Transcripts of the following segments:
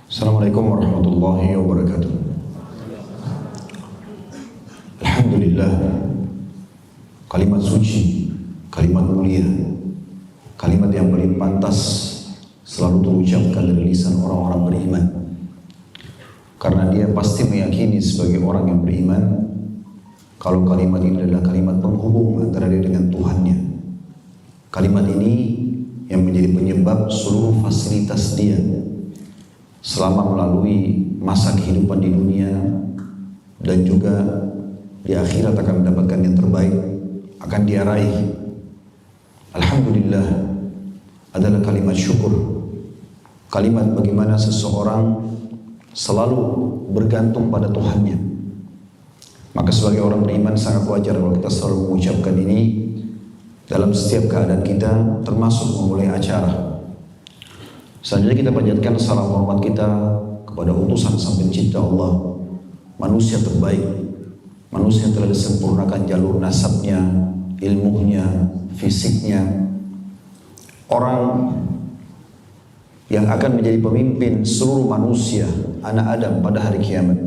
Assalamualaikum warahmatullahi wabarakatuh. Alhamdulillah, kalimat suci, kalimat mulia, kalimat yang paling pantas selalu terucapkan dari lisan orang-orang beriman. Karena dia pasti meyakini sebagai orang yang beriman kalau kalimat ini adalah kalimat penghubung antara dia dengan Tuhannya. Kalimat ini yang menjadi penyebab seluruh fasilitas dia selama melalui masa kehidupan di dunia dan juga di akhirat akan mendapatkan yang terbaik, akan dia raih. Alhamdulillah adalah kalimat syukur, kalimat bagaimana seseorang selalu bergantung pada Tuhannya. Maka sebagai orang beriman sangat wajar kalau kita selalu mengucapkan ini dalam setiap keadaan kita, termasuk memulai acara. Selanjutnya kita panjatkan salam hormat kita kepada utusan sang pencipta Allah, manusia terbaik, manusia yang telah disempurnakan jalur nasabnya, ilmunya, fisiknya, orang yang akan menjadi pemimpin seluruh manusia, anak Adam pada hari kiamat.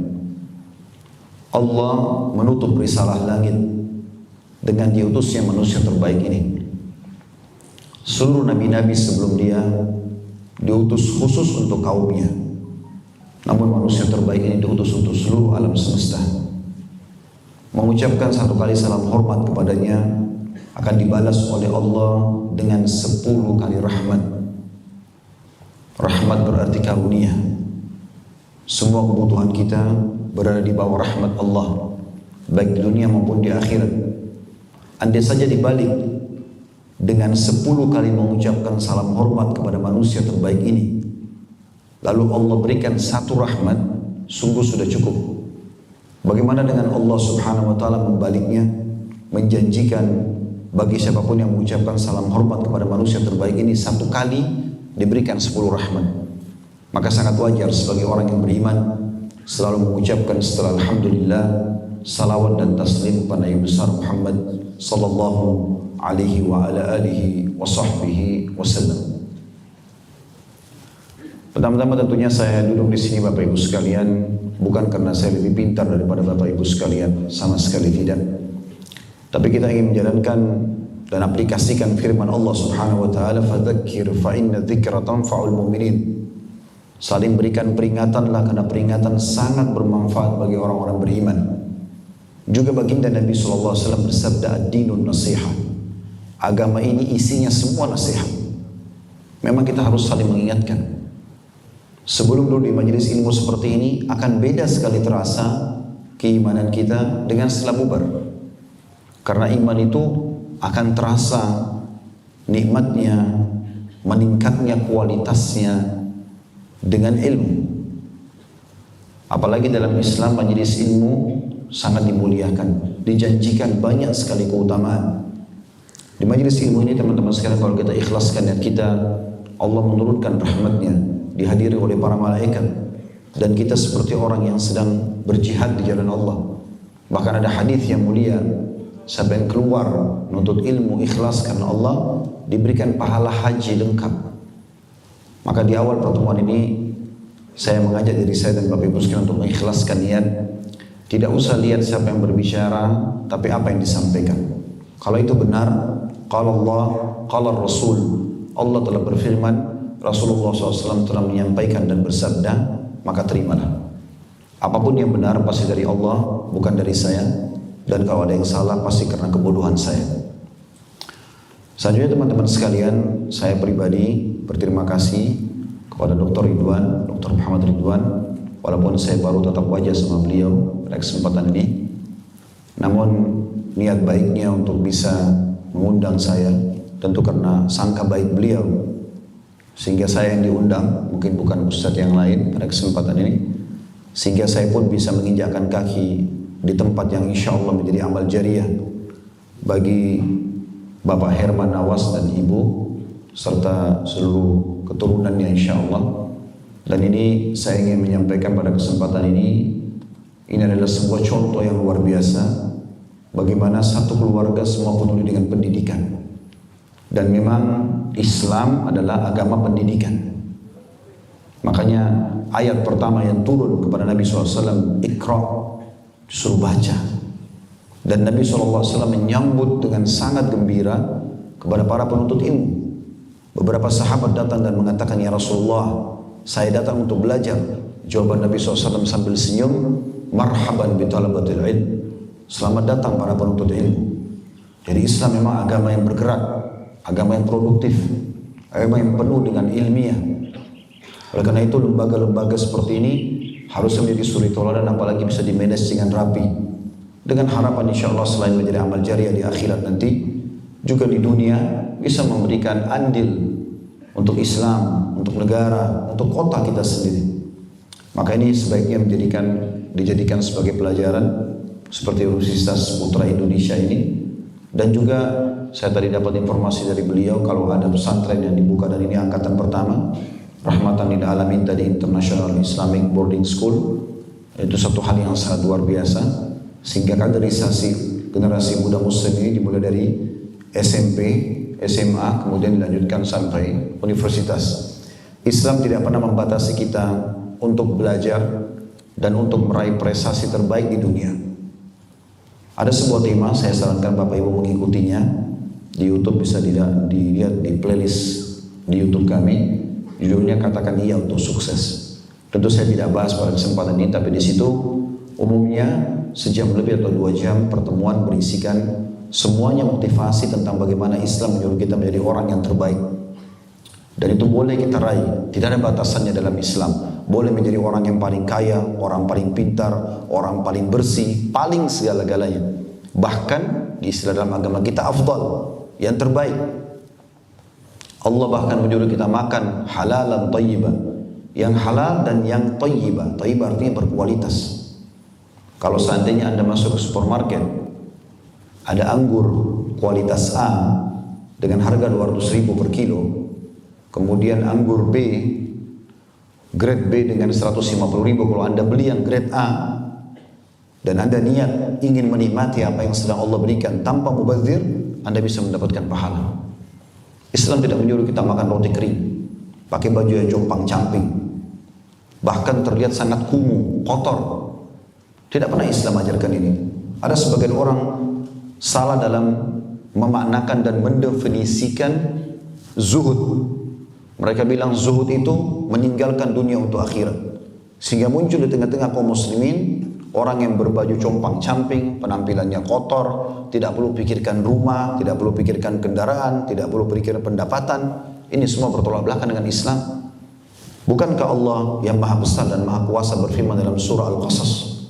Allah menutup risalah langit dengan diutusnya manusia terbaik ini. Seluruh nabi-nabi sebelum dia diutus khusus untuk kaumnya, namun manusia terbaik ini diutus untuk seluruh alam semesta. Mengucapkan satu kali salam hormat kepadanya akan dibalas oleh Allah dengan 10 kali rahmat. Rahmat berarti karunia. Semua kebutuhan kita berada di bawah rahmat Allah, baik di dunia maupun di akhirat. Andai saja dibalik dengan 10 kali mengucapkan salam hormat kepada manusia terbaik ini, lalu Allah berikan satu rahmat, sungguh sudah cukup. Bagaimana dengan Allah subhanahu wa ta'ala membaliknya, menjanjikan bagi siapapun yang mengucapkan salam hormat kepada manusia terbaik ini satu kali diberikan 10 rahmat. Maka sangat wajar sebagai orang yang beriman selalu mengucapkan setelah alhamdulillah salawat dan taslim kepada Nabi besar Muhammad sallallahu alaihi wa ala alihi wa sahbihi wasallam. Pertama-tama tentunya saya duduk di sini Bapak Ibu sekalian bukan karena saya lebih pintar daripada Bapak Ibu sekalian, sama sekali tidak. Tapi kita ingin menjalankan dan aplikasikan firman Allah Subhanahu wa taala, fadzakir fa inna dzikra tanfa'ul mu'minin. Saling berikan peringatanlah karena peringatan sangat bermanfaat bagi orang-orang beriman. Juga baginda Nabi sallallahu alaihi wasallam bersabda, ad-dinun nasihat. Agama ini isinya semua nasihat. Memang kita harus saling mengingatkan. Sebelum duduk di majelis ilmu seperti ini akan beda sekali terasa keimanan kita dengan setelah bubar. Karena iman itu akan terasa nikmatnya, meningkatnya kualitasnya dengan ilmu. Apalagi dalam Islam majelis ilmu sangat dimuliakan, dijanjikan banyak sekali keutamaan. Di majelis ilmu ini teman-teman sekalian, kalau kita ikhlaskan niat kita, Allah menurunkan rahmatnya, dihadiri oleh para malaikat, dan kita seperti orang yang sedang berjihad di jalan Allah. Bahkan ada hadis yang mulia, siapa yang keluar menuntut ilmu ikhlas karena Allah, diberikan pahala haji lengkap. Maka di awal pertemuan ini saya mengajak diri saya dan Bapak Ibu sekalian untuk mengikhlaskan niat. Tidak usah lihat siapa yang berbicara, tapi apa yang disampaikan. Kalau itu benar, qala Allah, qala Rasul, Allah telah berfirman, Rasulullah SAW telah menyampaikan dan bersabda, maka terimalah. Apapun yang benar pasti dari Allah, bukan dari saya. Dan kalau ada yang salah pasti karena kebodohan saya. Selanjutnya teman-teman sekalian, saya pribadi berterima kasih kepada Dr. Ridwan, Dr. Muhammad Ridwan. Walaupun saya baru tatap wajah sama beliau pada kesempatan ini, namun niat baiknya untuk bisa mengundang saya tentu karena sangka baik beliau, sehingga saya yang diundang, mungkin bukan ustadz yang lain pada kesempatan ini, sehingga saya pun bisa menginjakkan kaki di tempat yang insya Allah menjadi amal jariah bagi Bapak Herman Nawas dan Ibu serta seluruh keturunannya insya Allah. Dan ini saya ingin menyampaikan pada kesempatan ini adalah sebuah contoh yang luar biasa bagaimana satu keluarga semua peduli dengan pendidikan. Dan memang Islam adalah agama pendidikan. Makanya ayat pertama yang turun kepada Nabi SAW, Iqra, disuruh baca. Dan Nabi SAW menyambut dengan sangat gembira kepada para penuntut ilmu. Beberapa sahabat datang dan mengatakan, ya Rasulullah, saya datang untuk belajar. Jawaban Nabi SAW sambil senyum, marhaban bi talabatil ilm. Selamat datang para penuntut ilmu. Jadi Islam memang agama yang bergerak, agama yang produktif, agama yang penuh dengan ilmiah. Oleh karena itu lembaga-lembaga seperti ini harus menjadi suri toladan, apalagi bisa dimanage dengan rapi. Dengan harapan insya Allah selain menjadi amal jariah di akhirat nanti, juga di dunia bisa memberikan andil untuk Islam, untuk negara, untuk kota kita sendiri. Maka ini sebaiknya dijadikan sebagai pelajaran seperti Universitas Putra Indonesia ini. Dan juga saya tadi dapat informasi dari beliau kalau ada pesantren yang dibuka, dan ini angkatan pertama, Rahmatan lil Alamin tadi, International Islamic Boarding School. Itu satu hal yang sangat luar biasa, sehingga kaderisasi generasi muda muslim ini dimulai dari SMP, SMA, kemudian dilanjutkan sampai universitas. Islam tidak pernah membatasi kita untuk belajar dan untuk meraih prestasi terbaik di dunia. Ada sebuah tema, saya sarankan Bapak Ibu mengikutinya. Di YouTube bisa dilihat di playlist di YouTube kami. Judulnya Katakan Iya Untuk Sukses. Tentu saya tidak bahas pada kesempatan ini, tapi di situ umumnya sejam lebih atau 2 jam pertemuan berisikan semuanya motivasi tentang bagaimana Islam menyuruh kita menjadi orang yang terbaik. Dan itu boleh kita raih, tidak ada batasannya dalam Islam. Boleh menjadi orang yang paling kaya, orang paling pintar, orang paling bersih, paling segala-galanya. Bahkan di istilah dalam agama kita afdal, yang terbaik. Allah bahkan menyuruh kita makan halalan thayyibah, yang halal dan yang thayyibah. Thayyibah artinya berkualitas. Kalau seandainya Anda masuk ke supermarket, ada anggur kualitas A dengan harga 200.000 per kilo, kemudian anggur B, grade B dengan 150.000, kalau Anda beli yang grade A dan Anda niat ingin menikmati apa yang sedang Allah berikan tanpa mubazir, Anda bisa mendapatkan pahala. Islam tidak menyuruh kita makan roti kering, pakai baju yang compang-camping, bahkan terlihat sangat kumuh, kotor. Tidak pernah Islam ajarkan ini. Ada sebagian orang salah dalam memaknakan dan mendefinisikan zuhud. Mereka bilang zuhud itu meninggalkan dunia untuk akhirat. Sehingga muncul di tengah-tengah kaum muslimin orang yang berbaju compang-camping, penampilannya kotor, tidak perlu pikirkan rumah, tidak perlu pikirkan kendaraan, tidak perlu pikirkan pendapatan. Ini semua bertolak belakang dengan Islam. Bukankah Allah yang maha besar dan maha kuasa berfirman dalam surah Al-Qasas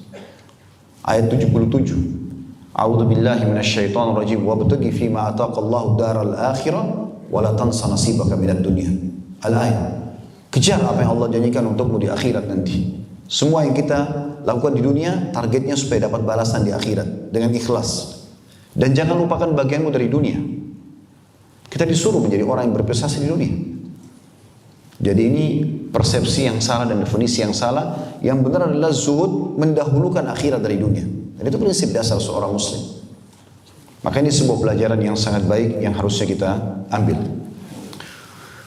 ayat 77, A'udzu billahi minasyaitonir rajim, wabtaghi fima ataqallahu daral akhirah wala tansa nasibaka minad dunya. Al-ayat. Kejar apa yang Allah janjikan untukmu di akhirat nanti. Semua yang kita lakukan di dunia, targetnya supaya dapat balasan di akhirat dengan ikhlas. Dan jangan lupakan bagianmu dari dunia. Kita disuruh menjadi orang yang berprestasi di dunia. Jadi ini persepsi yang salah dan definisi yang salah. Yang benar adalah zuhud mendahulukan akhirat dari dunia. Dan itu prinsip dasar seorang muslim. Maka ini sebuah pelajaran yang sangat baik yang harusnya kita ambil.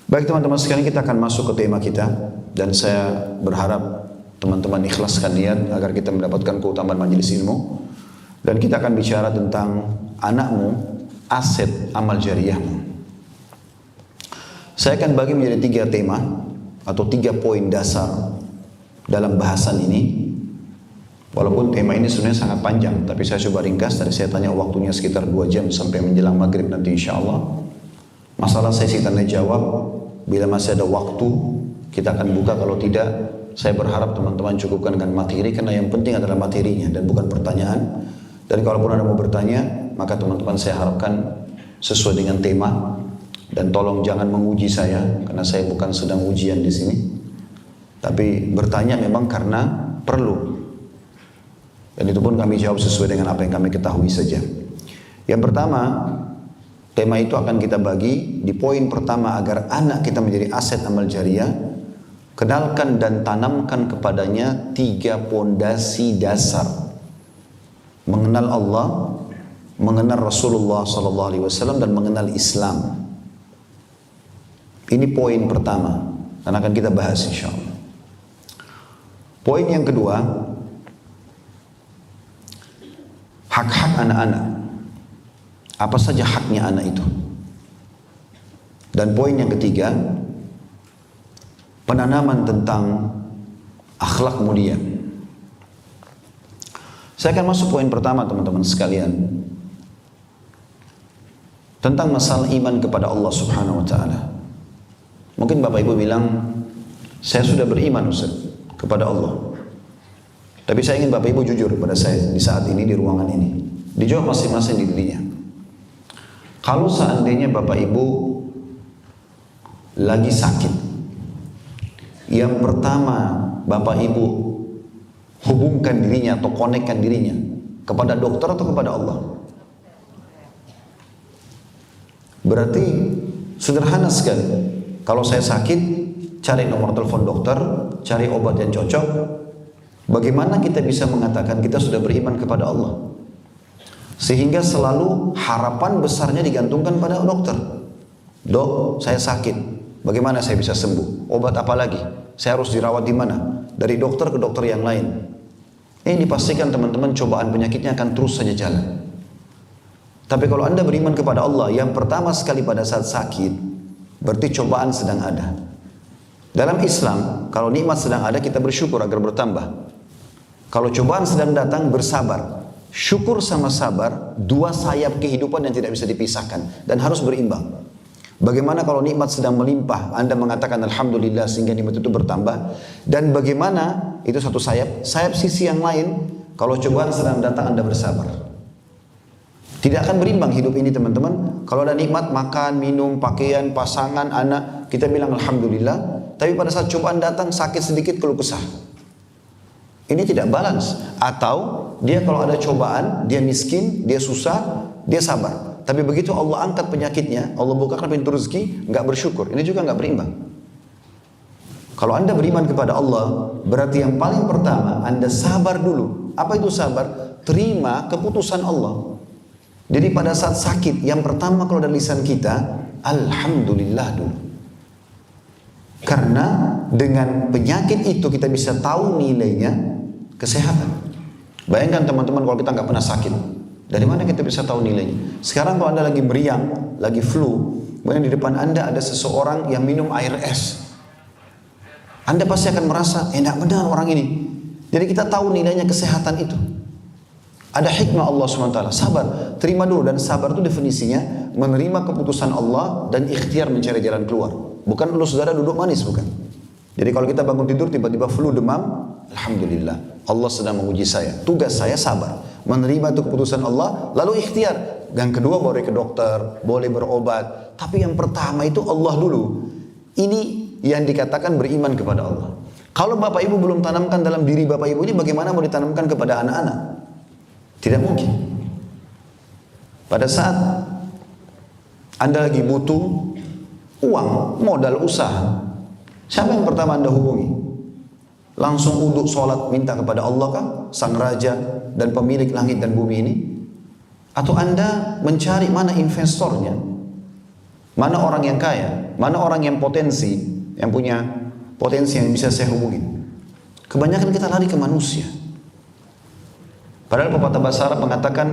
Baik teman-teman sekalian, kita akan masuk ke tema kita. Dan saya berharap teman-teman ikhlaskan niat agar kita mendapatkan keutamaan majelis ilmu. Dan kita akan bicara tentang anakmu, aset amal jariahmu. Saya akan bagi menjadi 3 tema atau 3 poin dasar dalam bahasan ini. Walaupun tema ini sebenarnya sangat panjang, tapi saya coba ringkas. Tadi saya tanya waktunya sekitar 2 jam sampai menjelang maghrib nanti insya Allah. Masalah sesi tanya jawab, bila masih ada waktu kita akan buka, kalau tidak saya berharap teman-teman cukupkan dengan materi, karena yang penting adalah materinya dan bukan pertanyaan. Dan kalaupun ada mau bertanya, maka teman-teman saya harapkan sesuai dengan tema. Dan tolong jangan menguji saya, karena saya bukan sedang ujian di sini. Tapi bertanya memang karena perlu. Dan itu pun kami jawab sesuai dengan apa yang kami ketahui saja. Yang pertama, tema itu akan kita bagi di poin pertama, agar anak kita menjadi aset amal jariah. Kenalkan dan tanamkan kepadanya 3 pondasi dasar. Mengenal Allah, mengenal Rasulullah SAW, dan mengenal Islam. Ini poin pertama, dan akan kita bahas insya Allah. Poin yang kedua, hak-hak anak-anak. Apa saja haknya anak itu? Dan poin yang ketiga, penanaman tentang akhlak mulia. Saya akan masuk poin pertama teman-teman sekalian, tentang masalah iman kepada Allah Subhanahu wa taala. Mungkin Bapak Ibu bilang, saya sudah beriman Ustaz kepada Allah. Tapi saya ingin Bapak Ibu jujur kepada saya di saat ini di ruangan ini. Dijawab masing-masing di dirinya. Kalau seandainya Bapak Ibu lagi sakit, yang pertama Bapak Ibu hubungkan dirinya atau konekkan dirinya kepada dokter atau kepada Allah? Berarti sederhana sekali. Kalau saya sakit, cari nomor telepon dokter, cari obat yang cocok. Bagaimana kita bisa mengatakan kita sudah beriman kepada Allah? Sehingga selalu harapan besarnya digantungkan pada dokter. Dok, saya sakit. Bagaimana saya bisa sembuh? Obat apa lagi? Saya harus dirawat di mana? Dari dokter ke dokter yang lain. Ini dipastikan teman-teman cobaan penyakitnya akan terus saja jalan. Tapi kalau Anda beriman kepada Allah, yang pertama sekali pada saat sakit, berarti cobaan sedang ada. Dalam Islam, kalau nikmat sedang ada, kita bersyukur agar bertambah. Kalau cobaan sedang datang, bersabar. Syukur sama sabar, dua sayap kehidupan yang tidak bisa dipisahkan dan harus berimbang. Bagaimana kalau nikmat sedang melimpah, Anda mengatakan Alhamdulillah sehingga nikmat itu bertambah. Dan bagaimana, itu satu sayap. Sayap sisi yang lain, kalau cobaan sedang datang Anda bersabar. Tidak akan berimbang hidup ini teman-teman. Kalau ada nikmat, makan, minum, pakaian, pasangan, anak, kita bilang Alhamdulillah. Tapi pada saat cobaan datang, sakit sedikit, keluh kesah. Ini tidak balance. Atau dia kalau ada cobaan, dia miskin, dia susah, dia sabar. Tapi begitu Allah angkat penyakitnya, Allah bukakan pintu rezeki, nggak bersyukur. Ini juga nggak berimbang. Kalau Anda beriman kepada Allah, berarti yang paling pertama Anda sabar dulu. Apa itu sabar? Terima keputusan Allah. Jadi pada saat sakit, yang pertama kalau dari lisan kita, Alhamdulillah dulu. Karena dengan penyakit itu kita bisa tahu nilainya kesehatan. Bayangkan teman-teman kalau kita nggak pernah sakit. Dari mana kita bisa tahu nilainya? Sekarang kalau Anda lagi meriang, lagi flu, kemudian di depan Anda ada seseorang yang minum air es. Anda pasti akan merasa, enak benar orang ini. Jadi kita tahu nilainya kesehatan itu. Ada hikmah Allah SWT. Sabar, terima dulu. Dan sabar itu definisinya menerima keputusan Allah dan ikhtiar mencari jalan keluar. Bukan lu saudara duduk manis, bukan. Jadi kalau kita bangun tidur tiba-tiba flu demam, Alhamdulillah, Allah sedang menguji saya. Tugas saya sabar, menerima itu keputusan Allah, lalu ikhtiar. Yang kedua boleh ke dokter, boleh berobat. Tapi yang pertama itu Allah dulu. Ini yang dikatakan beriman kepada Allah. Kalau Bapak Ibu belum tanamkan dalam diri Bapak Ibu ini, bagaimana mau ditanamkan kepada anak-anak? Tidak mungkin. Pada saat Anda lagi butuh uang, modal usaha, siapa yang pertama Anda hubungi? Langsung uduk sholat minta kepada Allah kah? Sang Raja dan pemilik langit dan bumi ini? Atau Anda mencari mana investornya? Mana orang yang kaya? Mana orang yang potensi, yang punya potensi yang bisa saya hubungi? Kebanyakan kita lari ke manusia. Padahal pepatah bahasa Arab mengatakan,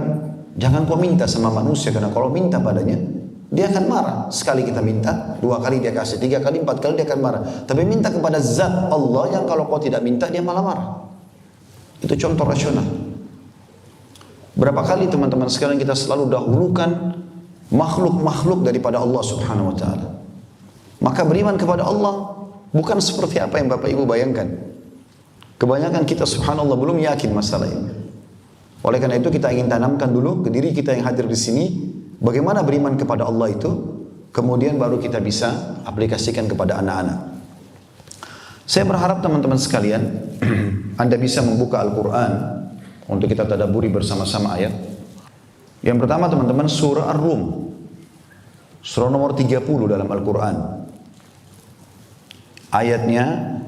jangan kau minta sama manusia, karena kalau minta padanya, dia akan marah. Sekali kita minta, 2 kali dia kasih, 3 kali, 4 kali dia akan marah. Tapi minta kepada zat Allah yang kalau kau tidak minta dia malah marah. Itu contoh rasional. Berapa kali teman-teman sekalian kita selalu dahulukan makhluk-makhluk daripada Allah Subhanahu wa taala. Maka beriman kepada Allah bukan seperti apa yang Bapak Ibu bayangkan. Kebanyakan kita subhanallah belum yakin masalah ini. Oleh karena itu kita ingin tanamkan dulu ke diri kita yang hadir di sini, bagaimana beriman kepada Allah itu, kemudian baru kita bisa aplikasikan kepada anak-anak. Saya berharap teman-teman sekalian, Anda bisa membuka Al-Quran untuk kita tadabburi bersama-sama ayat. Yang pertama teman-teman, surah Ar-Rum, surah nomor 30 dalam Al-Quran. Ayatnya,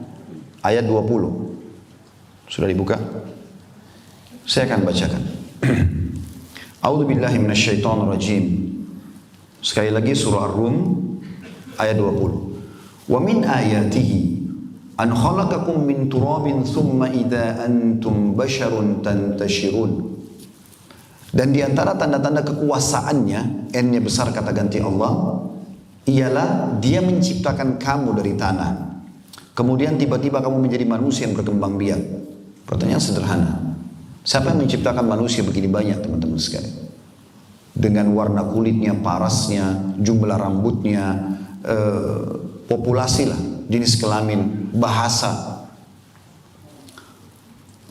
ayat 20. Sudah dibuka? Saya akan bacakan. A'udzu billahi minasyaitonir rajim. Sekali lagi surah Ar-Rum ayat 20. Wa min ayatihi An khalaqakum min turabin thumma idza antum basharun tantashirun. Dan di antara tanda-tanda kekuasaannya, N-nya besar kata ganti Allah, ialah dia menciptakan kamu dari tanah. Kemudian tiba-tiba kamu menjadi manusia yang berkembang biak. Pertanyaan sederhana. Siapa yang menciptakan manusia begini banyak, teman-teman sekalian? Dengan warna kulitnya, parasnya, jumlah rambutnya, populasi lah, jenis kelamin, bahasa.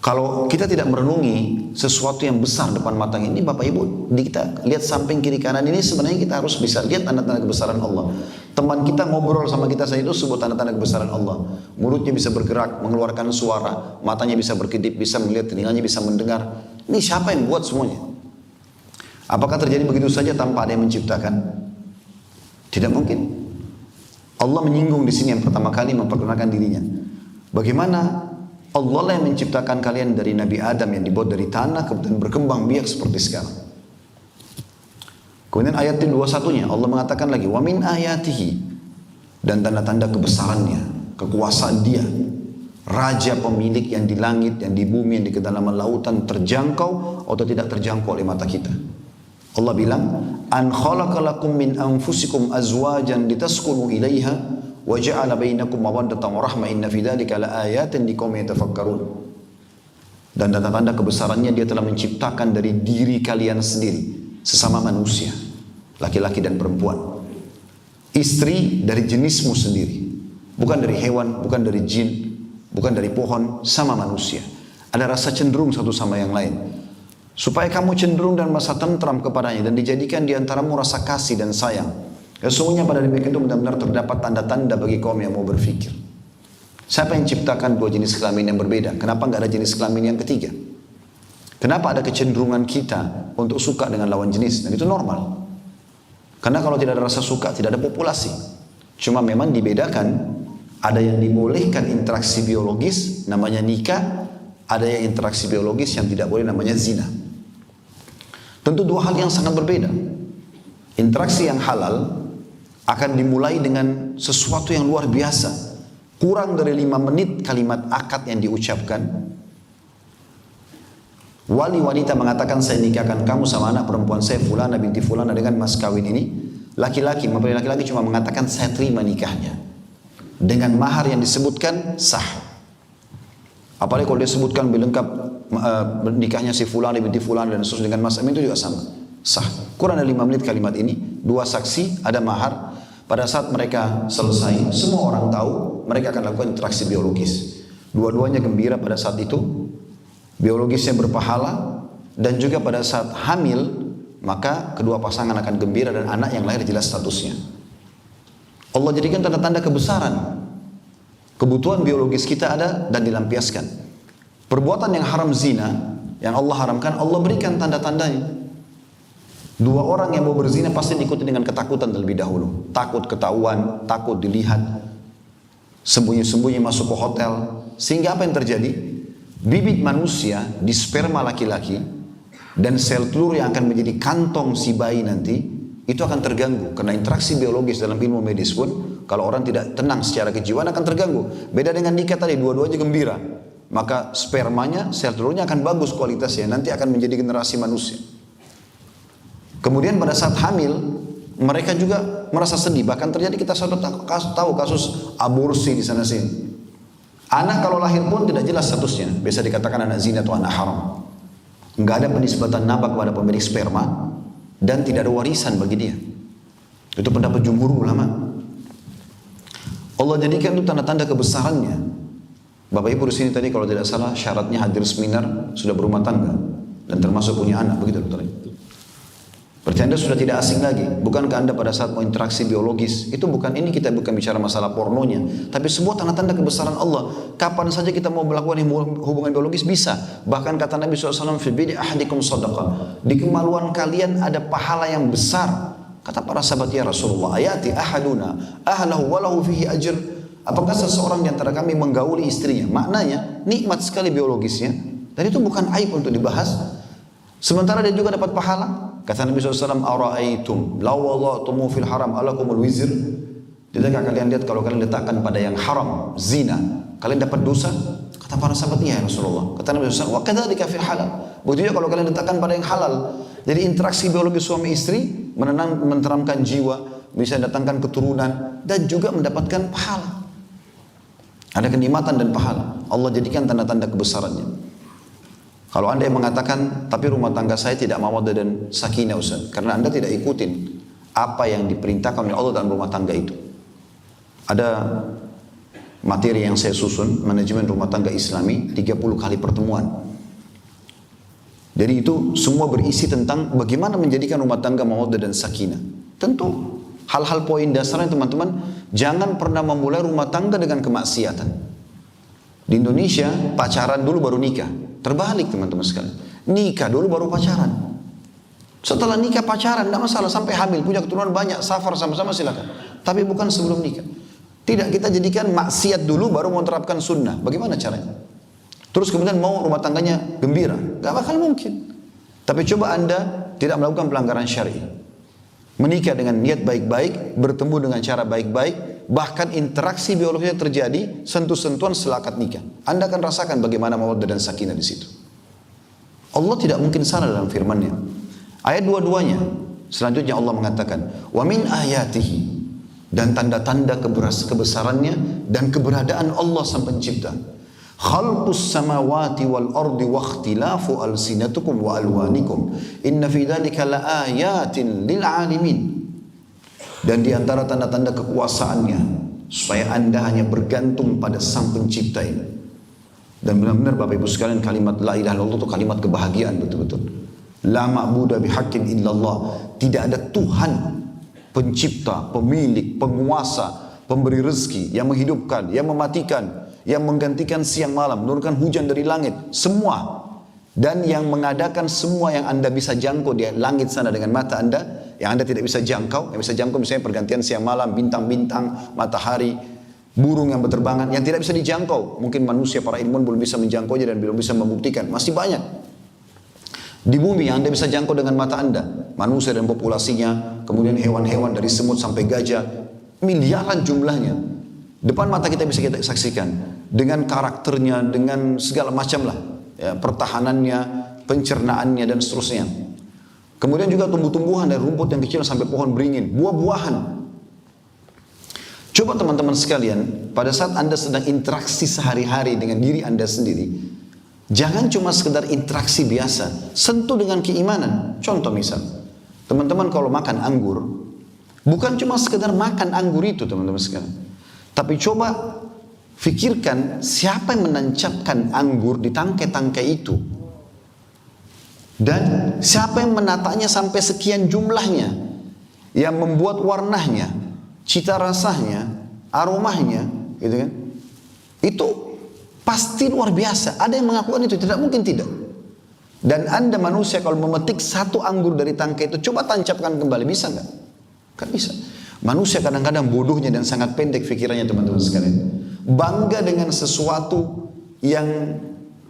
Kalau kita tidak merenungi sesuatu yang besar depan mata ini, Bapak Ibu, kita lihat samping kiri kanan ini, sebenarnya kita harus bisa lihat tanda-tanda kebesaran Allah. Teman kita ngobrol sama kita saja itu sebut tanda-tanda kebesaran Allah. Mulutnya bisa bergerak, mengeluarkan suara, matanya bisa berkedip, bisa melihat, telinganya bisa mendengar. Ini siapa yang buat semuanya? Apakah terjadi begitu saja tanpa ada yang menciptakan? Tidak mungkin. Allah menyinggung di sini yang pertama kali memperkenalkan dirinya. Bagaimana Allah lah yang menciptakan kalian dari Nabi Adam yang dibuat dari tanah kemudian berkembang biak seperti sekarang. Kemudian ayat 21-nya Allah mengatakan lagi, wa min ayatihi, dan tanda-tanda kebesarannya, kekuasaan Dia, Raja pemilik yang di langit, yang di bumi, yang di kedalaman lautan, terjangkau atau tidak terjangkau oleh mata kita. Allah bilang, an khalaqalakum min anfusikum azwajan litaskunu ilaiha wa ja'ala bainakum mawaddatan wa rahmah inna fi dzalika laayatin liqaumin yatafakkarun. Dan tanda-tanda kebesarannya Dia telah menciptakan dari diri kalian sendiri, sesama manusia, laki-laki dan perempuan. Istri dari jenismu sendiri, bukan dari hewan, bukan dari jin, bukan dari pohon, sama manusia. Ada rasa cenderung satu sama yang lain. Supaya kamu cenderung dan merasa tentram kepadanya dan dijadikan di antaramu rasa kasih dan sayang. Sesungguhnya pada demikian itu benar-benar terdapat tanda-tanda bagi kaum yang mau berfikir. Siapa yang ciptakan dua jenis kelamin yang berbeda? Kenapa nggak ada jenis kelamin yang ketiga? Kenapa ada kecenderungan kita untuk suka dengan lawan jenis? Dan itu normal. Karena kalau tidak ada rasa suka, tidak ada populasi. Cuma memang dibedakan, ada yang dibolehkan interaksi biologis, namanya nikah. Ada yang interaksi biologis yang tidak boleh, namanya zina. Tentu dua hal yang sangat berbeda. Interaksi yang halal akan dimulai dengan sesuatu yang luar biasa. Kurang dari 5 menit kalimat akad yang diucapkan. Wali wanita mengatakan, saya nikahkan kamu sama anak perempuan saya Fulana binti Fulana dengan mas kawin ini. Laki-laki, mempelai laki-laki cuma mengatakan saya terima nikahnya. Dengan mahar yang disebutkan sah. Apalagi kalau dia sebutkan lebih lengkap nikahnya si Fulana binti Fulana dan seterusnya dengan mas Amin, itu juga sama. Sah. Kurang dari 5 menit kalimat ini. 2 saksi, ada mahar. Pada saat mereka selesai, semua orang tahu mereka akan lakukan interaksi biologis. Dua-duanya gembira pada saat itu. Biologisnya berpahala. Dan juga pada saat hamil, maka kedua pasangan akan gembira dan anak yang lahir jelas statusnya. Allah jadikan tanda-tanda kebesaran. Kebutuhan biologis kita ada dan dilampiaskan. Perbuatan yang haram zina, yang Allah haramkan, Allah berikan tanda-tandanya. 2 orang yang mau berzina pasti diikuti dengan ketakutan terlebih dahulu. Takut ketahuan, takut dilihat. Sembunyi-sembunyi masuk ke hotel. Sehingga apa yang terjadi? Bibit manusia di sperma laki-laki dan sel telur yang akan menjadi kantong si bayi nanti, itu akan terganggu. Karena interaksi biologis dalam ilmu medis pun, kalau orang tidak tenang secara kejiwaan akan terganggu. Beda dengan nikah tadi, dua-duanya gembira. Maka spermanya, sel telurnya akan bagus kualitasnya. Nanti akan menjadi generasi manusia. Kemudian pada saat hamil, mereka juga merasa sedih. Bahkan terjadi, kita tahu kasus aborsi di sana sini. Anak kalau lahir pun tidak jelas statusnya. Biasa dikatakan anak zina atau anak haram. Enggak ada penisbatan nabak pada pemilik sperma. Dan tidak ada warisan bagi dia. Itu pendapat jumhur ulama. Allah jadikan itu tanda-tanda kebesarannya. Bapak Ibu di sini tadi kalau tidak salah syaratnya hadir seminar, sudah berumah tangga dan termasuk punya anak, begitu dokter. Berarti Anda sudah tidak asing lagi. Bukankah Anda pada saat mau interaksi biologis, itu bukan, ini kita bukan bicara masalah pornonya, tapi sebuah tanda-tanda kebesaran Allah. Kapan saja kita mau melakukan hubungan biologis bisa. Bahkan kata Nabi SAW, fi bidi ahadikum sadaqah. Di kemaluan kalian ada pahala yang besar. Kata para sahabat, ya Rasulullah, ayati ahaduna ahlahu walahu fihi ajr. Apakah seseorang di antara kami menggauli istrinya? Maknanya nikmat sekali biologisnya dan itu bukan aib untuk dibahas. Sementara dia juga dapat pahala. Kata Nabi SAW, ara'aitum law wada'tumu fil haram alakumul wizr. Tidakkah kalian lihat kalau kalian letakkan pada yang haram, zina, kalian dapat dosa? Kata para sahabat, iya ya Rasulullah. Kata Nabi SAW, wa kadzalika fil halal. Buktinya kalau kalian letakkan pada yang halal. Jadi interaksi biologi suami istri menenteramkan jiwa, bisa datangkan keturunan dan juga mendapatkan pahala. Ada kenikmatan dan pahala. Allah jadikan tanda-tanda kebesarannya. Kalau anda yang mengatakan, tapi rumah tangga saya tidak mawaddah dan sakinah Ustaz, karena anda tidak ikutin apa yang diperintahkan oleh Allah dalam rumah tangga itu. Ada materi yang saya susun, manajemen rumah tangga Islami, 30 kali pertemuan. Jadi itu semua berisi tentang bagaimana menjadikan rumah tangga mawaddah dan sakinah. Tentu hal-hal poin dasarnya teman-teman, jangan pernah memulai rumah tangga dengan kemaksiatan. Di Indonesia pacaran dulu baru nikah. Terbalik teman-teman sekalian. Nikah dulu baru pacaran. Setelah nikah pacaran tidak masalah, sampai hamil punya keturunan banyak, safar sama-sama silakan. Tapi bukan sebelum nikah. Tidak, kita jadikan maksiat dulu baru mau terapkan sunnah. Bagaimana caranya? Terus kemudian mau rumah tangganya gembira, gak bakal mungkin. Tapi coba anda tidak melakukan pelanggaran syar'i, menikah dengan niat baik-baik, bertemu dengan cara baik-baik, bahkan interaksi biologisnya terjadi, sentuh-sentuhan setelah akad nikah. Anda akan rasakan bagaimana mawaddah dan sakinah di situ. Allah tidak mungkin salah dalam firman-Nya. Ayat dua-duanya. Selanjutnya Allah mengatakan, wa min ayatihi, dan tanda-tanda kebesarannya dan keberadaan Allah sang pencipta. Khalqus samawati wal ardi wa ikhtilafu alsinatukum wa alwanikum inna fi dzalika laayatin lil alamin. Dan di antara tanda-tanda kekuasaannya supaya anda hanya bergantung pada sang pencipta ini. Dan benar-benar Bapak Ibu sekalian, kalimat la ilaha illallah itu kalimat kebahagiaan betul-betul. La ma'budu bihaqqin illallah. Tidak ada Tuhan pencipta, pemilik, penguasa, pemberi rezeki, yang menghidupkan, yang mematikan, yang menggantikan siang malam, menurunkan hujan dari langit, semua. Dan yang mengadakan semua yang anda bisa jangkau di langit sana dengan mata anda, yang anda tidak bisa jangkau, yang bisa jangkau misalnya pergantian siang malam, bintang-bintang, matahari, burung yang berterbangan, yang tidak bisa dijangkau. Mungkin manusia, para ilmuwan belum bisa menjangkaunya dan belum bisa membuktikan, masih banyak. Di bumi yang anda bisa jangkau dengan mata anda, manusia dan populasinya, kemudian hewan-hewan dari semut sampai gajah, miliaran jumlahnya. Depan mata kita bisa kita saksikan, dengan karakternya, dengan segala macam lah, ya, pertahanannya, pencernaannya dan seterusnya. Kemudian juga tumbuh-tumbuhan dari rumput yang kecil sampai pohon beringin, buah-buahan. Coba teman-teman sekalian, pada saat anda sedang interaksi sehari-hari dengan diri anda sendiri, jangan cuma sekedar interaksi biasa, sentuh dengan keimanan. Contoh misal, teman-teman kalau makan anggur, bukan cuma sekedar makan anggur itu teman-teman sekalian, tapi coba fikirkan siapa yang menancapkan anggur di tangkai-tangkai itu, dan siapa yang menatanya sampai sekian jumlahnya, yang membuat warnanya, cita rasanya, aromanya, gitu kan? Itu pasti luar biasa. Ada yang mengakukan itu, tidak mungkin tidak. Dan anda manusia kalau memetik satu anggur dari tangkai itu, coba tancapkan kembali, bisa nggak? Kan bisa. Manusia kadang-kadang bodohnya dan sangat pendek pikirannya teman-teman sekalian. Bangga dengan sesuatu yang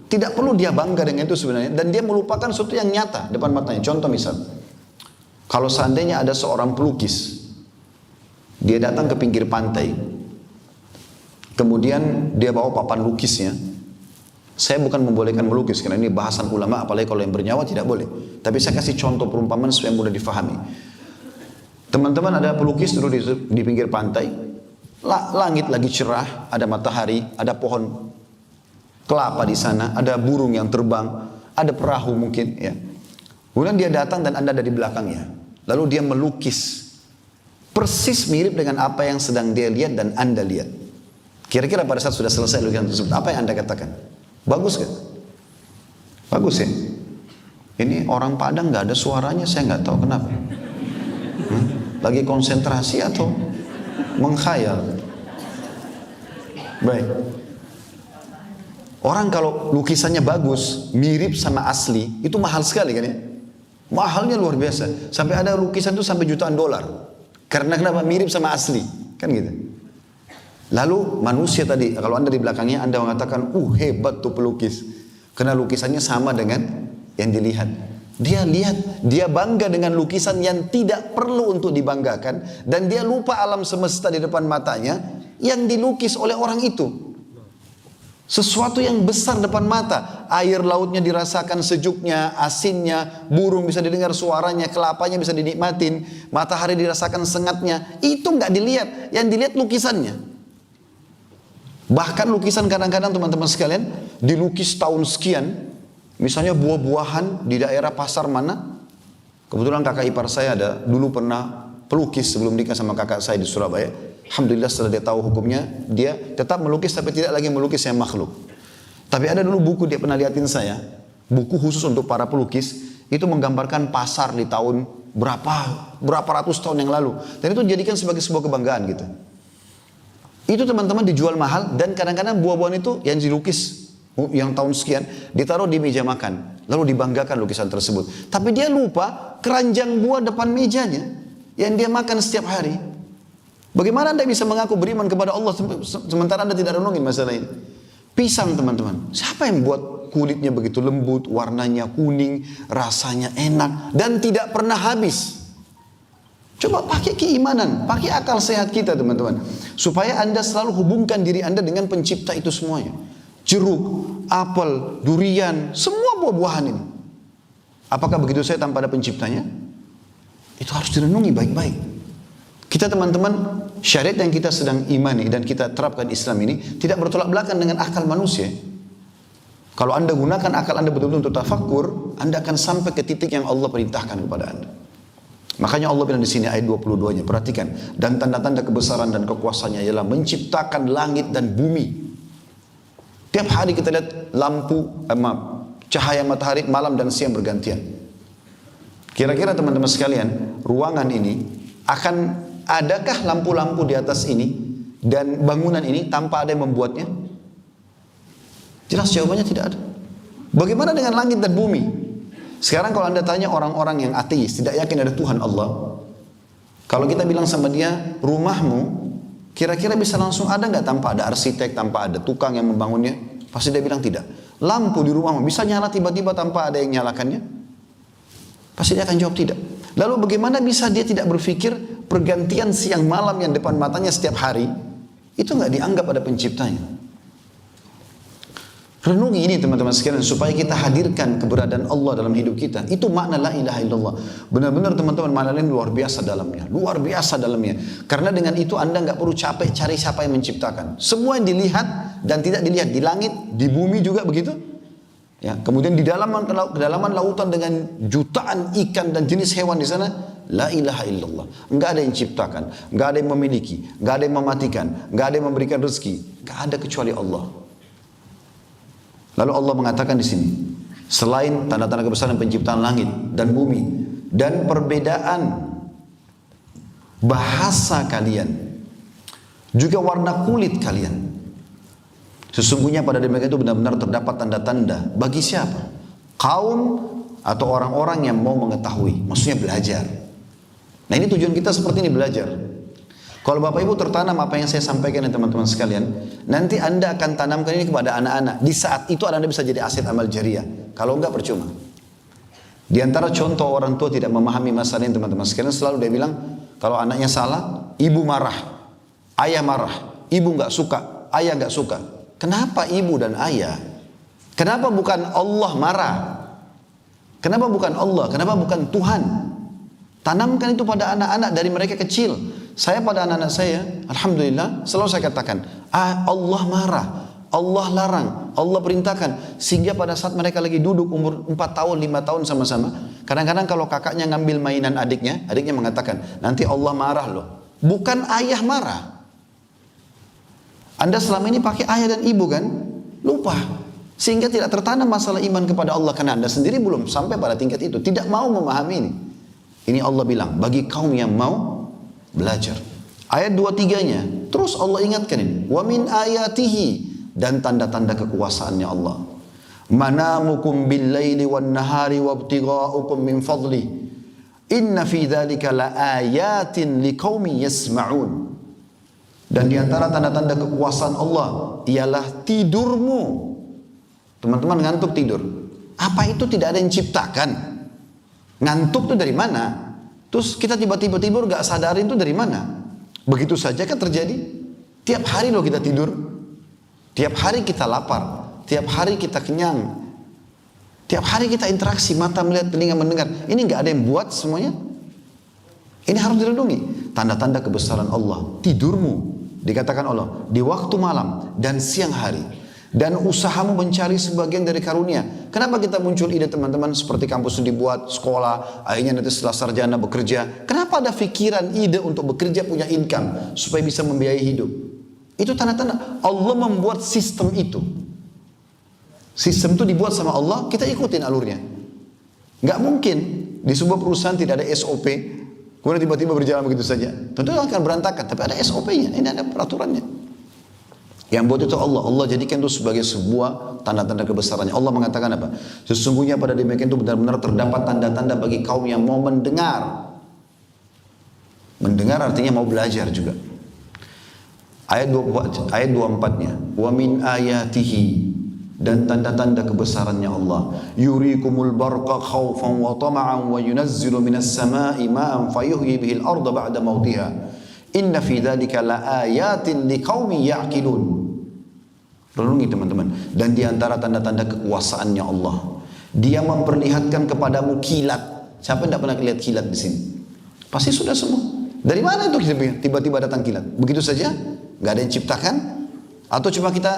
tidak perlu dia bangga dengan itu sebenarnya, dan dia melupakan sesuatu yang nyata depan matanya. Contoh misal, kalau seandainya ada seorang pelukis, dia datang ke pinggir pantai, kemudian dia bawa papan lukisnya. Saya bukan membolehkan melukis karena ini bahasan ulama, apalagi kalau yang bernyawa tidak boleh. Tapi saya kasih contoh perumpamaan supaya mudah difahami. Teman-teman, ada pelukis dulu di pinggir pantai, langit lagi cerah, ada matahari, ada pohon kelapa di sana, ada burung yang terbang, ada perahu mungkin, ya. Kemudian dia datang dan anda ada di belakangnya. Lalu dia melukis persis mirip dengan apa yang sedang dia lihat dan anda lihat. Kira-kira pada saat sudah selesai lukisan tersebut, apa yang anda katakan? Bagus kan? Bagus ya? Ini orang Padang nggak ada suaranya, saya nggak tahu kenapa. Lagi konsentrasi atau mengkhayal? Baik. Orang kalau lukisannya bagus, mirip sama asli, itu mahal sekali kan ya? Mahalnya luar biasa. Sampai ada lukisan itu sampai jutaan dolar. Karena kenapa? Mirip sama asli, kan gitu. Lalu manusia tadi, kalau anda di belakangnya, anda mengatakan, hebat tuh pelukis. Karena lukisannya sama dengan yang dilihat. Dia lihat, dia bangga dengan lukisan yang tidak perlu untuk dibanggakan, dan dia lupa alam semesta di depan matanya yang dilukis oleh orang itu. Sesuatu yang besar depan mata, air lautnya dirasakan sejuknya, asinnya, burung bisa didengar suaranya, kelapanya bisa dinikmatin, matahari dirasakan sengatnya. Itu nggak dilihat, yang dilihat lukisannya. Bahkan lukisan kadang-kadang teman-teman sekalian dilukis tahun sekian. Misalnya buah-buahan di daerah pasar mana. Kebetulan kakak ipar saya ada dulu pernah pelukis sebelum nikah sama kakak saya di Surabaya. Alhamdulillah setelah dia tahu hukumnya, dia tetap melukis tapi tidak lagi melukis yang makhluk. Tapi ada dulu buku dia pernah liatin saya, buku khusus untuk para pelukis, itu menggambarkan pasar di tahun berapa ratus tahun yang lalu. Dan itu dijadikan sebagai sebuah kebanggaan gitu. Itu teman-teman dijual mahal, dan kadang-kadang buah-buahan itu yang dilukis yang tahun sekian ditaruh di meja makan, lalu dibanggakan lukisan tersebut. Tapi dia lupa keranjang buah depan mejanya yang dia makan setiap hari. Bagaimana Anda bisa mengaku beriman kepada Allah sementara Anda tidak renungin masalah ini? Pisang teman-teman, siapa yang buat kulitnya begitu lembut, warnanya kuning, rasanya enak dan tidak pernah habis? Coba pakai keimanan, pakai akal sehat kita teman-teman, supaya Anda selalu hubungkan diri Anda dengan pencipta itu semuanya. Jeruk, apel, durian, semua buah-buahan ini. Apakah begitu saya tanpa ada penciptanya? Itu harus direnungi baik-baik. Kita teman-teman, syariat yang kita sedang imani dan kita terapkan Islam ini tidak bertolak belakang dengan akal manusia. Kalau Anda gunakan akal Anda betul-betul untuk tafakkur, Anda akan sampai ke titik yang Allah perintahkan kepada Anda. Makanya Allah bilang di sini ayat 22-nya, perhatikan, dan tanda-tanda kebesaran dan kekuasaannya ialah menciptakan langit dan bumi. Tiap hari kita lihat lampu, cahaya matahari malam dan siang bergantian. Kira-kira teman-teman sekalian, ruangan ini adakah lampu-lampu di atas ini dan bangunan ini tanpa ada yang membuatnya? Jelas jawabannya tidak ada. Bagaimana dengan langit dan bumi? Sekarang kalau Anda tanya orang-orang yang ateis, tidak yakin ada Tuhan Allah, kalau kita bilang sama dia, rumahmu kira-kira bisa langsung ada nggak tanpa ada arsitek, tanpa ada tukang yang membangunnya? Pasti dia bilang tidak. Lampu di rumahmu bisa nyala tiba-tiba tanpa ada yang nyalakannya? Pasti dia akan jawab tidak. Lalu bagaimana bisa dia tidak berpikir pergantian siang malam yang depan matanya setiap hari itu nggak dianggap ada penciptanya? Renungi ini teman-teman sekalian supaya kita hadirkan keberadaan Allah dalam hidup kita. Itu makna la ilaha illallah. Benar-benar teman-teman makna ini luar biasa dalamnya. Luar biasa dalamnya. Karena dengan itu Anda nggak perlu capek cari siapa yang menciptakan. Semua yang dilihat dan tidak dilihat di langit, di bumi juga begitu. Ya, kemudian di kedalaman lautan dengan jutaan ikan dan jenis hewan di sana, la ilaha illallah. Enggak ada yang ciptakan, enggak ada yang memiliki, enggak ada yang mematikan, enggak ada yang memberikan rezeki, enggak ada kecuali Allah. Lalu Allah mengatakan di sini, selain tanda-tanda kebesaran penciptaan langit dan bumi dan perbedaan bahasa kalian, juga warna kulit kalian, sesungguhnya pada diri mereka itu benar-benar terdapat tanda-tanda. Bagi siapa? Kaum atau orang-orang yang mau mengetahui, maksudnya belajar. Nah ini tujuan kita seperti ini, belajar. Kalau Bapak Ibu tertanam apa yang saya sampaikan ya teman-teman sekalian, nanti Anda akan tanamkan ini kepada anak-anak. Di saat itu Anda bisa jadi aset amal jariah. Kalau enggak percuma. Di antara contoh orang tua tidak memahami masalah ini teman-teman sekalian, selalu dia bilang, kalau anaknya salah, ibu marah, ayah marah, ibu enggak suka, ayah enggak suka. Kenapa ibu dan ayah? Kenapa bukan Allah marah? Kenapa bukan Allah? Kenapa bukan Tuhan? Tanamkan itu pada anak-anak dari mereka kecil. Saya pada anak-anak saya, alhamdulillah, selalu saya katakan, Allah marah, Allah larang, Allah perintahkan. Sehingga pada saat mereka lagi duduk umur 4 tahun, 5 tahun sama-sama, kadang-kadang kalau kakaknya ngambil mainan adiknya mengatakan, nanti Allah marah loh. Bukan ayah marah. Anda selama ini pakai ayah dan ibu kan? Lupa. Sehingga tidak tertanam masalah iman kepada Allah. Karena Anda sendiri belum sampai pada tingkat itu. Tidak mau memahami ini. Ini Allah bilang, bagi kaum yang mau belajar. Ayat 2-3-nya, terus Allah ingatkan ini. Wa min ayatihi, dan tanda-tanda kekuasaannya Allah. Manamukum bil laili wan nahari wabtigha'ukum min fadli. Inna fi dzalika la ayatin liqaumin yasma'un. Dan di antara tanda-tanda kekuasaan Allah ialah tidurmu. Teman-teman ngantuk tidur. Apa itu tidak ada yang ciptakan? Ngantuk tuh dari mana? Terus kita tiba-tiba tidur gak sadarin tuh dari mana? Begitu saja kan terjadi. Tiap hari loh kita tidur. Tiap hari kita lapar. Tiap hari kita kenyang. Tiap hari kita interaksi, mata melihat, telinga mendengar. Ini gak ada yang buat semuanya. Ini harus dilindungi. Tanda-tanda kebesaran Allah. Tidurmu, dikatakan Allah, di waktu malam dan siang hari. Dan usahamu mencari sebagian dari karunia. Kenapa kita muncul ide teman-teman seperti kampus itu dibuat, sekolah, akhirnya nanti setelah sarjana bekerja. Kenapa ada pikiran, ide untuk bekerja punya income supaya bisa membiayai hidup? Itu tanda-tanda Allah membuat sistem itu. Sistem itu dibuat sama Allah, kita ikutin alurnya. Gak mungkin di sebuah perusahaan tidak ada SOP, kemudian tiba-tiba berjalan begitu saja. Tentu akan berantakan, tapi ada SOP-nya, ini ada peraturannya. Yang buat itu Allah. Allah jadikan itu sebagai sebuah tanda-tanda kebesarannya. Allah mengatakan apa? Sesungguhnya pada demikian itu benar-benar terdapat tanda-tanda bagi kaum yang mau mendengar. Mendengar artinya mau belajar juga. Ayat 24-nya. Wa min ayatihi, dan tanda-tanda kebesarannya Allah. Yurikumul barqa khawfan wa tama'an wa yunazzilu minas sama'i ma'an fayuhyi bihil arda ba'da mautiha. Inna fi dzalika laayatin liqaumin ya'qilun. Renungi teman-teman. Dan di antara tanda-tanda kekuasaannya Allah, Dia memperlihatkan kepadamu kilat. Siapa yang tidak pernah lihat kilat di sini? Pasti sudah semua. Dari mana itu tiba-tiba datang kilat? Begitu saja? Gak ada yang ciptakan? Atau cuma kita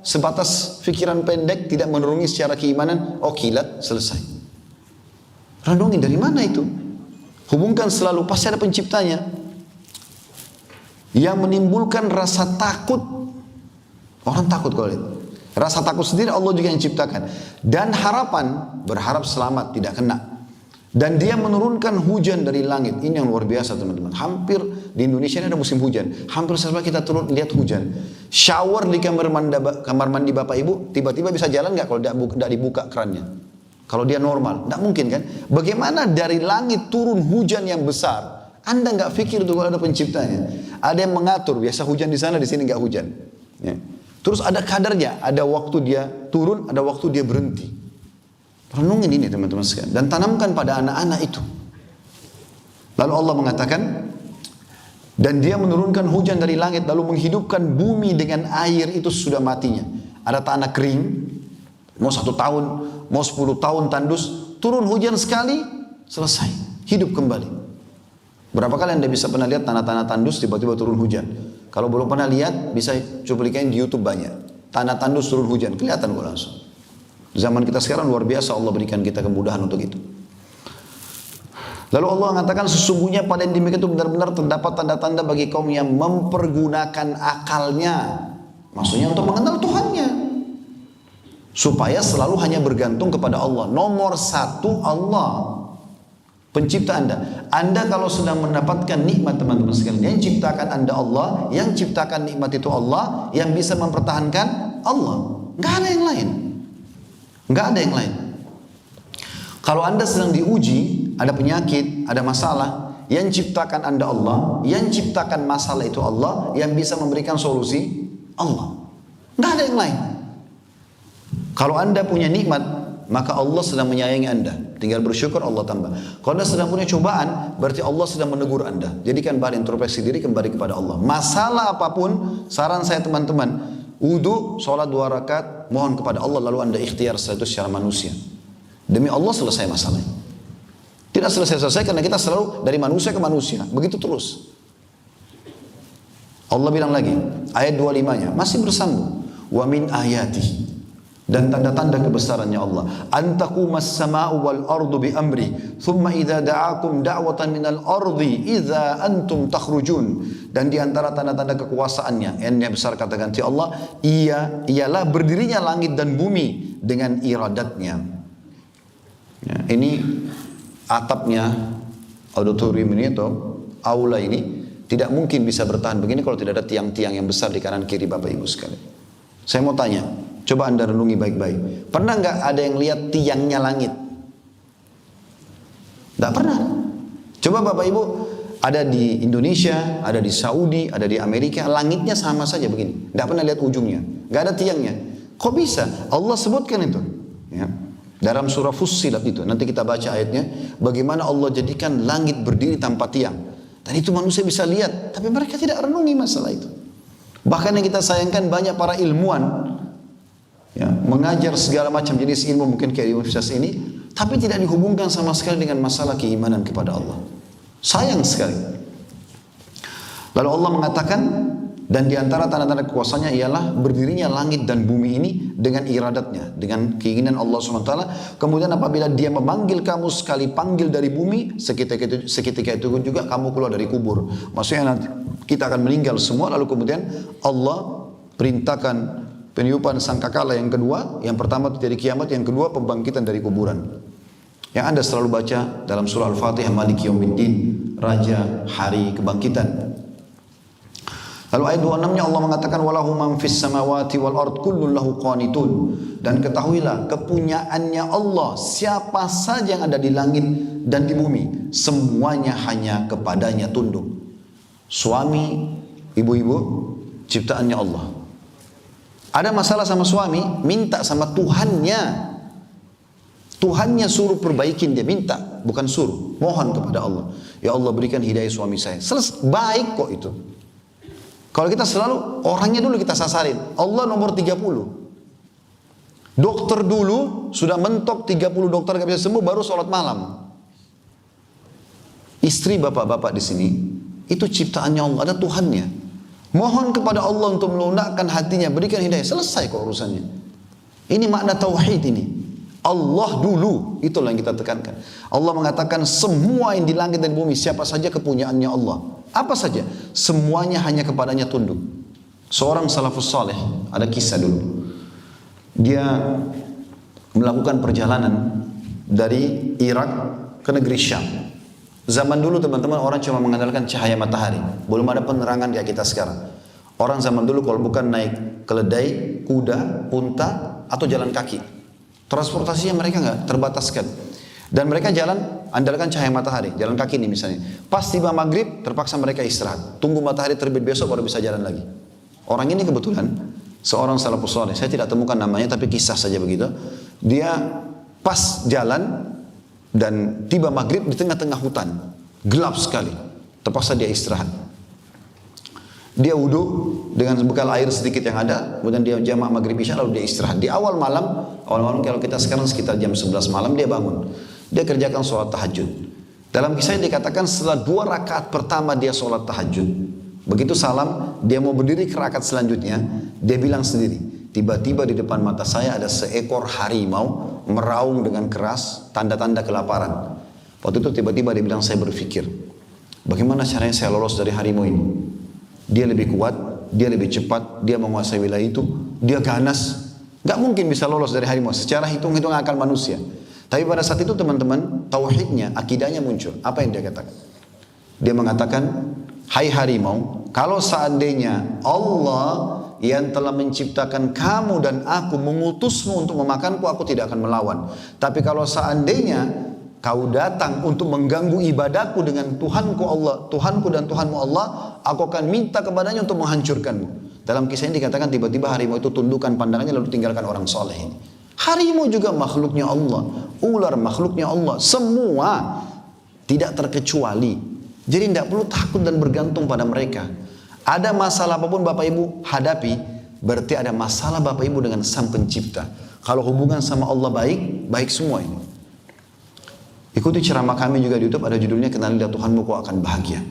sebatas pikiran pendek, tidak menurungi secara keimanan? Oh kilat, selesai. Renungi dari mana itu? Hubungkan selalu, pasti ada penciptanya. Yang menimbulkan rasa takut. Orang takut kalau lihat. Rasa takut sendiri Allah juga yang ciptakan. Dan harapan, berharap selamat, tidak kena. Dan Dia menurunkan hujan dari langit. Ini yang luar biasa teman-teman. Hampir di Indonesia ini ada musim hujan. Hampir setiap kita turun lihat hujan. Shower di kamar mandi bapak ibu, tiba-tiba bisa jalan nggak kalau tidak dibuka kerannya? Kalau dia normal, tidak mungkin kan? Bagaimana dari langit turun hujan yang besar? Anda nggak pikir itu kalau ada penciptanya. Ada yang mengatur, biasa hujan di sana, di sini nggak hujan. Ya. Terus ada kadarnya, ada waktu dia turun, ada waktu dia berhenti. Renungin ini teman-teman sekalian. Dan tanamkan pada anak-anak itu. Lalu Allah mengatakan, dan Dia menurunkan hujan dari langit, lalu menghidupkan bumi dengan air itu sudah matinya. Ada tanah kering, mau 1 tahun, mau 10 tahun tandus, turun hujan sekali, selesai, hidup kembali. Berapa kali Anda bisa pernah lihat tanah-tanah tandus tiba-tiba turun hujan? Kalau belum pernah lihat, bisa cuplikan di YouTube banyak. Tanah tandus turun hujan, kelihatan kok langsung. Zaman kita sekarang luar biasa, Allah berikan kita kemudahan untuk itu. Lalu Allah mengatakan sesungguhnya pada yang demikian itu benar-benar terdapat tanda-tanda bagi kaum yang mempergunakan akalnya. Maksudnya untuk mengenal Tuhannya. Supaya selalu hanya bergantung kepada Allah. Nomor 1 Allah. Pencipta Anda. Anda kalau sedang mendapatkan nikmat teman-teman sekalian, yang ciptakan Anda Allah, yang ciptakan nikmat itu Allah, yang bisa mempertahankan Allah. Nggak ada yang lain. Nggak ada yang lain. Kalau Anda sedang diuji, ada penyakit, ada masalah, yang ciptakan Anda Allah, yang ciptakan masalah itu Allah, yang bisa memberikan solusi Allah. Nggak ada yang lain. Kalau Anda punya nikmat, maka Allah sedang menyayangi Anda. Tinggal bersyukur, Allah tambah. Kalau Anda sedang punya cobaan, berarti Allah sedang menegur Anda. Jadikan bahan introspeksi diri kembali kepada Allah. Masalah apapun, saran saya teman-teman, wudu, sholat 2 rakaat, mohon kepada Allah, lalu Anda ikhtiar setelah itu secara manusia. Demi Allah selesai masalahnya. Tidak selesai-selesai karena kita selalu dari manusia ke manusia. Begitu terus. Allah bilang lagi, ayat 25-nya, masih bersambung. Wa min ayatihi, dan tanda-tanda kebesarannya Allah. Antaqumas sama'u wal ardu bi amri, thumma idza da'akum da'watan minal ardi idza antum takhrujun. Dan di antara tanda-tanda kekuasaannya, yang besar kata ganti Allah, ialah berdirinya langit dan bumi dengan iradatnya. Ya, ini atapnya auditorium ini atau aula ini tidak mungkin bisa bertahan begini kalau tidak ada tiang-tiang yang besar di kanan kiri Bapak Ibu sekalian. Saya mau tanya, coba Anda renungi baik-baik. Pernah nggak ada yang lihat tiangnya langit? Tidak pernah. Coba Bapak Ibu, ada di Indonesia, ada di Saudi, ada di Amerika, langitnya sama saja begini. Tidak pernah lihat ujungnya, nggak ada tiangnya. Kok bisa? Allah sebutkan itu. Ya. Dalam surah Fussilat itu, nanti kita baca ayatnya, bagaimana Allah jadikan langit berdiri tanpa tiang. Dan itu manusia bisa lihat, tapi mereka tidak renungi masalah itu. Bahkan yang kita sayangkan banyak para ilmuwan, ya, mengajar segala macam jenis ilmu, mungkin kayak di universitas ini, tapi tidak dihubungkan sama sekali dengan masalah keimanan kepada Allah. Sayang sekali. Lalu Allah mengatakan, dan di antara tanda-tanda kekuasaannya ialah berdirinya langit dan bumi ini dengan iradatnya, dengan keinginan Allah SWT. Kemudian apabila dia memanggil kamu sekali panggil dari bumi, seketika itu juga kamu keluar dari kubur. Maksudnya nanti kita akan meninggal semua, lalu kemudian Allah perintahkan peniupan sangkakala yang kedua, yang pertama terjadi kiamat, yang kedua pembangkitan dari kuburan. Yang Anda selalu baca dalam surah Al-Fatihah, Maliki Yaumiddin, Raja Hari Kebangkitan. Lalu ayat 26-nya Allah mengatakan walahu man fis samawati wal ard kullun lahu qanitun, dan ketahuilah kepunyaannya Allah siapa saja yang ada di langit dan di bumi semuanya hanya kepadanya tunduk. Suami, ibu-ibu ciptaannya Allah. Ada masalah sama suami, minta sama Tuhannya. Tuhannya suruh perbaikin, dia minta, bukan suruh, mohon kepada Allah. Ya Allah berikan hidayah suami saya. Baik kok itu. Kalau kita selalu orangnya dulu kita sasarin. Allah nomor 30. Dokter dulu sudah mentok 30 dokter gak bisa sembuh baru sholat malam. Istri bapak-bapak di sini itu ciptaannya Allah, ada Tuhannya. Mohon kepada Allah untuk melunakkan hatinya, berikan hidayah, selesai kok urusannya. Ini makna tauhid ini. Allah dulu, itulah yang kita tekankan. Allah mengatakan semua yang di langit dan bumi siapa saja kepunyaannya Allah. Apa saja, semuanya hanya kepadanya tunduk. Seorang salafus saleh, ada kisah dulu. Dia melakukan perjalanan dari Irak ke negeri Syam. Zaman dulu teman-teman orang cuma mengandalkan cahaya matahari, belum ada penerangan kayak kita sekarang. Orang zaman dulu kalau bukan naik keledai, kuda, unta, atau jalan kaki, transportasinya mereka nggak terbataskan. Dan mereka jalan andalkan cahaya matahari, jalan kaki nih misalnya. Pas tiba maghrib terpaksa mereka istirahat, tunggu matahari terbit besok baru bisa jalan lagi. Orang ini kebetulan seorang salafus saleh, saya tidak temukan namanya tapi kisah saja begitu. Dia pas jalan dan tiba maghrib di tengah-tengah hutan, gelap sekali, terpaksa dia istirahat. Dia wudhu dengan bekal air sedikit yang ada, kemudian dia jamak maghrib isya lalu dia istirahat. Di awal malam kalau kita sekarang sekitar jam 11 malam dia bangun. Dia kerjakan sholat tahajud. Dalam kisah ini dikatakan setelah 2 rakaat pertama dia sholat tahajud. Begitu salam, dia mau berdiri ke rakaat selanjutnya, dia bilang sendiri, tiba-tiba di depan mata saya ada seekor harimau meraung dengan keras, tanda-tanda kelaparan. Waktu itu tiba-tiba dia bilang, saya berpikir, bagaimana caranya saya lolos dari harimau ini? Dia lebih kuat, dia lebih cepat, dia menguasai wilayah itu, dia ganas. Gak mungkin bisa lolos dari harimau secara hitung-hitung akal manusia. Tapi pada saat itu teman-teman, tauhidnya, akidahnya muncul. Apa yang dia katakan? Dia mengatakan, hai harimau, kalau seandainya Allah yang telah menciptakan kamu dan aku mengutusmu untuk memakanku, aku tidak akan melawan. Tapi kalau seandainya kau datang untuk mengganggu ibadahku dengan Tuhanku Allah, Tuhanku dan Tuhanmu Allah, aku akan minta kepadanya untuk menghancurkanmu. Dalam kisah ini dikatakan tiba-tiba harimau itu tundukkan pandangannya lalu tinggalkan orang soleh ini. Harimau juga makhluknya Allah, ular makhluknya Allah, semua tidak terkecuali. Jadi tidak perlu takut dan bergantung pada mereka. Ada masalah apapun Bapak Ibu hadapi, berarti ada masalah Bapak Ibu dengan Sang Pencipta. Kalau hubungan sama Allah baik, baik semua ini. Ikuti ceramah kami juga di YouTube, ada judulnya Kenalilah Tuhanmu Kau Akan Bahagia.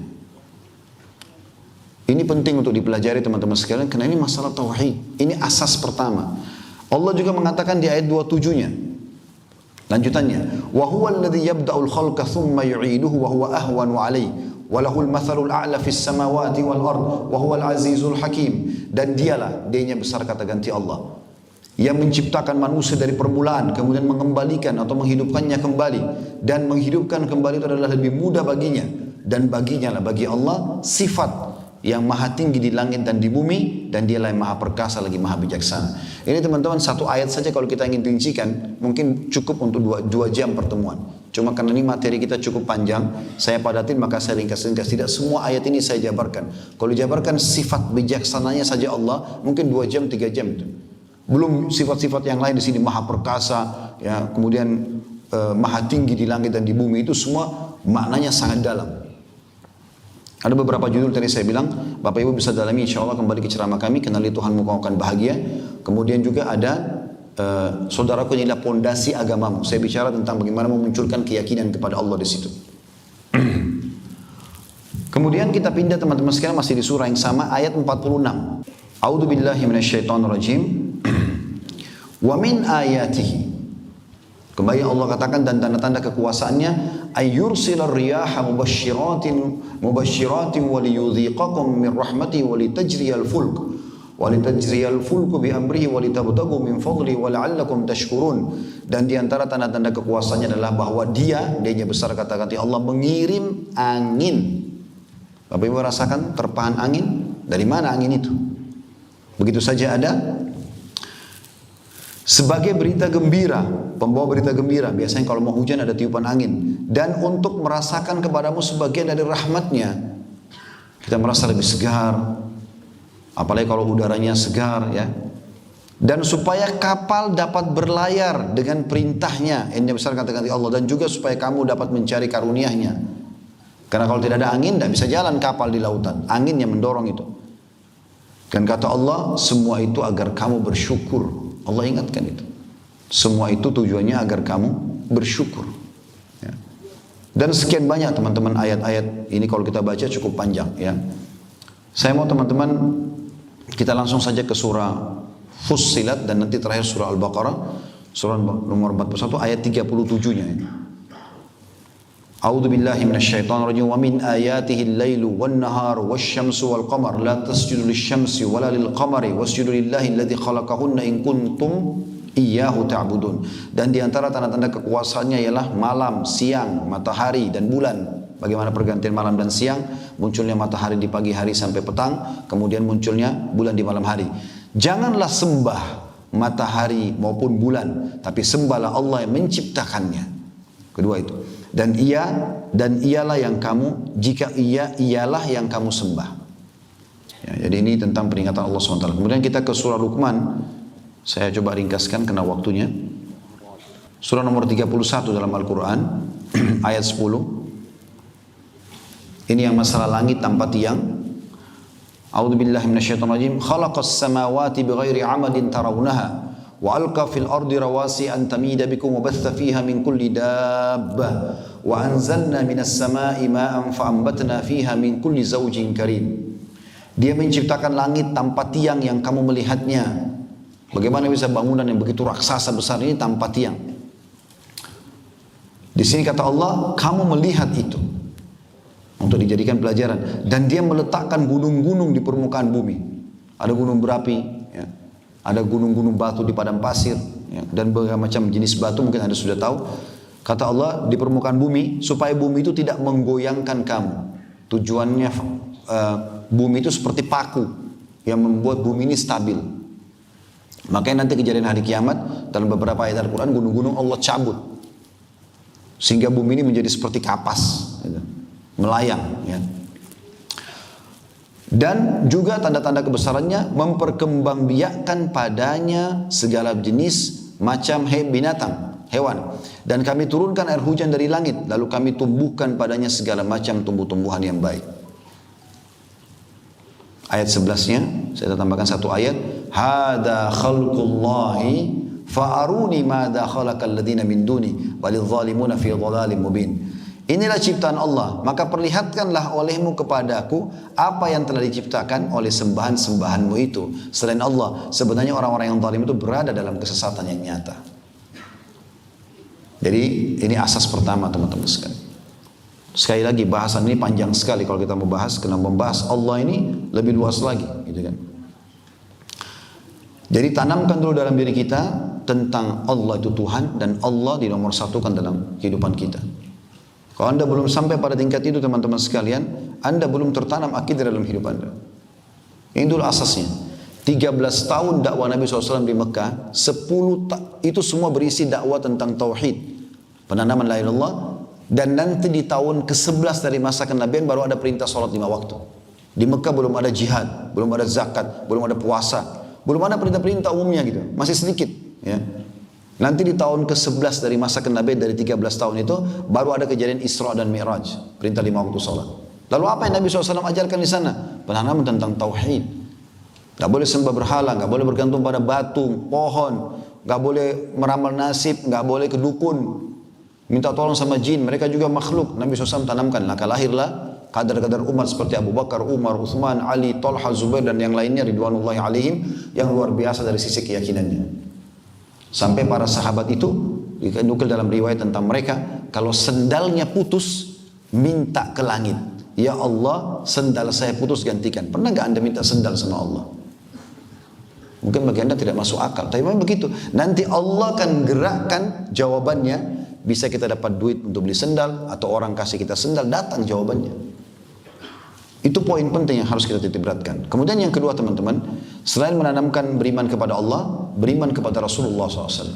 Ini penting untuk dipelajari teman-teman sekalian, karena ini masalah tauhid. Ini asas pertama. Allah juga mengatakan di ayat 27-nya. Lanjutannya, wa huwal ladzi yabda'ul khalqa tsumma yu'iduhu wa huwa ahwanu 'alaihi wa lahul mathalul a'la fis samawati wal ard wa huwal azizul hakim. Dan dialah, D-nya besar kata ganti Allah, yang menciptakan manusia dari permulaan kemudian mengembalikan atau menghidupkannya kembali, dan menghidupkan kembali itu adalah lebih mudah baginya, dan baginya lah, bagi Allah sifat yang maha tinggi di langit dan di bumi, dan dialah yang maha perkasa lagi maha bijaksana. Ini teman-teman satu ayat saja kalau kita ingin rincikan mungkin cukup untuk 2 jam pertemuan. Cuma karena ini materi kita cukup panjang, saya padatin maka saya ringkas-ringkas. Tidak semua ayat ini saya jabarkan. Kalau dijabarkan sifat bijaksananya saja Allah mungkin 2 jam 3 jam itu. Belum sifat-sifat yang lain di sini, maha perkasa, ya, kemudian maha tinggi di langit dan di bumi, itu semua maknanya sangat dalam. Ada beberapa judul tadi saya bilang, Bapak Ibu bisa dalami insya Allah kembali ke ceramah kami, kenali Tuhanmu kau akan bahagia. Kemudian juga ada saudaraku, inilah pondasi agamamu. Saya bicara tentang bagaimana memunculkan keyakinan kepada Allah di situ. Kemudian kita pindah teman-teman sekalian, masih di surah yang sama, ayat 46. A'udzu billahi minasyaitonir rajim. Wa min ayatihi. Kembali Allah katakan, dan tanda-tanda kekuasaannya, ayyursilar riyaha mubashshiratin wa liyudhiqakum min rahmatihi wa litajriyal fulk bi amrihi wa litabtaghu min fadli wa la'allakum tashkurun. Dan di antara tanda-tanda kekuasaannya adalah bahwa dia besar, kata-kata Allah, mengirim angin. Bapak Ibu rasakan terpahan angin? Dari mana angin itu? Begitu saja ada sebagai berita gembira, pembawa berita gembira. Biasanya kalau mau hujan ada tiupan angin. Dan untuk merasakan kepadamu sebagian dari rahmatnya, kita merasa lebih segar. Apalagi kalau udaranya segar, ya. Dan supaya kapal dapat berlayar dengan perintahnya, ini besar kata-kata Allah. Dan juga supaya kamu dapat mencari karunia-Nya. Karena kalau tidak ada angin, tidak bisa jalan kapal di lautan. Angin yang mendorong itu. Dan kata Allah, semua itu agar kamu bersyukur. Allah ingatkan itu. Semua itu tujuannya agar kamu bersyukur. Ya. Dan sekian banyak teman-teman ayat-ayat ini, kalau kita baca cukup panjang. Ya. Saya mau teman-teman, kita langsung saja ke surah Fussilat dan nanti terakhir surah Al-Baqarah. Surah nomor 41 ayat 37-nya. Ya. A'udzu billahi minasyaitonir rajim. Wa min ayatihi al-lailu wan-naharu wasyamsu wal-qamar la tasjudu lisyamsi wala lil-qamari wasjudu lillahi alladzi khalaqahunna in kuntum iyyahu ta'budun. Dan di antara tanda-tanda kekuasaannya ialah malam, siang, matahari dan bulan. Bagaimana pergantian malam dan siang, munculnya matahari di pagi hari sampai petang, kemudian munculnya bulan di malam hari. Janganlah sembah matahari maupun bulan, tapi sembahlah Allah yang menciptakannya. Kedua itu. Dan ialah yang kamu, jika ialah yang kamu sembah. Ya, jadi ini tentang peringatan Allah SWT. Kemudian kita ke surah Luqman. Saya coba ringkaskan karena waktunya. Surah nomor 31 dalam Al-Quran, ayat 10. Ini yang masalah langit tanpa tiang. A'udzu billahi minasyaitonir rajim. Khalaqas samawati bighairi 'amadin tarawunaha. Wa alqa fil ardi rawasi an tamida bikum wa batha fiha min kulli dabbah wa anzalna minas samai ma'an fa ambatna fiha min kulli zawjin karim. Dia menciptakan langit tanpa tiang yang kamu melihatnya. Bagaimana bisa bangunan yang begitu raksasa besar ini tanpa tiang? Di sini kata Allah, kamu melihat itu untuk dijadikan pelajaran. Dan dia meletakkan gunung-gunung di permukaan bumi. Ada gunung berapi, ya. Ada gunung-gunung batu di padang pasir, ya, dan berbagai macam jenis batu, mungkin Anda sudah tahu. Kata Allah, di permukaan bumi, supaya bumi itu tidak menggoyangkan kamu. Tujuannya bumi itu seperti paku yang membuat bumi ini stabil. Makanya nanti kejadian hari kiamat, dalam beberapa ayat Al-Quran, gunung-gunung Allah cabut. Sehingga bumi ini menjadi seperti kapas, gitu, melayang. Ya. Dan juga tanda-tanda kebesarannya memperkembangbiakkan padanya segala jenis macam binatang, hewan. Dan kami turunkan air hujan dari langit, lalu kami tumbuhkan padanya segala macam tumbuh-tumbuhan yang baik. Ayat 11-nya, saya tambahkan satu ayat. Hada khalqullahi fa'aruni madza khalaqal ladzina min duni walidh zalimuna fi dhalalin mubin. Inilah ciptaan Allah, maka perlihatkanlah olehmu kepadaku apa yang telah diciptakan oleh sembahan-sembahanmu itu selain Allah. Sebenarnya orang-orang yang zalim itu berada dalam kesesatan yang nyata. Jadi ini asas pertama teman-teman sekalian. Sekali lagi bahasan ini panjang sekali kalau kita mau bahas, karena membahas Allah ini lebih luas lagi, gitu kan. Jadi tanamkan dulu dalam diri kita tentang Allah itu Tuhan dan Allah dinomor satukan dalam kehidupan kita. Kalau Anda belum sampai pada tingkat itu teman-teman sekalian, Anda belum tertanam akidah dalam hidup Anda. Ini dulu asasnya. 13 tahun dakwah Nabi SAW di Mekah, 10 itu semua berisi dakwah tentang tauhid, penanaman la ilaha illallah. Dan nanti di tahun ke-11 dari masa kenabian baru ada perintah sholat 5 waktu. Di Mekah belum ada jihad, belum ada zakat, belum ada puasa. Belum ada perintah-perintah umumnya gitu, masih sedikit. Ya. Nanti di tahun ke-11 dari masa kenabian dari 13 tahun itu baru ada kejadian Isra dan Mi'raj, perintah 5 waktu salat. Lalu apa yang Nabi SAW ajarkan di sana? Penanaman tentang tauhid. Gak boleh sembah berhala, gak boleh bergantung pada batu, pohon, gak boleh meramal nasib, gak boleh ke dukun, minta tolong sama jin, mereka juga makhluk. Nabi SAW tanamkan, maka lahirlah kadar-kadar umat seperti Abu Bakar, Umar, Uthman, Ali, Talha, Zubair dan yang lainnya ridwanullahi alaihim yang luar biasa dari sisi keyakinannya. Sampai para sahabat itu dinukil dalam riwayat tentang mereka, kalau sendalnya putus minta ke langit, ya Allah sendal saya putus gantikan. Pernah gak anda minta sendal sama Allah? Mungkin bagi anda tidak masuk akal, tapi memang begitu. Nanti Allah akan gerakkan jawabannya. Bisa kita dapat duit untuk beli sendal, atau orang kasih kita sendal, datang jawabannya. Itu poin penting yang harus kita titik beratkan. Kemudian yang kedua teman-teman, selain menanamkan beriman kepada Allah, beriman kepada Rasulullah SAW.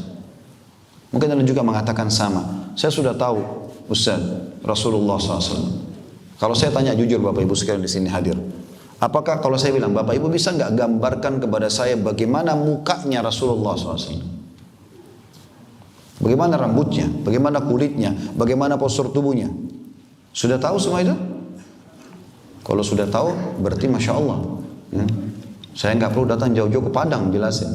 Mungkin anda juga mengatakan sama. Saya sudah tahu Ustaz Rasulullah SAW. Kalau saya tanya jujur Bapak Ibu sekalian di sini hadir, apakah kalau saya bilang Bapak Ibu bisa nggak gambarkan kepada saya bagaimana mukanya Rasulullah SAW? Bagaimana rambutnya, bagaimana kulitnya, bagaimana postur tubuhnya? Sudah tahu semua itu? Kalau sudah tahu, berarti Masya Allah. Ya. Saya nggak perlu datang jauh-jauh ke Padang jelasin.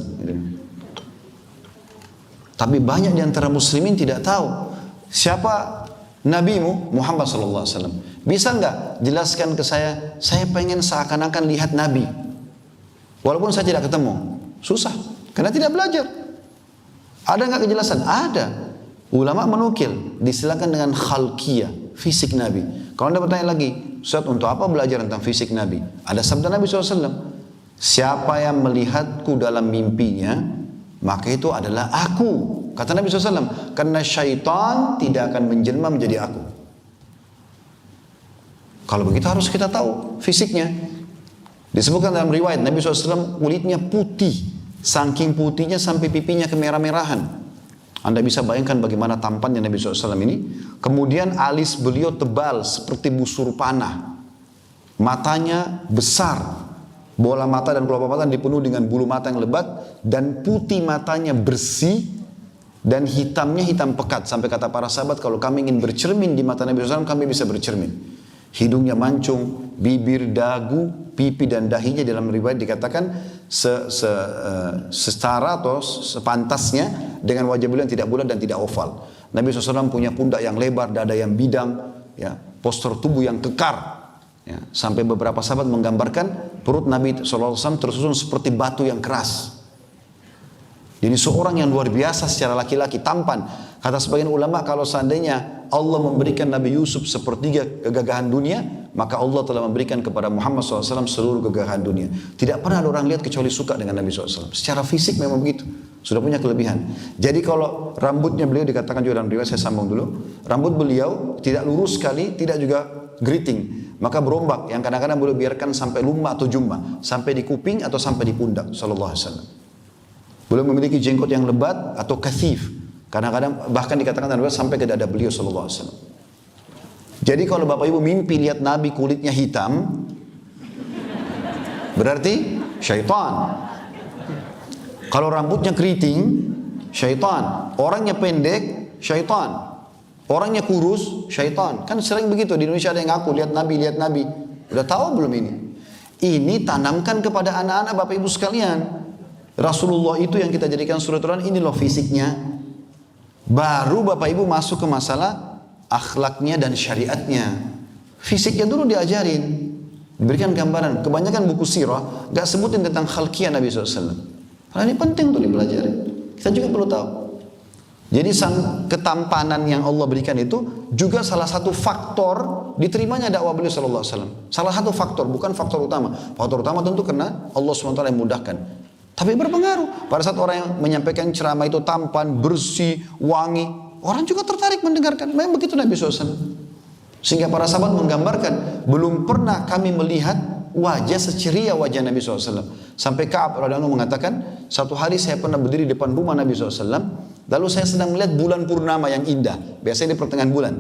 Tapi banyak di antara muslimin tidak tahu siapa nabimu Muhammad SAW. Bisa nggak jelaskan ke saya pengen seakan-akan lihat Nabi. Walaupun saya tidak ketemu. Susah, karena tidak belajar. Ada nggak kejelasan? Ada. Ulama menukil, disilakan dengan khalqiyah, fisik Nabi. Kalau anda bertanya lagi, Ustaz untuk apa belajar tentang fisik Nabi? Ada sabda Nabi SAW, siapa yang melihatku dalam mimpinya, maka itu adalah aku. Kata Nabi SAW, karena syaitan tidak akan menjelma menjadi aku. Kalau begitu harus kita tahu fisiknya. Disebutkan dalam riwayat, Nabi SAW kulitnya putih. Saking putihnya sampai pipinya kemerah-merahan. Anda bisa bayangkan bagaimana tampannya Nabi SAW ini. Kemudian alis beliau tebal seperti busur panah. Matanya besar. Bola mata dan kelopak mata dipenuhi dengan bulu mata yang lebat. Dan putih matanya bersih. Dan hitamnya hitam pekat. Sampai kata para sahabat, kalau kami ingin bercermin di mata Nabi SAW, kami bisa bercermin. Hidungnya mancung, bibir, dagu, pipi dan dahinya dalam riwayat dikatakan setara atau sepantasnya dengan wajah beliau yang tidak bulat dan tidak oval. Nabi SAW punya pundak yang lebar, dada yang bidang, ya, postur tubuh yang kekar. Ya, sampai beberapa sahabat menggambarkan perut Nabi SAW tersusun seperti batu yang keras. Jadi seorang yang luar biasa secara laki-laki, tampan. Kata sebagian ulama, kalau seandainya Allah memberikan Nabi Yusuf sepertiga kegagahan dunia, maka Allah telah memberikan kepada Muhammad SAW seluruh kegagahan dunia. Tidak pernah ada orang lihat kecuali suka dengan Nabi SAW. Secara fisik memang begitu. Sudah punya kelebihan. Jadi kalau rambutnya beliau dikatakan juga dalam riwayat, saya sambung dulu. Rambut beliau tidak lurus sekali, tidak juga geriting. Maka berombak, yang kadang-kadang beliau biarkan sampai lumba atau jumba. Sampai di kuping atau sampai di pundak. Sallallahu alaihi wasallam. Beliau memiliki jenggot yang lebat atau kathif. Kadang-kadang bahkan dikatakan sampai ke dada beliau sallallahu alaihi wasallam. Jadi kalau Bapak Ibu mimpi lihat Nabi kulitnya hitam, berarti syaitan. Kalau rambutnya keriting, syaitan. Orangnya pendek, syaitan. Orangnya kurus, syaitan. Kan sering begitu di Indonesia ada yang ngaku lihat Nabi, lihat Nabi. Udah tahu belum ini? Ini tanamkan kepada anak-anak Bapak Ibu sekalian. Rasulullah itu yang kita jadikan suri-teladan, ini loh fisiknya. Baru Bapak Ibu masuk ke masalah akhlaknya dan syariatnya. Fisiknya dulu diajarin, diberikan gambaran. Kebanyakan buku sirah gak sebutin tentang khalqiyah Nabi SAW. Karena ini penting untuk dipelajari. Kita juga perlu tahu. Jadi ketampanan yang Allah berikan itu juga salah satu faktor diterimanya dakwah beliau SAW. Salah satu faktor, bukan faktor utama. Faktor utama tentu karena Allah SWT yang mudahkan. Tapi berpengaruh. Pada saat orang yang menyampaikan ceramah itu tampan, bersih, wangi, orang juga tertarik mendengarkan. Memang begitu Nabi SAW. Sehingga para sahabat menggambarkan, belum pernah kami melihat wajah seceria wajah Nabi SAW. Sampai Ka'ab radhiyallahu anhu mengatakan, satu hari saya pernah berdiri di depan rumah Nabi SAW, lalu saya sedang melihat bulan purnama yang indah. Biasanya di pertengahan bulan.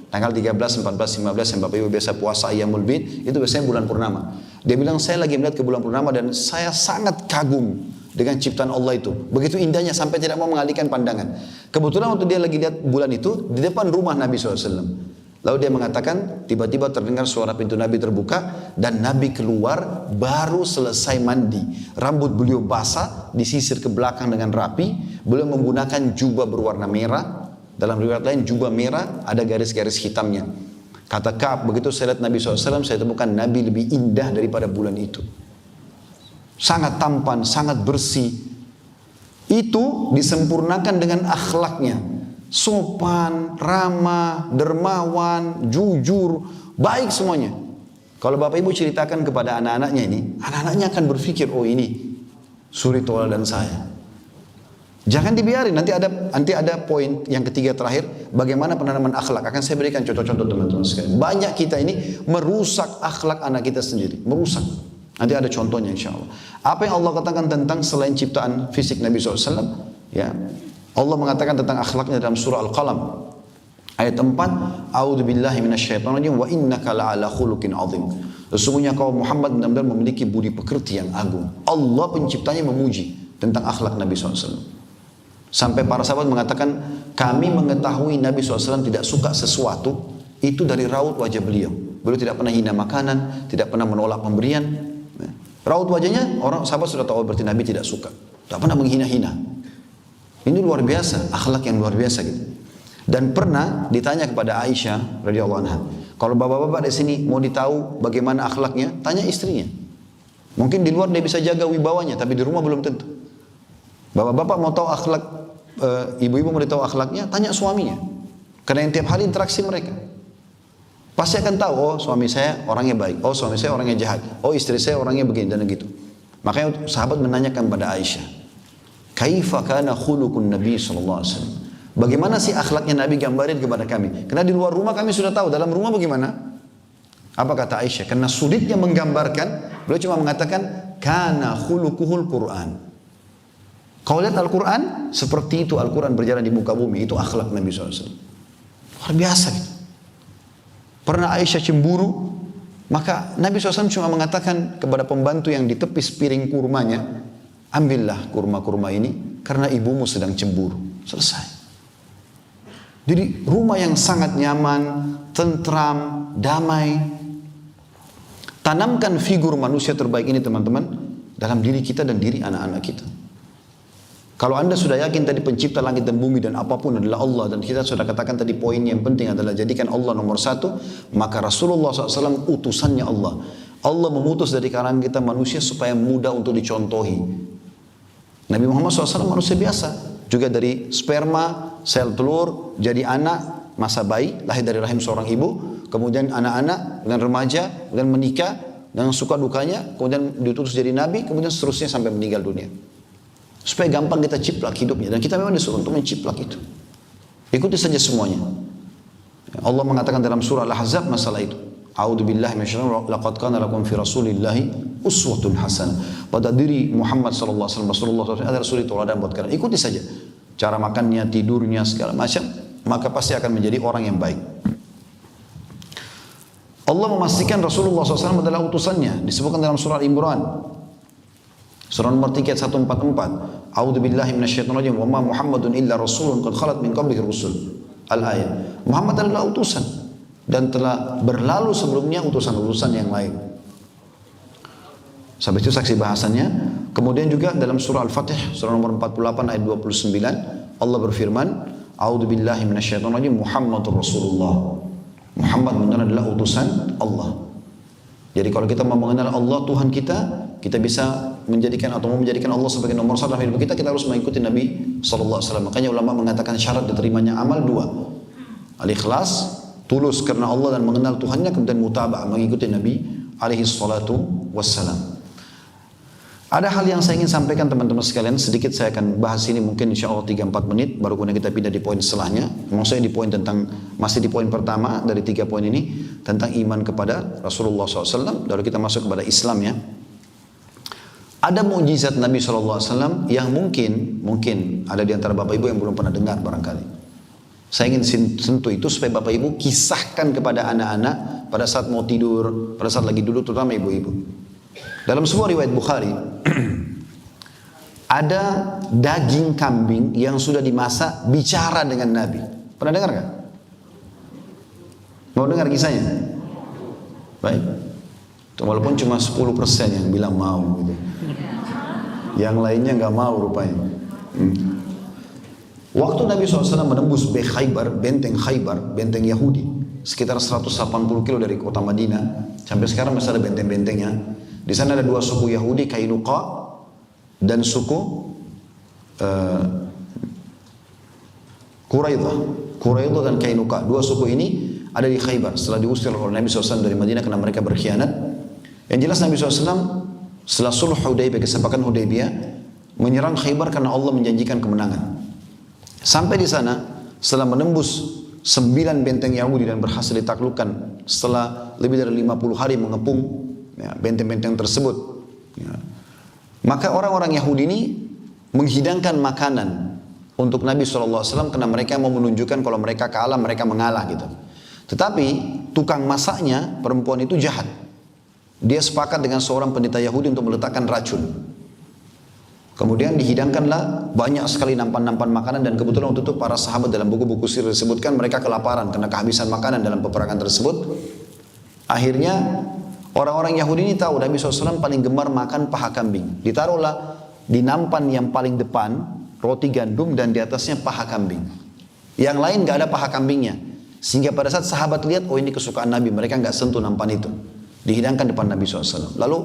Tanggal 13, 14, 15 yang Bapak Ibu biasa puasa Ayyamul Bid, itu biasanya bulan purnama. Dia bilang saya lagi melihat ke bulan purnama dan saya sangat kagum dengan ciptaan Allah itu. Begitu indahnya sampai tidak mau mengalihkan pandangan. Kebetulan waktu dia lagi lihat bulan itu di depan rumah Nabi SAW. Lalu dia mengatakan, tiba-tiba terdengar suara pintu Nabi terbuka dan Nabi keluar baru selesai mandi. Rambut beliau basah, disisir ke belakang dengan rapi. Beliau menggunakan jubah berwarna merah. Dalam riwayat lain jubah merah ada garis-garis hitamnya. Kata Ka'ab, begitu saya lihat Nabi SAW, saya temukan Nabi lebih indah daripada bulan itu. Sangat tampan, sangat bersih. Itu disempurnakan dengan akhlaknya. Sopan, ramah, dermawan, jujur, baik semuanya. Kalau Bapak Ibu ceritakan kepada anak-anaknya ini, anak-anaknya akan berpikir, oh ini suri tauladan saya. Jangan dibiarin, nanti ada poin yang ketiga terakhir, bagaimana penanaman akhlak. Akan saya berikan contoh-contoh teman-teman sekalian. Banyak kita ini merusak akhlak anak kita sendiri, merusak. Nanti ada contohnya insya Allah. Apa yang Allah katakan tentang selain ciptaan fisik Nabi SAW, ya, Allah mengatakan tentang akhlaknya dalam surah Al-Qalam. Ayat 4, A'udzubillahi minasyaitonirrajim wa innaka la'ala khuluqin 'adzim. Sesungguhnya kau Muhammad benar-benar memiliki budi pekerti yang agung. Allah penciptanya memuji tentang akhlak Nabi SAW. Sampai para sahabat mengatakan, kami mengetahui Nabi SAW tidak suka sesuatu, itu dari raut wajah beliau. Beliau tidak pernah hina makanan, tidak pernah menolak pemberian. Raut wajahnya, orang sahabat sudah tahu berarti Nabi tidak suka. Tidak pernah menghina-hina. Ini luar biasa, akhlak yang luar biasa gitu. Dan pernah ditanya kepada Aisyah radhiyallahu anha, kalau bapak-bapak di sini mau ditahu bagaimana akhlaknya, tanya istrinya. Mungkin di luar dia bisa jaga wibawanya, tapi di rumah belum tentu. Bapak-bapak mau tahu akhlak, ibu-ibu mau ditahu akhlaknya, tanya suaminya. Karena yang tiap hari interaksi mereka. Pasti akan tahu, oh suami saya orangnya baik, oh suami saya orangnya jahat, oh istri saya orangnya begini dan begitu. Makanya sahabat menanyakan pada Aisyah, kaifa kana khuluqun Nabi sallallahu alaihi wasallam? Bagaimana sih akhlaknya Nabi, gambarin kepada kami? Karena di luar rumah kami sudah tahu, dalam rumah bagaimana? Apa kata Aisyah? Karena sulitnya menggambarkan, beliau cuma mengatakan kana khuluquhul Quran. Kau lihat Al-Quran, seperti itu Al-Quran berjalan di muka bumi, itu akhlak Nabi SAW. Luar biasa gitu. Pernah Aisyah cemburu, maka Nabi SAW cuma mengatakan kepada pembantu yang ditepis piring kurmanya, ambillah kurma-kurma ini, karena ibumu sedang cemburu. Selesai. Jadi rumah yang sangat nyaman, tentram, damai. Tanamkan figur manusia terbaik ini teman-teman, dalam diri kita dan diri anak-anak kita. Kalau anda sudah yakin tadi pencipta langit dan bumi dan apapun adalah Allah, dan kita sudah katakan tadi poin yang penting adalah jadikan Allah nomor satu, maka Rasulullah SAW utusannya Allah. Allah memutus dari kalangan kita manusia supaya mudah untuk dicontohi. Nabi Muhammad SAW manusia biasa, juga dari sperma, sel telur, jadi anak, masa bayi, lahir dari rahim seorang ibu, kemudian anak-anak, dan remaja, dan menikah, dengan suka dukanya, kemudian diutus jadi nabi, kemudian seterusnya sampai meninggal dunia. Supaya gampang kita ciplak hidupnya. Dan kita memang disuruh untuk menciplak itu. Ikuti saja semuanya. Allah mengatakan dalam surah Al-Ahzab masalah itu. A'udzubillahi minasyaitonir rajim. Laqad kana lakum fi Rasulillahi uswatun hasanah. Pada diri Muhammad sallallahu alaihi wasallam, Rasulullah SAW ada suri tauladan buat kalian. Ikuti saja. Cara makannya, tidurnya, segala macam. Maka pasti akan menjadi orang yang baik. Allah memastikan Rasulullah SAW adalah utusannya. Disebutkan dalam surah Al-Imran. Surah nomor 3 ayat 144. A'udzubillahi minasyaitonir rajim. Wa ma Muhammadun illa rasulun qad khalat min qablihi rusul. Al-ayat. Muhammad adalah utusan dan telah berlalu sebelumnya utusan-utusan yang lain. Sampai itu saksi bahasannya. Kemudian juga dalam surah Al-Fatih, surah nomor 48 ayat 29, Allah berfirman, A'udzubillahi minasyaitonir rajim. Muhammadur Rasulullah. Muhammad benar adalah utusan Allah. Jadi kalau kita mau mengenal Allah Tuhan kita bisa menjadikan atau mau menjadikan Allah sebagai nomor satu dalam hidup kita harus mengikuti Nabi SAW. Makanya ulama mengatakan syarat diterimanya amal dua. Al-ikhlas, tulus karena Allah dan mengenal Tuhannya, kemudian mutaba'ah, mengikuti Nabi SAW. Ada hal yang saya ingin sampaikan teman-teman sekalian, sedikit saya akan bahas ini mungkin insya Allah 3-4 menit, baru kemudian kita pindah di poin setelahnya. Maksudnya di poin masih di poin pertama dari 3 poin ini, tentang iman kepada Rasulullah SAW, lalu kita masuk kepada Islam ya. Ada mukjizat Nabi SAW yang mungkin ada di antara Bapak Ibu yang belum pernah dengar barangkali. Saya ingin sentuh itu supaya Bapak Ibu kisahkan kepada anak-anak pada saat mau tidur, pada saat lagi duduk, terutama ibu-ibu. Dalam sebuah riwayat Bukhari, ada daging kambing yang sudah dimasak bicara dengan Nabi. Pernah dengar nggak? Mau dengar kisahnya? Baik. Walaupun cuma 10% yang bilang mau gitu. Yang lainnya nggak mau rupanya. Waktu Nabi SAW menembus benteng Khaybar, benteng Yahudi, sekitar 180 kilo dari kota Madinah, sampai sekarang masih ada benteng-bentengnya. Di sana ada dua suku Yahudi, Kainuqa dan suku Quraidah dan Kainuqa. Dua suku ini ada di Khaybar setelah diusir oleh Nabi SAW dari Madinah karena mereka berkhianat. Yang jelas Nabi SAW setelah sulh Hudaybiyah, kesepakatan Hudaybiyah, menyerang Khaybar karena Allah menjanjikan kemenangan. Sampai di sana setelah menembus 9 benteng Yahudi dan berhasil ditaklukkan setelah lebih dari 50 hari mengepung benteng-benteng tersebut. Maka orang-orang Yahudi ini menghidangkan makanan untuk Nabi SAW karena mereka mau menunjukkan kalau mereka kalah, mereka mengalah gitu. Tetapi tukang masaknya, perempuan itu jahat. Dia sepakat dengan seorang pendeta Yahudi untuk meletakkan racun. Kemudian dihidangkanlah banyak sekali nampan-nampan makanan, dan kebetulan waktu itu para sahabat dalam buku-buku sirah disebutkan mereka kelaparan karena kehabisan makanan dalam peperangan tersebut. Akhirnya orang-orang Yahudi ini tahu Nabi SAW paling gemar makan paha kambing. Ditaruhlah di nampan yang paling depan roti gandum dan di atasnya paha kambing. Yang lain gak ada paha kambingnya. Sehingga pada saat sahabat lihat, oh ini kesukaan Nabi, mereka gak sentuh nampan itu. Dihidangkan depan Nabi SAW. Lalu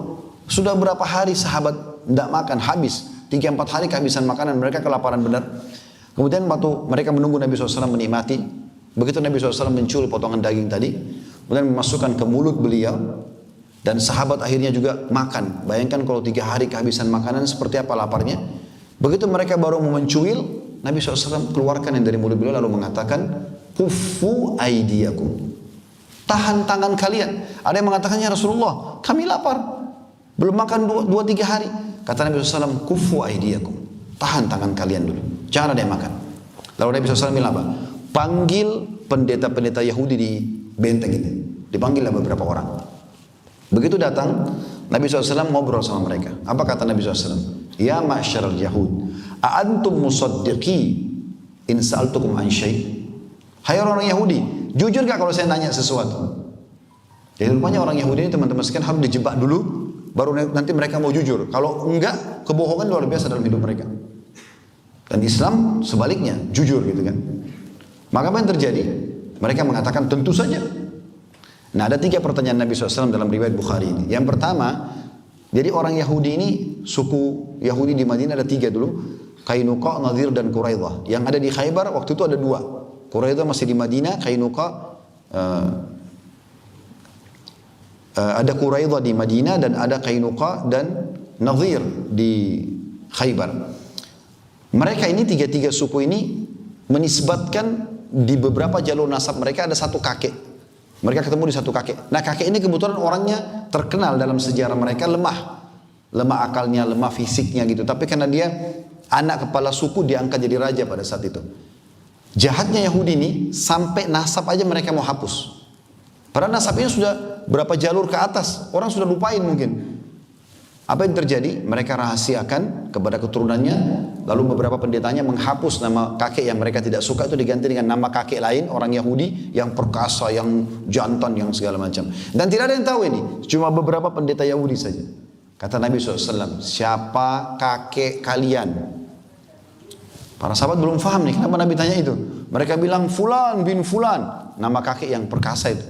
sudah berapa hari sahabat tidak makan, habis. 3-4 hari kehabisan makanan, mereka kelaparan benar. Kemudian waktu mereka menunggu Nabi SAW menikmati, begitu Nabi SAW mencuri potongan daging tadi, kemudian memasukkan ke mulut beliau, dan sahabat akhirnya juga makan. Bayangkan kalau 3 hari kehabisan makanan, seperti apa laparnya. Begitu mereka baru mau mencuil, Nabi SAW keluarkan yang dari mulut beliau lalu mengatakan, Kuffu aidiyakum. Tahan tangan kalian. Ada yang mengatakannya, Rasulullah, kami lapar, belum makan 2-3 hari. Kata Nabi SAW, Kuffu aidiyakum. Tahan tangan kalian dulu, jangan ada yang makan. Lalu Nabi SAW bilang apa? Panggil pendeta-pendeta Yahudi di benteng ini. Dipanggillah beberapa orang. Begitu datang, Nabi SAW ngobrol sama mereka. Apa kata Nabi SAW? Ya ma'syaral Yahud, a'antum musaddiqi in sa'altukum an syai'. Hai orang-orang Yahudi, jujur gak kalau saya nanya sesuatu? Jadi rupanya orang Yahudi ini teman-teman sekalian harus dijebak dulu, baru nanti mereka mau jujur. Kalau enggak, kebohongan luar biasa dalam hidup mereka. Dan Islam sebaliknya, jujur gitu kan. Maka apa yang terjadi? Mereka mengatakan tentu saja. Nah, ada 3 pertanyaan Nabi SAW dalam riwayat Bukhari ini. Yang pertama, jadi orang Yahudi ini, suku Yahudi di Madinah ada 3 dulu. Kainuqa, Nadhir, dan Quraidah. Yang ada di Khaybar waktu itu ada 2. Quraidah masih di Madinah, Kainuqa, ada Quraidah di Madinah, dan ada Kainuqa dan Nadhir di Khaybar. Mereka ini 3 suku ini menisbatkan di beberapa jalur nasab mereka ada satu kakek. Mereka ketemu di satu kakek. Nah, kakek ini kebetulan orangnya terkenal dalam sejarah mereka lemah. Lemah akalnya, lemah fisiknya gitu. Tapi karena dia anak kepala suku, diangkat jadi raja pada saat itu. Jahatnya Yahudi ini sampai nasab aja mereka mau hapus. Padahal nasabnya sudah berapa jalur ke atas, orang sudah lupain mungkin. Apa yang terjadi? Mereka rahasiakan kepada keturunannya, lalu beberapa pendetanya menghapus nama kakek yang mereka tidak suka itu, diganti dengan nama kakek lain, orang Yahudi yang perkasa, yang jantan, yang segala macam. Dan tidak ada yang tahu ini, cuma beberapa pendeta Yahudi saja. Kata Nabi SAW, siapa kakek kalian? Para sahabat belum faham nih, kenapa Nabi tanya itu? Mereka bilang, Fulan bin Fulan, nama kakek yang perkasa itu.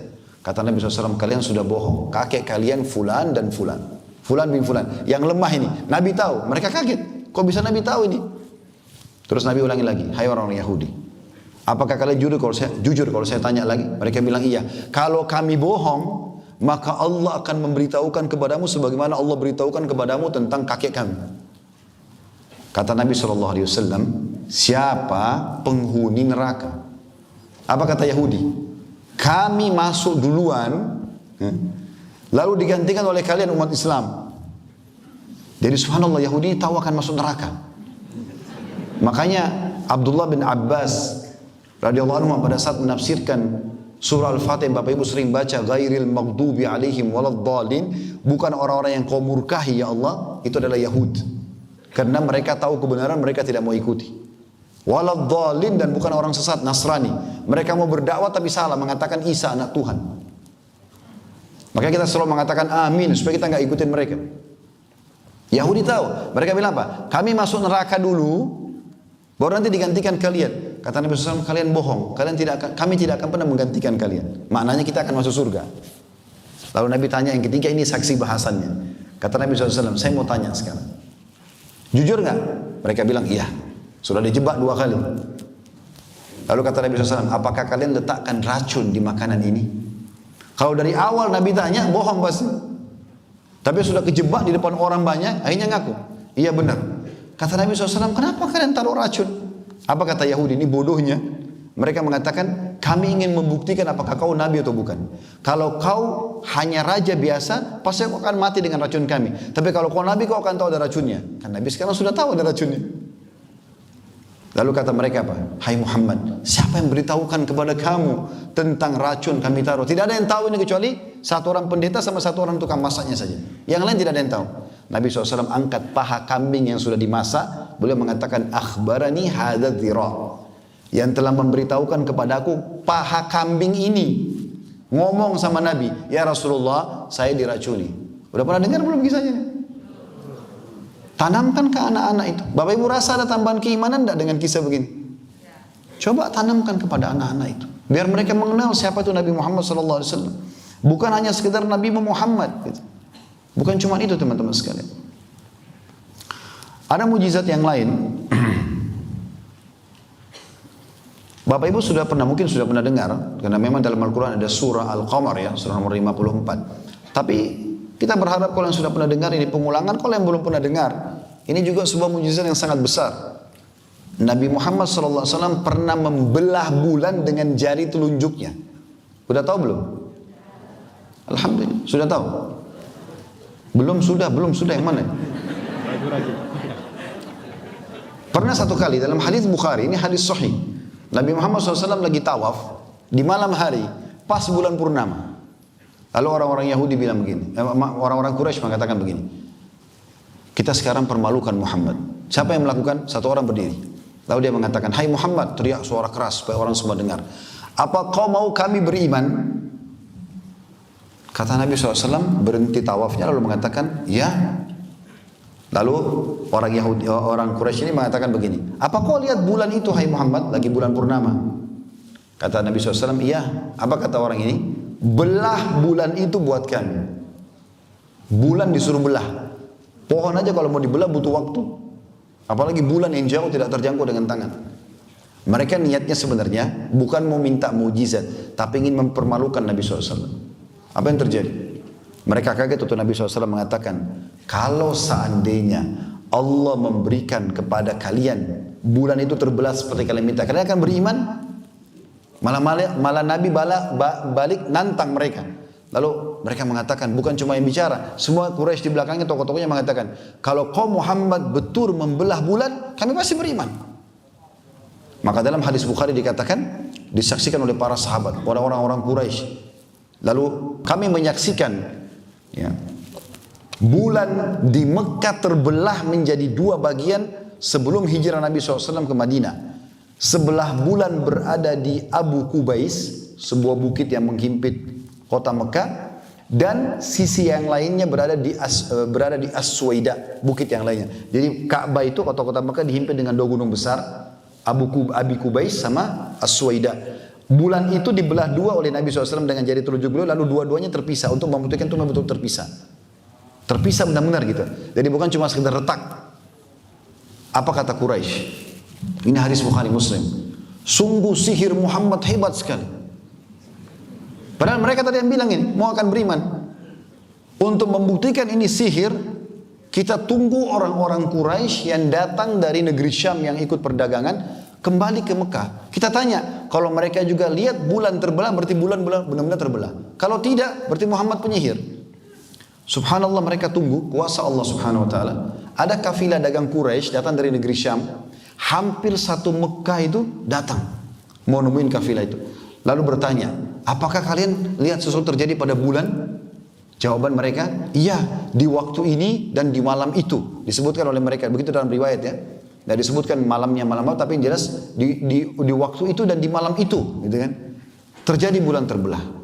Kata Nabi SAW, kalian sudah bohong. Kakek kalian Fulan dan Fulan. Fulan bin Fulan. Yang lemah ini. Nabi tahu. Mereka kaget. Kok bisa Nabi tahu ini? Terus Nabi ulangi lagi. Hai orang Yahudi. Apakah kalian jujur kalau saya tanya lagi? Mereka bilang iya. Kalau kami bohong, maka Allah akan memberitahukan kepadamu sebagaimana Allah beritahukan kepadamu tentang kakek kami. Kata Nabi SAW, siapa penghuni neraka? Apa kata Yahudi? Kami masuk duluan, lalu digantikan oleh kalian umat Islam. Jadi subhanallah, Yahudi tahu akan masuk neraka. Makanya Abdullah bin Abbas radhiyallahu anhu pada saat menafsirkan surah Al-Fatihah, Bapak Ibu sering baca, ghairil maghdubi alaihim waladdallin, bukan orang-orang yang kau murkahi ya Allah, itu adalah Yahud. Karena mereka tahu kebenaran, mereka tidak mau ikuti. Waladhdallin, dan bukan orang sesat, Nasrani. Mereka mau berdakwah tapi salah, mengatakan Isa anak Tuhan. Makanya kita selalu mengatakan amin, supaya kita nggak ikutin mereka. Yahudi tahu, mereka bilang apa? Kami masuk neraka dulu, baru nanti digantikan kalian. Kata Nabi SAW, kalian bohong, kami tidak akan pernah menggantikan kalian. Maknanya kita akan masuk surga. Lalu Nabi tanya yang ketiga, ini saksi bahasannya. Kata Nabi SAW, saya mau tanya sekarang, jujur nggak? Mereka bilang iya. Sudah dijebak 2 kali. Lalu kata Nabi SAW, apakah kalian letakkan racun di makanan ini? Kalau dari awal Nabi tanya, bohong pasti. Tapi sudah kejebak di depan orang banyak, akhirnya ngaku. Iya benar. Kata Nabi SAW, kenapa kalian taruh racun? Apa kata Yahudi? Ini bodohnya. Mereka mengatakan, kami ingin membuktikan apakah kau Nabi atau bukan. Kalau kau hanya raja biasa, pasti kau akan mati dengan racun kami. Tapi kalau kau Nabi, kau akan tahu ada racunnya. Kan Nabi sekarang sudah tahu ada racunnya. Lalu kata mereka apa? Hai Muhammad, siapa yang beritahukan kepada kamu tentang racun kami taruh? Tidak ada yang tahu ini kecuali satu orang pendeta sama satu orang tukang masaknya saja. Yang lain tidak ada yang tahu. Nabi SAW angkat paha kambing yang sudah dimasak. Beliau mengatakan, akhbarani hadza dhira, yang telah memberitahukan kepadaku paha kambing ini. Ngomong sama Nabi, ya Rasulullah, saya diracuni. Udah pernah dengar belum kisahnya? Tanamkan ke anak-anak itu. Bapak Ibu rasa ada tambahan keimanan tidak dengan kisah begini? Coba tanamkan kepada anak-anak itu, biar mereka mengenal siapa itu Nabi Muhammad SAW. Bukan hanya sekedar Nabi Muhammad gitu. Bukan cuma itu teman-teman sekalian. Ada mujizat yang lain. Bapak Ibu mungkin sudah pernah dengar, karena memang dalam Al-Quran ada surah Al-Qamar ya, surah nomor 54. Tapi kita berharap kalau yang sudah pernah dengar ini pengulangan, kalau yang belum pernah dengar, ini juga sebuah mujizat yang sangat besar. Nabi Muhammad SAW pernah membelah bulan dengan jari telunjuknya. Sudah tahu belum? Alhamdulillah, sudah tahu? Belum sudah yang mana? Pernah satu kali dalam hadis Bukhari, ini hadis sahih. Nabi Muhammad SAW lagi tawaf di malam hari, pas bulan purnama. Lalu orang-orang Yahudi bilang begini, orang-orang Quraisy mengatakan begini, kita sekarang permalukan Muhammad. Siapa yang melakukan? Satu orang berdiri. Lalu dia mengatakan, hai Muhammad, teriak suara keras supaya orang semua dengar. Apa kau mau kami beriman? Kata Nabi SAW berhenti tawafnya lalu mengatakan, ya. Lalu orang Quraisy ini mengatakan begini, apa kau lihat bulan itu hai Muhammad, lagi bulan purnama? Kata Nabi SAW, iya. Apa kata orang ini? Belah bulan itu buat kami. Bulan disuruh belah. Pohon aja kalau mau dibelah butuh waktu. Apalagi bulan yang jauh tidak terjangkau dengan tangan. Mereka niatnya sebenarnya bukan mau minta mujizat, tapi ingin mempermalukan Nabi SAW. Apa yang terjadi? Mereka kaget waktu Nabi SAW mengatakan, kalau seandainya Allah memberikan kepada kalian bulan itu terbelah seperti kalian minta, kalian akan beriman? Malah Nabi balik nantang mereka. Lalu mereka mengatakan, bukan cuma yang bicara, semua Quraisy di belakangnya, tokoh-tokohnya mengatakan, kalau kau Muhammad betul membelah bulan, kami pasti beriman. Maka dalam hadis Bukhari dikatakan, disaksikan oleh para sahabat, orang-orang Quraisy. Lalu kami menyaksikan ya, bulan di Mekah terbelah menjadi 2 bagian sebelum hijrah Nabi SAW ke Madinah. Sebelah bulan berada di Abu Qubais, sebuah bukit yang menghimpit kota Mekah, dan sisi yang lainnya berada di As-Suwaida, bukit yang lainnya. Jadi Ka'bah itu, kota-kota Mekah dihimpit dengan 2 gunung besar, Abi Qubais sama As-Suwaida. Bulan itu dibelah 2 oleh Nabi SAW dengan jari telunjuk beliau, lalu dua-duanya terpisah untuk membuktikan itu betul terpisah. Terpisah benar-benar gitu. Jadi bukan cuma sekedar retak. Apa kata Quraisy? Ini hadis Bukhari Muslim. Sungguh sihir Muhammad hebat sekali. Padahal mereka tadi yang bilang ini, mau akan beriman. Untuk membuktikan ini sihir, kita tunggu orang-orang Quraisy yang datang dari negeri Syam yang ikut perdagangan, kembali ke Mekah. Kita tanya, kalau mereka juga lihat bulan terbelah, berarti bulan benar-benar terbelah. Kalau tidak, berarti Muhammad penyihir. Subhanallah, mereka tunggu kuasa Allah Subhanahu Wa Taala. Ada kafilah dagang Quraisy datang dari negeri Syam. Hampir satu Mekah itu datang mau nemuin kafilah itu. Lalu bertanya, apakah kalian lihat sesuatu terjadi pada bulan? Jawaban mereka, iya di waktu ini dan di malam itu. Disebutkan oleh mereka, begitu dalam riwayat ya. Tidak disebutkan malamnya malam apa, tapi yang jelas di waktu itu dan di malam itu, gitu kan. Terjadi bulan terbelah.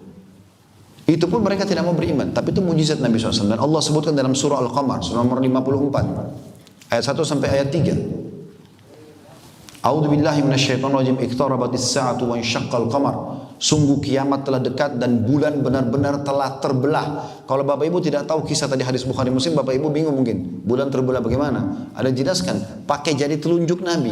Itu pun mereka tidak mau beriman, tapi itu mujizat Nabi SAW. Dan Allah sebutkan dalam surah Al-Qamar, surah nomor 54, ayat 1 sampai ayat 3. A'udzu billahi minasyaitonir rajim. Iqtarabatis sa'atu wa insyaqqal qamar. Sungguh kiamat telah dekat dan bulan benar-benar telah terbelah. Kalau Bapak Ibu tidak tahu kisah tadi hadis Bukhari Muslim, Bapak Ibu bingung mungkin. Bulan terbelah bagaimana? Ada dijelaskan, pakai jadi telunjuk Nabi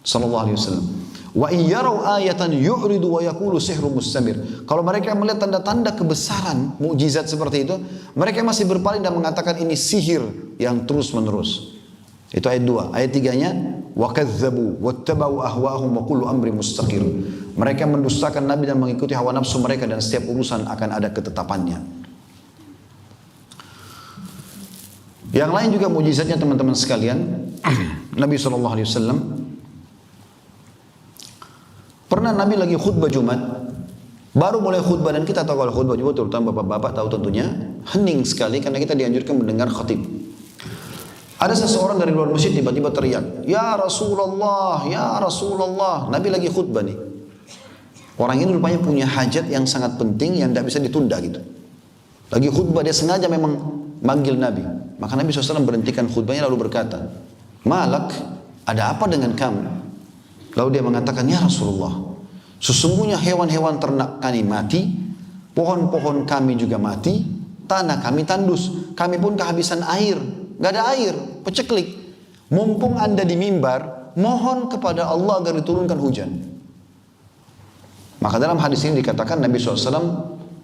sallallahu alaihi wasallam. Wa in yarau ayatan yu'ridu wa yaqulu sihrun mustamir. Kalau mereka melihat tanda-tanda kebesaran, mukjizat seperti itu, mereka masih berpaling dan mengatakan ini sihir yang terus-menerus. Itu ayat 2. Ayat 3-nya, wa kadzdzabu wattaba'u ahwa'ahum wa kullu amri mustaqir. Mereka mendustakan Nabi dan mengikuti hawa nafsu mereka, dan setiap urusan akan ada ketetapannya. Yang lain juga mujizatnya teman-teman sekalian, Nabi SAW pernah Nabi lagi khutbah Jumat, baru mulai khutbah, dan kita tahu kalau khutbah Jumat, terutama bapak-bapak tahu tentunya hening sekali karena kita dianjurkan mendengar khatib. Ada seseorang dari luar masjid tiba-tiba teriak, "Ya Rasulullah, ya Rasulullah." Nabi lagi khutbah nih. Orang ini rupanya punya hajat yang sangat penting yang tidak bisa ditunda gitu. Lagi khutbah, dia sengaja memang manggil Nabi. Maka Nabi SAW berhentikan khutbahnya lalu berkata, "Malak, ada apa dengan kamu?" Lalu dia mengatakan, "Ya Rasulullah, sesungguhnya hewan-hewan ternak kami mati, pohon-pohon kami juga mati, tanah kami tandus, kami pun kehabisan air, gak ada air, peceklik. Mumpung Anda di mimbar, mohon kepada Allah agar diturunkan hujan." Maka dalam hadis ini dikatakan Nabi SAW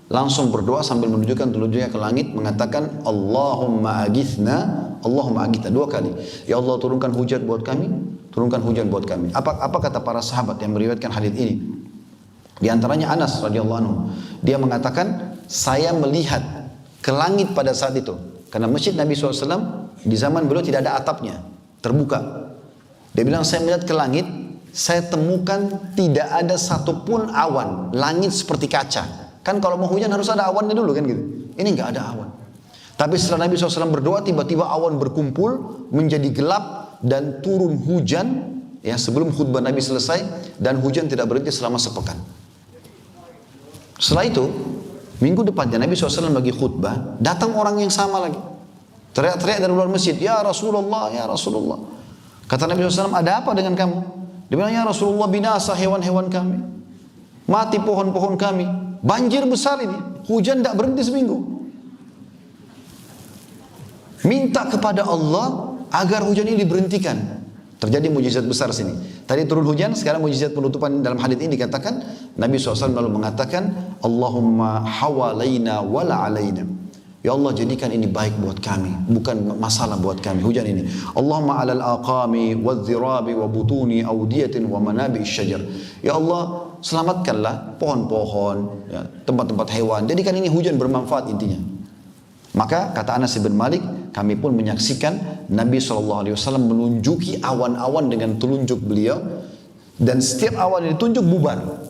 langsung berdoa sambil menunjukkan telunjuknya ke langit, mengatakan, "Allahumma agithna, Allahumma agithna," 2 kali. Ya Allah, turunkan hujan buat kami, turunkan hujan buat kami. Apa kata para sahabat yang meriwayatkan hadis ini? Di antaranya Anas radhiyallahu anhu. Dia mengatakan, saya melihat ke langit pada saat itu. Karena masjid Nabi SAW di zaman beliau tidak ada atapnya, terbuka. Dia bilang, saya melihat ke langit, saya temukan tidak ada satupun awan, langit seperti kaca. Kan kalau mau hujan harus ada awannya dulu kan gitu. Ini nggak ada awan. Tapi setelah Nabi SAW berdoa, tiba-tiba awan berkumpul menjadi gelap dan turun hujan. Ya, sebelum khutbah Nabi selesai, dan hujan tidak berhenti selama sepekan. Setelah itu, minggu depannya Nabi SAW lagi khutbah, datang orang yang sama lagi. Teriak-teriak dari luar masjid, "Ya Rasulullah, ya Rasulullah." Kata Nabi SAW, "Ada apa dengan kamu?" Dia bilang, "Ya Rasulullah, binasa hewan-hewan kami, mati pohon-pohon kami, banjir besar ini, hujan tidak berhenti seminggu. Minta kepada Allah agar hujan ini diberhentikan." Terjadi mujizat besar sini. Tadi turun hujan, sekarang mujizat penutupan dalam hadits ini dikatakan, Nabi SAW lalu mengatakan, "Allahumma hawalaina wala alaina." Ya Allah, jadikan ini baik buat kami, bukan masalah buat kami hujan ini. Allahumma alal aqami wadh-dhirabi wa butuni awdiyatin wa manabi'is syajar. Ya Allah, selamatkanlah pohon-pohon, ya, tempat-tempat hewan. Jadikan ini hujan bermanfaat intinya. Maka kata Anas bin Malik, kami pun menyaksikan Nabi SAW menunjuki awan-awan dengan telunjuk beliau, dan setiap awan yang ditunjuk bubar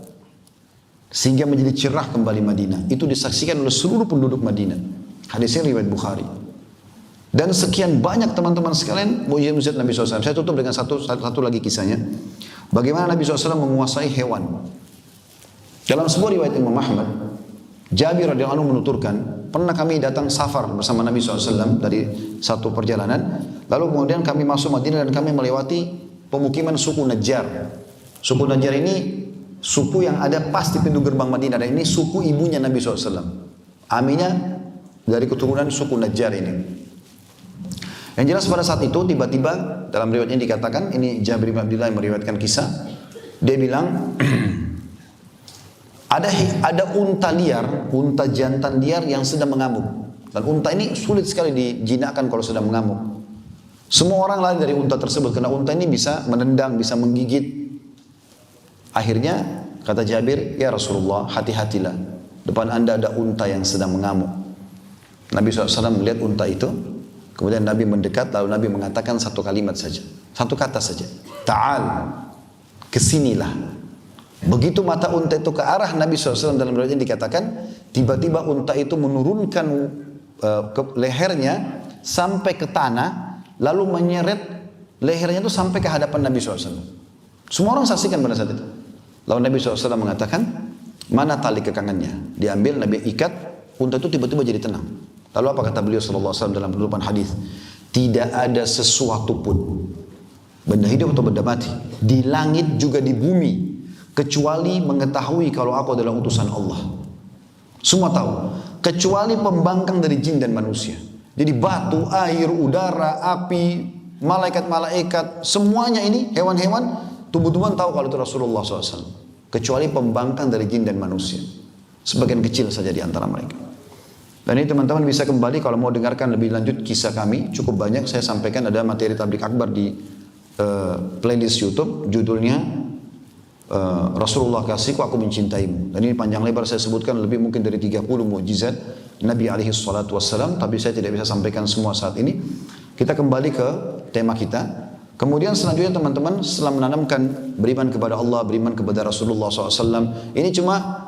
sehingga menjadi cerah kembali Madinah. Itu disaksikan oleh seluruh penduduk Madinah. Hadisnya riwayat Bukhari. Dan sekian banyak teman-teman sekalian mujizat Nabi SAW. Saya tutup dengan satu lagi kisahnya. Bagaimana Nabi SAW menguasai hewan. Dalam sebuah riwayat Imam Ahmad, Jabir radhiyallahu anhu menuturkan, pernah kami datang safar bersama Nabi SAW dari satu perjalanan. Lalu kemudian kami masuk Madinah dan kami melewati pemukiman suku Najjar. Suku Najjar ini suku yang ada pas di pintu gerbang Madinah. Dan ini suku ibunya Nabi SAW. Aminya dari keturunan suku Najjar ini. Yang jelas pada saat itu tiba-tiba dalam riwayat ini dikatakan, ini Jabir bin Abdullah yang meriwayatkan kisah. Dia bilang, ada unta liar, unta jantan liar yang sedang mengamuk. Dan unta ini sulit sekali dijinakkan kalau sedang mengamuk. Semua orang lari dari unta tersebut karena unta ini bisa menendang, bisa menggigit. Akhirnya kata Jabir, "Ya Rasulullah, hati-hatilah. Depan Anda ada unta yang sedang mengamuk." Nabi SAW melihat unta itu, kemudian Nabi mendekat, lalu Nabi mengatakan satu kalimat saja, satu kata saja, "Ta'al, kesinilah." Begitu mata unta itu ke arah Nabi SAW, dalam riwayat ini dikatakan, tiba-tiba unta itu menurunkan ke lehernya sampai ke tanah, lalu menyeret lehernya itu sampai ke hadapan Nabi SAW. Semua orang saksikan pada saat itu. Lalu Nabi SAW mengatakan, mana tali kekangannya? Diambil, Nabi ikat, unta itu tiba-tiba jadi tenang. Lalu apa kata beliau SAW dalam penutupan hadis? Tidak ada sesuatu pun, benda hidup atau benda mati, di langit juga di bumi, kecuali mengetahui kalau aku adalah utusan Allah. Semua tahu, kecuali pembangkang dari jin dan manusia. Jadi batu, air, udara, api, malaikat-malaikat, semuanya ini, hewan-hewan, tumbuh-tumbuhan tahu kalau itu Rasulullah SAW. Kecuali pembangkang dari jin dan manusia. Sebagian kecil saja di antara mereka. Dan ini teman-teman bisa kembali kalau mau dengarkan lebih lanjut kisah kami. Cukup banyak saya sampaikan, ada materi tablik akbar di playlist YouTube. Judulnya Rasulullah kasihku, aku mencintaimu. Dan ini panjang lebar saya sebutkan, lebih mungkin dari 30 mukjizat Nabi alaihi salatu wassalam, tapi saya tidak bisa sampaikan semua saat ini. Kita kembali ke tema kita. Kemudian selanjutnya teman-teman, setelah menanamkan beriman kepada Allah, beriman kepada Rasulullah SAW, ini cuma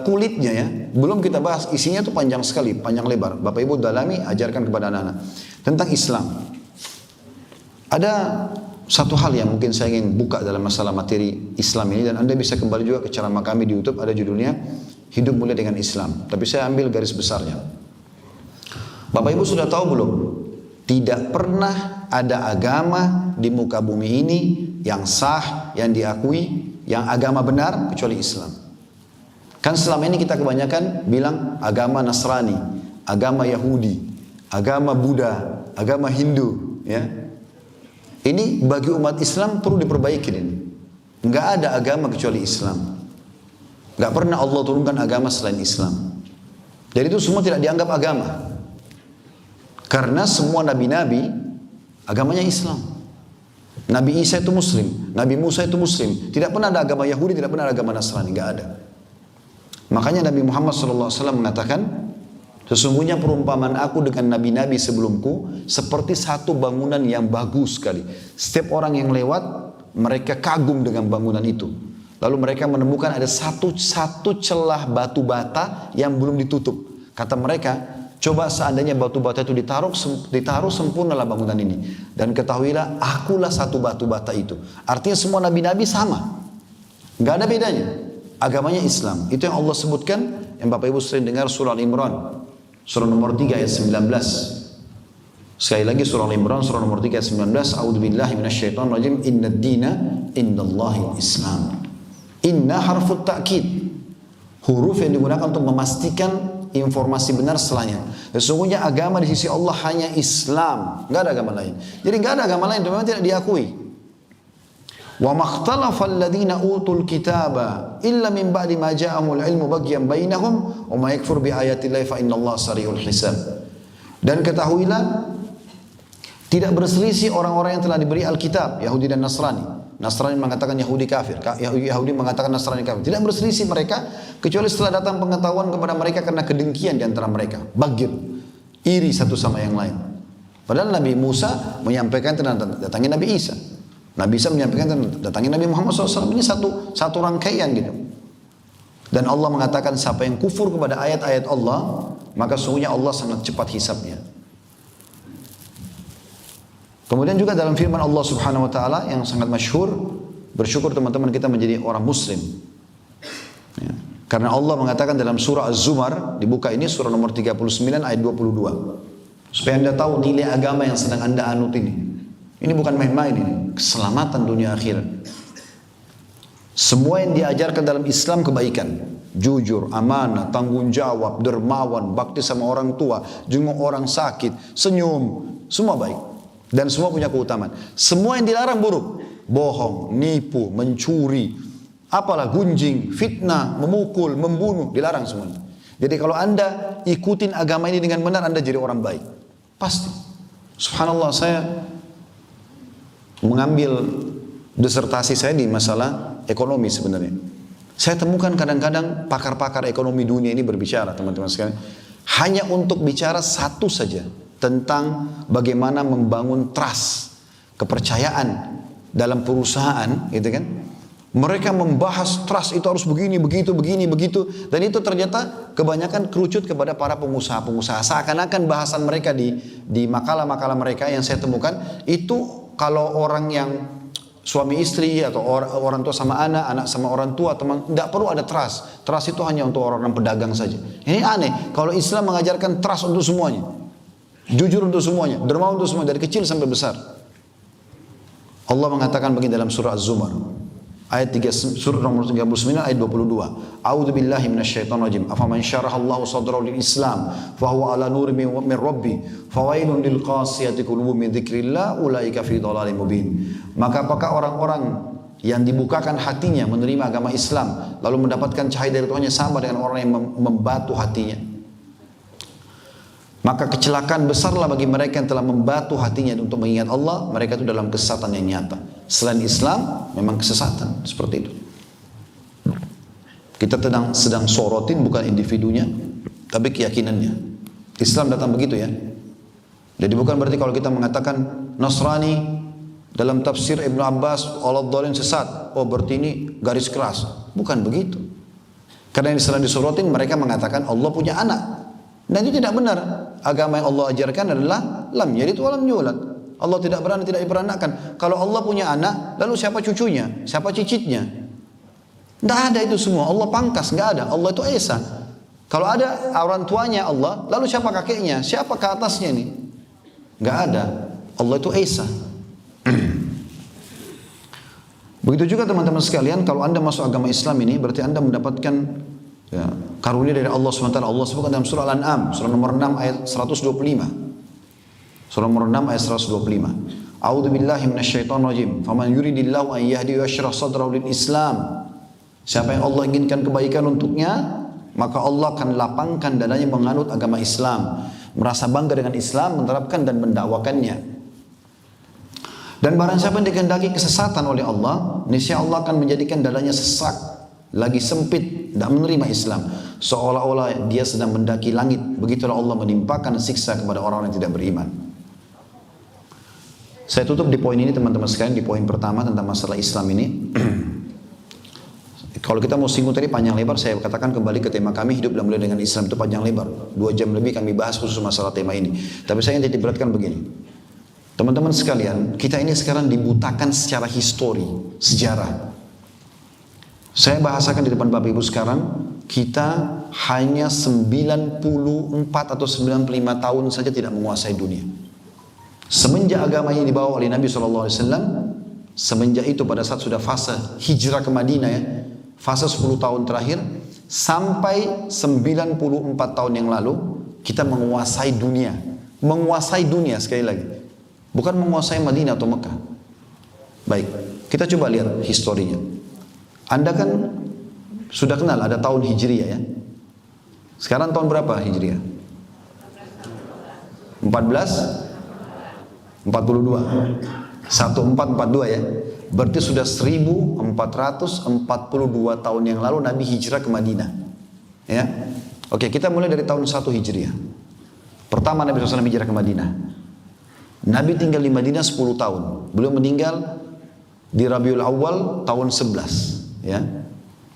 kulitnya ya, belum kita bahas isinya itu panjang sekali, panjang lebar. Bapak Ibu dalami, ajarkan kepada anak-anak tentang Islam. Ada satu hal yang mungkin saya ingin buka dalam masalah materi Islam ini, dan Anda bisa kembali juga ke ceramah kami di YouTube, ada judulnya Hidup Mulia dengan Islam. Tapi saya ambil garis besarnya. Bapak Ibu sudah tahu belum? Tidak pernah ada agama di muka bumi ini yang sah, yang diakui, yang agama benar kecuali Islam. Kan selama ini kita kebanyakan bilang agama Nasrani, agama Yahudi, agama Buddha, agama Hindu, ya. Ini bagi umat Islam perlu diperbaiki ini. Enggak ada agama kecuali Islam. Enggak pernah Allah turunkan agama selain Islam. Jadi itu semua tidak dianggap agama. Karena semua nabi-nabi agamanya Islam. Nabi Isa itu Muslim, Nabi Musa itu Muslim. Tidak pernah ada agama Yahudi, tidak pernah ada agama Nasrani, enggak ada. Makanya Nabi Muhammad SAW mengatakan, sesungguhnya perumpamaan aku dengan nabi-nabi sebelumku seperti satu bangunan yang bagus sekali. Setiap orang yang lewat, mereka kagum dengan bangunan itu. Lalu mereka menemukan ada satu celah batu bata yang belum ditutup. Kata mereka, coba seandainya batu bata itu ditaruh sempurnalah bangunan ini. Dan ketahuilah, akulah satu batu bata itu. Artinya semua nabi-nabi sama. Nggak ada bedanya. Agamanya Islam. Itu yang Allah sebutkan, yang Bapak Ibu sering dengar surah Al-Imran. Surah nomor 3 ayat 19. Sekali lagi surah Al-Imran, surah nomor 3 ayat 19. A'udzubillahi minasyaitonirrajim. Innad dina indallahil Islam. Inna harfut ta'kid. Huruf yang digunakan untuk memastikan informasi benar setelahnya. Sesungguhnya agama di sisi Allah hanya Islam, nggak ada agama lain. Jadi nggak ada agama lain, memang tidak diakui. Wa makhtalafa alladhina utul kitaba illa min ba'di ma ja'ahumul ilmu baghyan bainahum wa ma yakfur bi ayatillahi fa innallaha sari'ul hisab. Dan ketahuilah, tidak berselisih orang-orang yang telah diberi Alkitab, Yahudi dan Nasrani. Nasrani mengatakan Yahudi kafir, Yahudi mengatakan Nasrani kafir. Tidak berselisih mereka kecuali setelah datang pengetahuan kepada mereka karena kedengkian di antara mereka. Bagir, iri satu sama yang lain. Padahal Nabi Musa menyampaikan tentang datangnya Nabi Isa. Nabi Isa menyampaikan tentang datangnya Nabi Muhammad SAW. Ini satu rangkaian gitu. Dan Allah mengatakan siapa yang kufur kepada ayat-ayat Allah, maka sungguhnya Allah sangat cepat hisabnya. Kemudian juga dalam firman Allah Subhanahu wa taala yang sangat masyhur, bersyukur teman-teman kita menjadi orang muslim. Ya. Karena Allah mengatakan dalam surah Az-Zumar, dibuka ini surah nomor 39 ayat 22. Supaya Anda tahu nilai agama yang sedang Anda anut ini. Ini bukan main-main ini, keselamatan dunia akhirat. Semua yang diajarkan dalam Islam kebaikan, jujur, amanah, tanggung jawab, dermawan, bakti sama orang tua, jenguk orang sakit, senyum, semua baik. Dan semua punya keutamaan. Semua yang dilarang buruk, bohong, nipu, mencuri, apalah gunjing, fitnah, memukul, membunuh, dilarang semuanya. Jadi kalau Anda ikutin agama ini dengan benar, Anda jadi orang baik. Pasti. Subhanallah, saya mengambil disertasi saya di masalah ekonomi sebenarnya. Saya temukan kadang-kadang pakar-pakar ekonomi dunia ini berbicara, teman-teman sekalian, hanya untuk bicara satu saja, tentang bagaimana membangun trust, kepercayaan dalam perusahaan, gitu kan? Mereka membahas trust itu harus begini, begitu, begini, begitu. Dan itu ternyata kebanyakan kerucut kepada para pengusaha-pengusaha. Seakan-akan bahasan mereka di makalah-makalah mereka yang saya temukan, itu kalau orang yang suami istri atau orang tua sama anak, anak sama orang tua, teman, tidak perlu ada trust. Trust itu hanya untuk orang-orang pedagang saja. Ini aneh, kalau Islam mengajarkan trust untuk semuanya. Jujur untuk semuanya, dermawan untuk semuanya, dari kecil sampai besar. Allah mengatakan begini dalam surah Az-Zumar. Ayat 3, surah nomor 39 ayat 22. A'udzu billahi minasyaitonir rajim. Afaman syarahallahu sadrahu lil Islam fa huwa ala nurin min rabbi fawailun lil qasiyati qulubuhum min dzikrillah ulaika fi dhalalin mubin. Maka apakah orang-orang yang dibukakan hatinya menerima agama Islam lalu mendapatkan cahaya dari Tuhannya sama dengan orang yang membatu hatinya? Maka kecelakaan besarlah bagi mereka yang telah membatu hatinya untuk mengingat Allah. Mereka itu dalam kesesatan yang nyata. Selain Islam memang kesesatan seperti itu. Kita sedang sorotin bukan individunya, tapi keyakinannya. Islam datang begitu ya. Jadi bukan berarti kalau kita mengatakan Nasrani dalam tafsir Ibnu Abbas Allah dhalin sesat, oh berarti ini garis keras. Bukan begitu. Karena yang sedang disorotin mereka mengatakan Allah punya anak. Dan itu tidak benar. Agama yang Allah ajarkan adalah lam yalid wa lam yulad. Allah tidak beranak, tidak diperanakan. Kalau Allah punya anak, lalu siapa cucunya? Siapa cicitnya? Tidak ada itu semua. Allah pangkas, nggak ada. Allah itu esa. Kalau ada orang tuanya Allah, lalu siapa kakeknya? Siapa ke atasnya ini? Nggak ada. Allah itu esa. Begitu juga teman-teman sekalian, kalau anda masuk agama Islam ini, berarti anda mendapatkan ya, karunia dari Allah SWT. Allah sebutkan dalam surah Al-An'am, surah nomor 6 ayat 125. Surah nomor 6 ayat 125. A'udzu billahi minasyaitonir rajim. Faman yuridillahu an yahdihi yashrah sadrahu lil Islam. Siapa yang Allah inginkan kebaikan untuknya, maka Allah akan lapangkan dadanya menganut agama Islam, merasa bangga dengan Islam, menerapkan dan mendakwakannya. Dan barang siapa yang dikehendaki kesesatan oleh Allah, niscaya Allah akan menjadikan dadanya sesak, lagi sempit, tidak menerima Islam, seolah-olah dia sedang mendaki langit. Begitulah Allah menimpakan siksa kepada orang-orang yang tidak beriman. Saya tutup di poin ini teman-teman sekalian, di poin pertama tentang masalah Islam ini. Kalau kita mau singgung tadi panjang lebar, saya katakan kembali ke tema kami, hidup dan mulai dengan Islam, itu panjang lebar. 2 jam lebih kami bahas khusus masalah tema ini. Tapi saya ingin titik-beratkan begini. Teman-teman sekalian, kita ini sekarang dibutakan secara histori, sejarah. Saya bahasakan di depan Bapak Ibu sekarang, kita hanya 94 atau 95 tahun saja tidak menguasai dunia. Semenjak agama ini dibawa oleh Nabi SAW, semenjak itu pada saat sudah fase hijrah ke Madinah ya, fase 10 tahun terakhir, sampai 94 tahun yang lalu, kita menguasai dunia. Menguasai dunia sekali lagi. Bukan menguasai Madinah atau Mekah. Baik, kita coba lihat historinya. Anda kan sudah kenal ada tahun Hijriah ya. Sekarang tahun berapa Hijriah? 42 1442 ya. Berarti sudah 1442 tahun yang lalu Nabi hijrah ke Madinah. Ya. Oke, kita mulai dari tahun 1 Hijriah. Pertama Nabi SAW hijrah ke Madinah. Nabi tinggal di Madinah 10 tahun. Beliau meninggal di Rabiul Awal tahun 11, ya.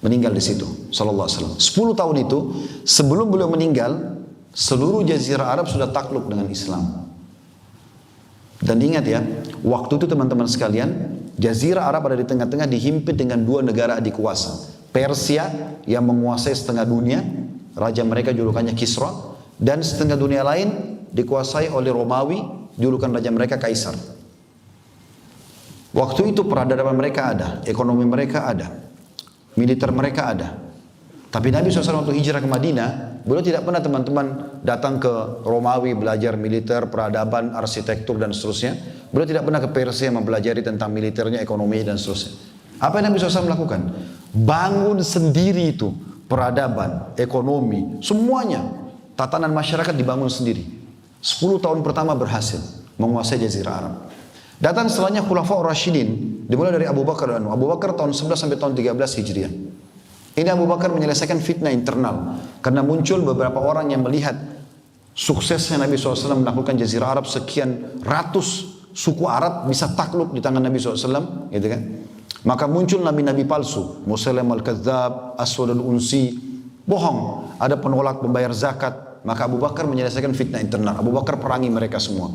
Meninggal di situ sallallahu alaihi wasallam. 10 tahun itu sebelum beliau meninggal, seluruh jazirah Arab sudah takluk dengan Islam. Dan ingat ya, waktu itu teman-teman sekalian, jazirah Arab ada di tengah-tengah dihimpit dengan 2 negara adik kuasa. Persia yang menguasai setengah dunia, raja mereka julukannya Kisra, dan setengah dunia lain dikuasai oleh Romawi, julukan raja mereka Kaisar. Waktu itu peradaban mereka ada, ekonomi mereka ada, militer mereka ada. Tapi Nabi SAW waktu hijrah ke Madinah, beliau tidak pernah teman-teman datang ke Romawi belajar militer, peradaban, arsitektur dan seterusnya. Beliau tidak pernah ke Persia mempelajari tentang militernya, ekonomi dan seterusnya. Apa yang Nabi SAW lakukan? Bangun sendiri itu peradaban, ekonomi, semuanya. Tatanan masyarakat dibangun sendiri. 10 tahun pertama berhasil menguasai jazirah Arab. Datang setelahnya Khulafaur Rasyidin, dimulai dari Abu Bakar dan Abu Bakar tahun 11 sampai tahun 13 Hijriah. Ini Abu Bakar menyelesaikan fitnah internal karena muncul beberapa orang yang melihat suksesnya Nabi SAW melakukan jazirah Arab, sekian ratus suku Arab bisa takluk di tangan Nabi SAW, gitu kan? Maka muncul nabi-nabi palsu, Musailam al-Kadzdzab, Aswad al-Unsi, bohong. Ada penolak membayar zakat, maka Abu Bakar menyelesaikan fitnah internal. Abu Bakar perangi mereka semua.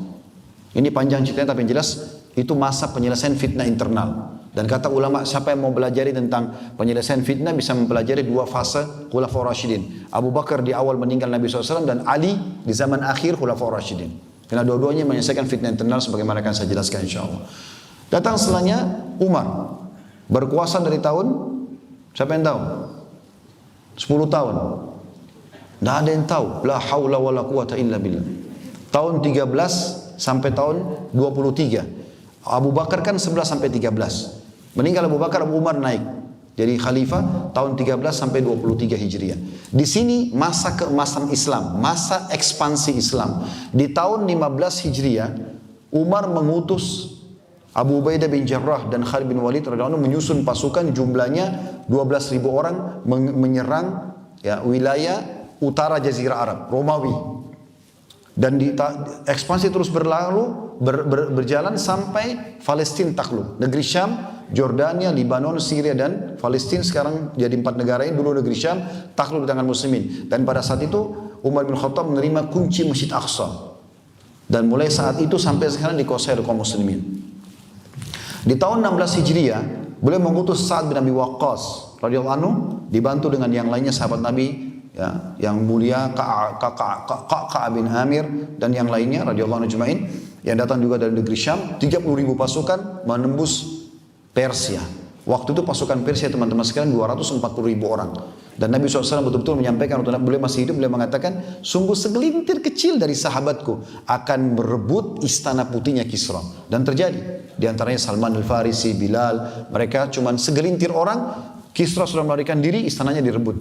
Ini panjang ceritanya tapi yang jelas itu masa penyelesaian fitnah internal. Dan kata ulama, siapa yang mau belajar tentang penyelesaian fitnah bisa mempelajari dua fase Khulafaur Rasyidin. Abu Bakar di awal meninggal Nabi SAW dan Ali di zaman akhir Khulafaur Rasyidin. Karena dua-duanya menyelesaikan fitnah internal sebagaimana akan saya jelaskan insyaAllah. Datang setelahnya Umar. Berkuasa dari tahun, siapa yang tahu? 10 tahun. Tidak ada yang tahu. La haula wa la quwata illa billah. Tahun 13 sampai tahun 23. Abu Bakar kan 11 sampai 13. Meninggal Abu Bakar, Abu Umar naik. Jadi khalifah tahun 13 sampai 23 Hijriah. Di sini masa keemasan Islam, masa ekspansi Islam. Di tahun 15 Hijriah, Umar mengutus Abu Ubaidah bin Jarrah dan Khalid bin Walid radhiyallahu anhu menyusun pasukan jumlahnya 12.000 orang menyerang ya, wilayah utara Jazirah Arab, Romawi. Dan ekspansi terus berjalan sampai Palestina takluk. Negeri Syam, Jordania, Libanon, Syria dan Palestina sekarang jadi 4 negara ini. Dulu negeri Syam takluk di tangan muslimin. Dan pada saat itu Umar bin Khattab menerima kunci Masjid Aqsa. Dan mulai saat itu sampai sekarang dikuasai oleh kaum muslimin. Di tahun 16 Hijriah, beliau mengutus Sa'ad bin Abi Waqqas radhiyallahu anhu dibantu dengan yang lainnya sahabat Nabi ya, yang mulia Ka'ab bin Amir dan yang lainnya radhiyallahu anhu ajma'in yang datang juga dari negeri Syam. 30.000 pasukan menembus Persia. Waktu itu pasukan Persia teman-teman sekalian 240.000 orang. Dan Nabi SAW betul-betul menyampaikan waktu beliau masih hidup, beliau mengatakan, sungguh segelintir kecil dari sahabatku akan berebut istana putihnya Kisra. Dan terjadi. Di antaranya Salman al-Farisi, Bilal, mereka cuma segelintir orang, Kisra sudah melarikan diri, istananya direbut.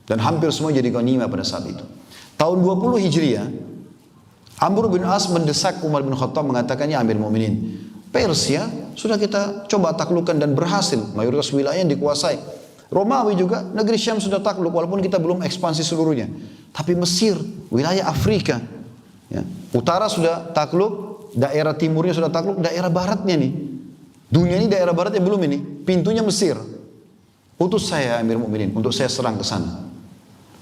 Dan hampir semua jadi ghanimah pada saat itu. Tahun 20 Hijriah, Amr bin As mendesak Umar bin Khattab mengatakan, ya Amir Mu'minin, Persia sudah kita coba taklukkan dan berhasil, mayoritas wilayah yang dikuasai. Romawi juga, negeri Syam sudah takluk walaupun kita belum ekspansi seluruhnya. Tapi Mesir, wilayah Afrika, ya, utara sudah takluk, daerah timurnya sudah takluk, daerah baratnya nih. Dunia ini daerah baratnya belum ini, pintunya Mesir. Utus saya Amir Mu'minin untuk saya serang ke sana.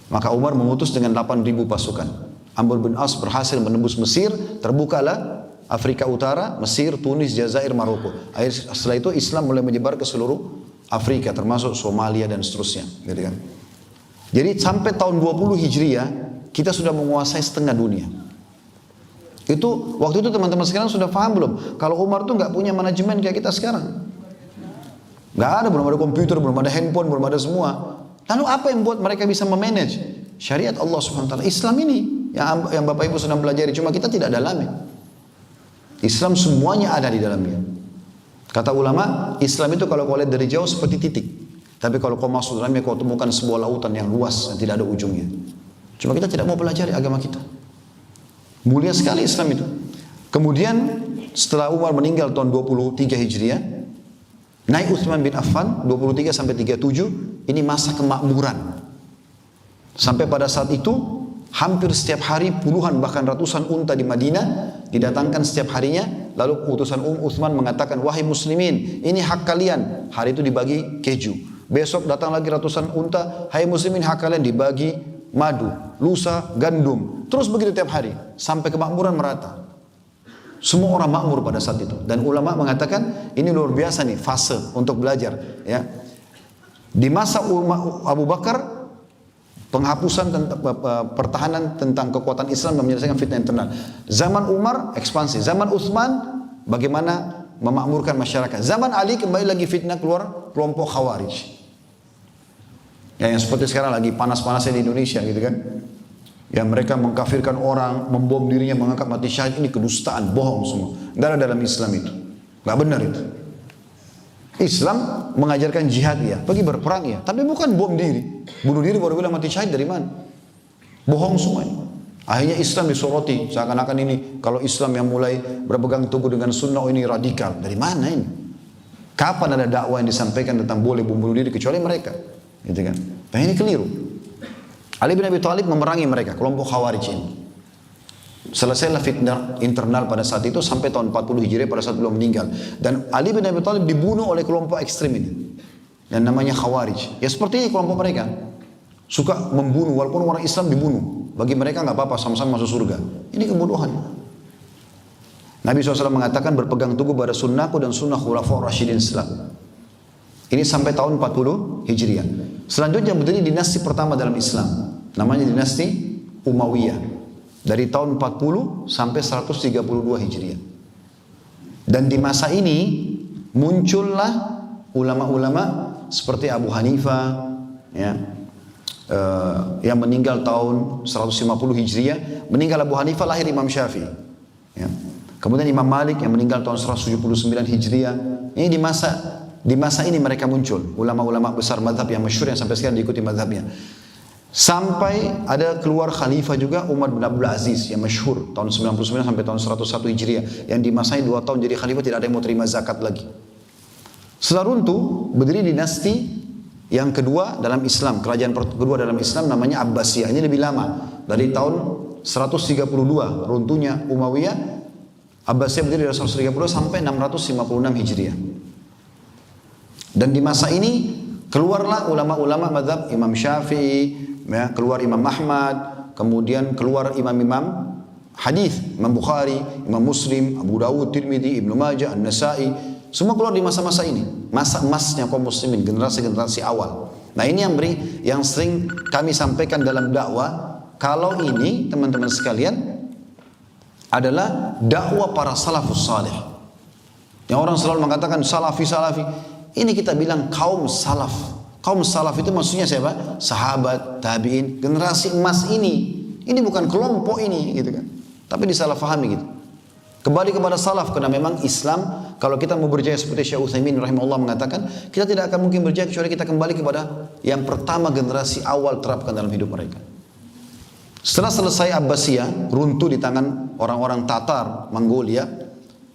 Maka Umar mengutus dengan 8.000 pasukan. Amr bin As berhasil menembus Mesir, terbukalah Afrika Utara, Mesir, Tunis, Jazair, Maroko. Setelah itu Islam mulai menyebar ke seluruh Afrika, termasuk Somalia dan seterusnya. Gitu kan? Jadi sampai tahun 20 Hijriah, kita sudah menguasai setengah dunia. Itu waktu itu teman-teman sekarang sudah paham belum? Kalau Umar tuh nggak punya manajemen kayak kita sekarang. Nggak ada, belum ada komputer, belum ada handphone, belum ada semua. Lalu apa yang buat mereka bisa memanage? Syariat Allah Subhanahu Wa Taala. Islam ini yang Bapak Ibu sedang pelajari, cuma kita tidak dalami. Islam semuanya ada di dalamnya. Kata ulama, Islam itu kalau kau lihat dari jauh seperti titik. Tapi kalau kau masuk dalamnya, kau temukan sebuah lautan yang luas dan tidak ada ujungnya. Cuma kita tidak mau pelajari agama kita. Mulia sekali Islam itu. Kemudian setelah Umar meninggal tahun 23 Hijriah, naik Utsman bin Affan 23 sampai 37, ini masa kemakmuran. Sampai pada saat itu hampir setiap hari puluhan bahkan ratusan unta di Madinah didatangkan setiap harinya. Lalu utusan Utsman mengatakan, wahai muslimin, ini hak kalian. Hari itu dibagi keju. Besok datang lagi ratusan unta, hai muslimin, hak kalian dibagi madu, lusa, gandum. Terus begitu tiap hari sampai kemakmuran merata. Semua orang makmur pada saat itu. Dan ulama mengatakan ini luar biasa nih fase untuk belajar. Ya. Di masa Abu Bakar, penghapusan tentang pertahanan tentang kekuatan Islam dan menyelesaikan fitnah internal. Zaman Umar ekspansi, zaman Utsman bagaimana memakmurkan masyarakat. Zaman Ali kembali lagi fitnah keluar kelompok Khawarij. Ya, yang seperti sekarang lagi panas-panasnya di Indonesia gitu kan. Yang mereka mengkafirkan orang, membom dirinya, mengangkat mati syahid, ini kedustaan, bohong semua. Tidak ada dalam Islam itu. Enggak benar itu. Islam mengajarkan jihad ya, pergi berperang ya, tapi bukan bom diri. Bunuh diri baru bilang mati syahid dari mana? Bohong semua ini. Akhirnya Islam disoroti, seakan-akan ini kalau Islam yang mulai berpegang teguh dengan sunnah ini radikal. Dari mana ini? Kapan ada dakwah yang disampaikan tentang boleh bunuh diri kecuali mereka? Gitu kan? Dan ini keliru. Ali bin Abi Thalib memerangi mereka, kelompok Khawarij ini. Selesailah fitnah internal pada saat itu sampai tahun 40 Hijriah pada saat beliau meninggal. Dan Ali bin Abi Thalib dibunuh oleh kelompok ekstrem ini. Dan namanya Khawarij. Ya seperti ini kelompok mereka. Suka membunuh walaupun orang Islam dibunuh. Bagi mereka nggak apa-apa, sama-sama masuk surga. Ini kebodohan. Nabi SAW mengatakan berpegang teguh pada sunnahku dan sunnah khulafaur rasyidin Islam. Ini sampai tahun 40 Hijriah. Selanjutnya berdiri dinasti pertama dalam Islam. Namanya dinasti Umayyah. Dari tahun 40 sampai 132 Hijriah. Dan di masa ini muncullah ulama-ulama seperti Abu Hanifah, ya, yang meninggal tahun 150 Hijriah. Meninggal Abu Hanifah, lahir Imam Syafi'i. Ya. Kemudian Imam Malik yang meninggal tahun 179 Hijriah. Ini di masa ini mereka muncul ulama-ulama besar mazhab yang masyhur yang sampai sekarang diikuti mazhabnya. Sampai ada keluar khalifah juga Umar bin Abdul Aziz yang masyhur tahun 99 sampai tahun 101 Hijriah, yang di masanya 2 tahun jadi khalifah tidak ada yang mau terima zakat lagi. Setelah runtuh berdiri dinasti yang kedua dalam Islam, kerajaan kedua dalam Islam namanya Abbasiyah. Ini lebih lama, dari tahun 132 runtuhnya Umayyah. Abbasiyah berdiri dari 132 sampai 656 Hijriah. Dan di masa ini keluarlah ulama-ulama mazhab Imam Syafi'i, ya, keluar Imam Ahmad, kemudian keluar imam-imam hadis, Imam Bukhari, Imam Muslim, Abu Dawud, Tirmidzi, Ibnu Majah, An-Nasa'i, semua keluar di masa-masa ini, masa emasnya kaum muslimin, generasi-generasi awal. Nah ini yang sering kami sampaikan dalam dakwah, kalau ini teman-teman sekalian adalah dakwah para salafus salih. Yang orang selalu mengatakan salafi. Ini kita bilang kaum salaf. Kaum salaf itu maksudnya siapa? Sahabat, tabi'in, generasi emas ini. Ini bukan kelompok ini gitu kan. Tapi disalahfahami gitu. Kembali kepada salaf, karena memang Islam, kalau kita mau berjaya seperti Syekh Utsaimin rahimahullah mengatakan, kita tidak akan mungkin berjaya kecuali kita kembali kepada yang pertama generasi awal terapkan dalam hidup mereka. Setelah selesai Abbasiyah, runtuh di tangan orang-orang Tatar, Mongolia,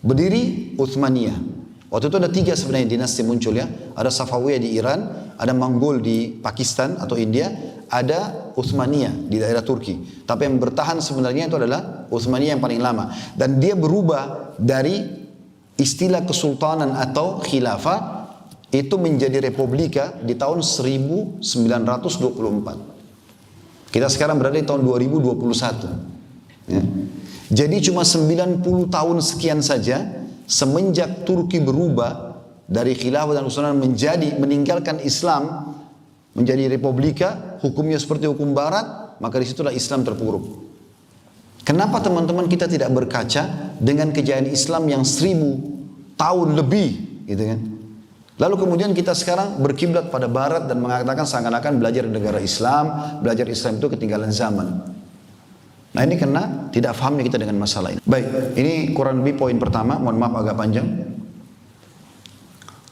berdiri Utsmaniyah. Waktu itu ada 3 sebenarnya dinasti muncul ya. Ada Safawiyah di Iran, ada Mongol di Pakistan atau India, ada Utsmaniyah di daerah Turki. Tapi yang bertahan sebenarnya itu adalah Utsmaniyah yang paling lama. Dan dia berubah dari istilah kesultanan atau khilafah itu menjadi republika di tahun 1924. Kita sekarang berada di tahun 2021. Ya. Jadi cuma 90 tahun sekian saja semenjak Turki berubah dari khilafah dan kesultanan meninggalkan Islam menjadi republika, hukumnya seperti hukum barat, maka disitulah Islam terpuruk. Kenapa teman-teman kita tidak berkaca dengan kejayaan Islam yang 1000 tahun lebih gitu kan? Lalu kemudian kita sekarang berkiblat pada barat dan mengatakan seakan-akan belajar negara Islam, belajar Islam itu ketinggalan zaman. Nah ini karena tidak fahamnya kita dengan masalah ini. Baik, ini kurang lebih poin pertama, mohon maaf agak panjang.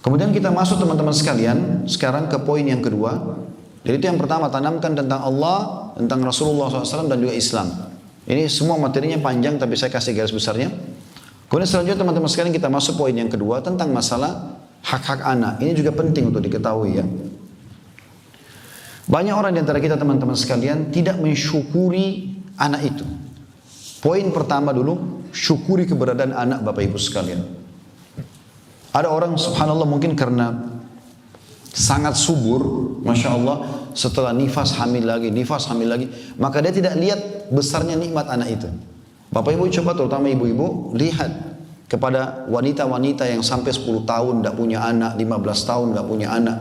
Kemudian kita masuk teman-teman sekalian, sekarang ke poin yang kedua. Jadi itu yang pertama, tanamkan tentang Allah, tentang Rasulullah SAW dan juga Islam. Ini semua materinya panjang tapi saya kasih garis besarnya. Kemudian selanjutnya teman-teman sekalian kita masuk poin yang kedua tentang masalah hak-hak anak. Ini juga penting untuk diketahui ya. Banyak orang di antara kita teman-teman sekalian tidak mensyukuri anak itu. Poin pertama dulu, syukuri keberadaan anak Bapak Ibu sekalian. Ada orang subhanallah mungkin karena sangat subur, Masya Allah, setelah nifas hamil lagi, maka dia tidak lihat besarnya nikmat anak itu. Bapak Ibu coba terutama ibu-ibu, lihat kepada wanita-wanita yang sampai 10 tahun tidak punya anak, 15 tahun tidak punya anak.